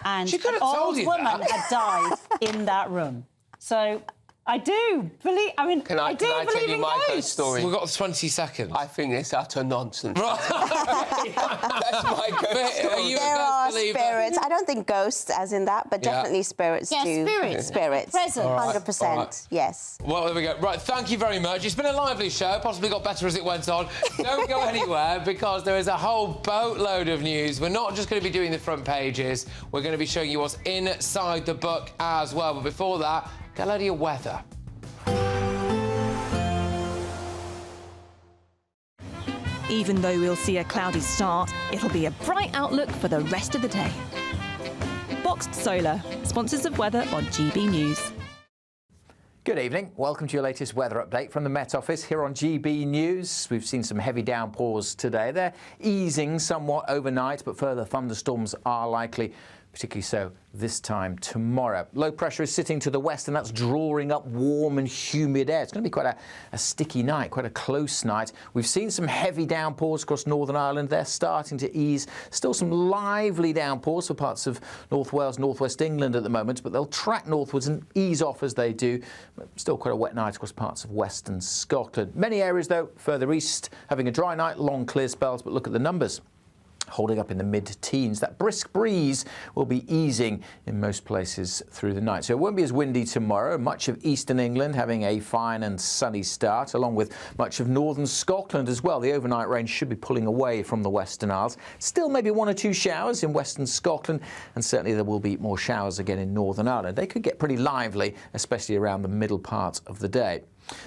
And an old woman had died in that room. So I do believe. I mean, Can I tell you my ghost story? We've got 20 seconds. I think it's utter nonsense. Right. That's my ghost story. There are spirits. I don't think ghosts as in that, but definitely spirits too. Spirits. Present. 100%. Yes. Well, there we go. Right, thank you very much. It's been a lively show. Possibly got better as it went on. Don't go anywhere, because there is a whole boatload of news. We're not just going to be doing the front pages. We're going to be showing you what's inside the book as well. But before that, get a load of your weather. Even though we'll see a cloudy start, it'll be a bright outlook for the rest of the day. Boxed Solar, sponsors of weather on GB News. Good evening. Welcome to your latest weather update from the Met Office here on GB News. We've seen some heavy downpours today. They're easing somewhat overnight, but further thunderstorms are likely, particularly so this time tomorrow. Low pressure is sitting to the west, and that's drawing up warm and humid air. It's going to be quite a sticky night, quite a close night. We've seen some heavy downpours across Northern Ireland. They're starting to ease. Still some lively downpours for parts of North Wales, northwest England at the moment, but they'll track northwards and ease off as they do. Still quite a wet night across parts of western Scotland. Many areas, though, further east, having a dry night, long clear spells, but look at the numbers. Holding up in the mid-teens. That brisk breeze will be easing in most places through the night. So it won't be as windy tomorrow. Much of eastern England having a fine and sunny start, along with much of northern Scotland as well. The overnight rain should be pulling away from the Western Isles. Still maybe 1 or 2 showers in western Scotland, and certainly there will be more showers again in Northern Ireland. They could get pretty lively, especially around the middle part of the day.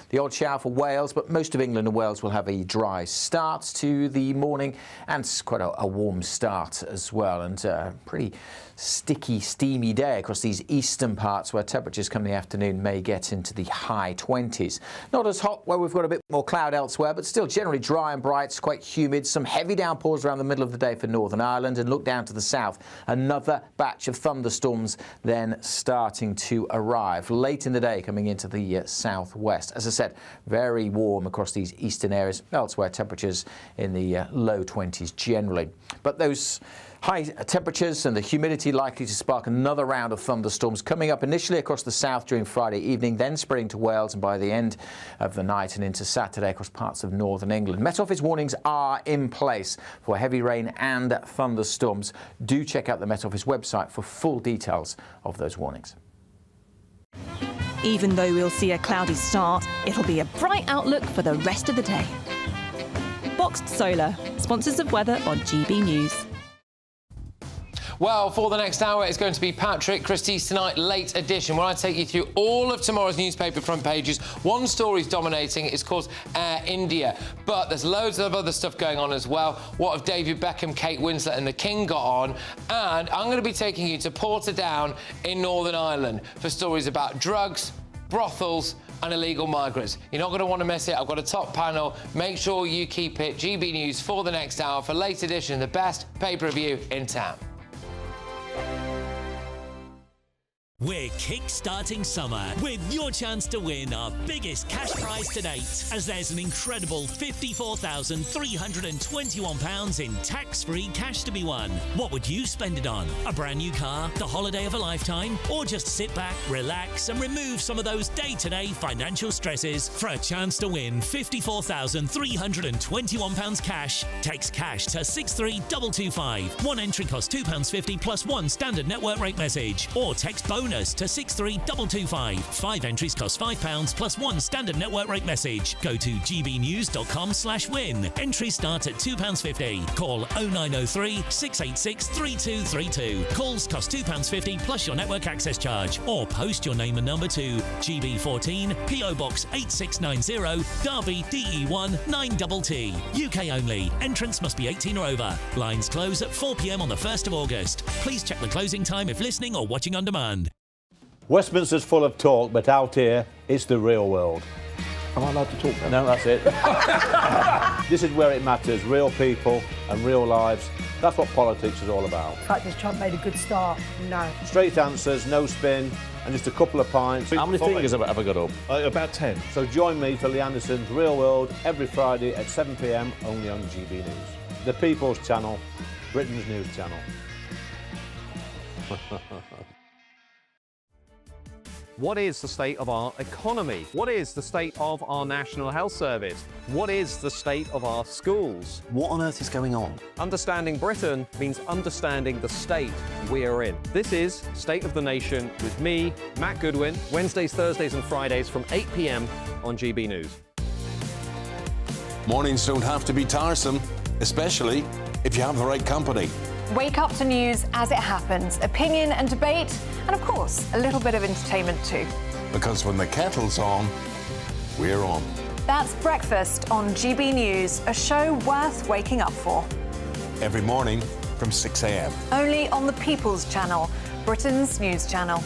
The odd shower for Wales, but most of England and Wales will have a dry start to the morning, and quite a warm start as well, and pretty sticky, steamy day across these eastern parts where temperatures come in the afternoon may get into the high 20s. Not as hot where we've got a bit more cloud elsewhere, but still generally dry and bright. It's quite humid. Some heavy downpours around the middle of the day for Northern Ireland, and look down to the south. Another batch of thunderstorms then starting to arrive late in the day, coming into the southwest. As I said, very warm across these eastern areas. Elsewhere, temperatures in the low 20s generally. But those high temperatures and the humidity likely to spark another round of thunderstorms coming up initially across the south during Friday evening, then spreading to Wales, and by the end of the night and into Saturday across parts of northern England. Met Office warnings are in place for heavy rain and thunderstorms. Do check out the Met Office website for full details of those warnings. Even though we'll see a cloudy start, it'll be a bright outlook for the rest of the day. Boxed Solar, sponsors of weather on GB News. Well, for the next hour, it's going to be Patrick Christys Tonight Late Edition, where I take you through all of tomorrow's newspaper front pages. One story's dominating. It's called Air India. But there's loads of other stuff going on as well. What have David Beckham, Kate Winslet and the King got on? And I'm going to be taking you to Portadown in Northern Ireland for stories about drugs, brothels and illegal migrants. You're not going to want to miss it. I've got a top panel. Make sure you keep it GB News for the next hour for Late Edition, the best pay-per-view in town. We're kick-starting summer with your chance to win our biggest cash prize to date, as there's an incredible £54,321 in tax-free cash to be won. What would you spend it on? A brand new car, the holiday of a lifetime, or just sit back, relax and remove some of those day-to-day financial stresses? For a chance to win £54,321 cash, text cash to 63225. One entry costs £2.50 plus one standard network rate message, or text bonus to 63225. 5 entries cost £5 plus one standard network rate message. Go to gbnews.com/win. Entries start at £2.50. Call 0903 686 3232. Calls cost £2.50 plus your network access charge. Or post your name and number to GB14 PO Box 8690 Derby DE1 9TT. UK only. Entrance must be 18 or over. Lines close at 4 p.m. on the 1st of August. Please check the closing time if listening or watching on demand. Westminster's full of talk, but out here, it's the real world. Am I allowed to talk now? No, that's it. This is where it matters, real people and real lives. That's what politics is all about. The fact is Trump made a good start. No. Straight answers, no spin, and just a couple of pints. How many fingers have I got up? About 10. So join me for Lee Anderson's Real World every Friday at 7 p.m. only on GB News. The People's Channel, Britain's news channel. What is the state of our economy? What is the state of our National Health Service? What is the state of our schools? What on earth is going on? Understanding Britain means understanding the state we are in. This is State of the Nation with me, Matt Goodwin, Wednesdays, Thursdays and Fridays from 8 p.m. on GB News. Mornings don't have to be tiresome, especially if you have the right company. Wake up to news as it happens, opinion and debate, and of course, a little bit of entertainment too. Because when the kettle's on, we're on. That's Breakfast on GB News, a show worth waking up for. Every morning from 6 a.m. Only on the People's Channel, Britain's news channel.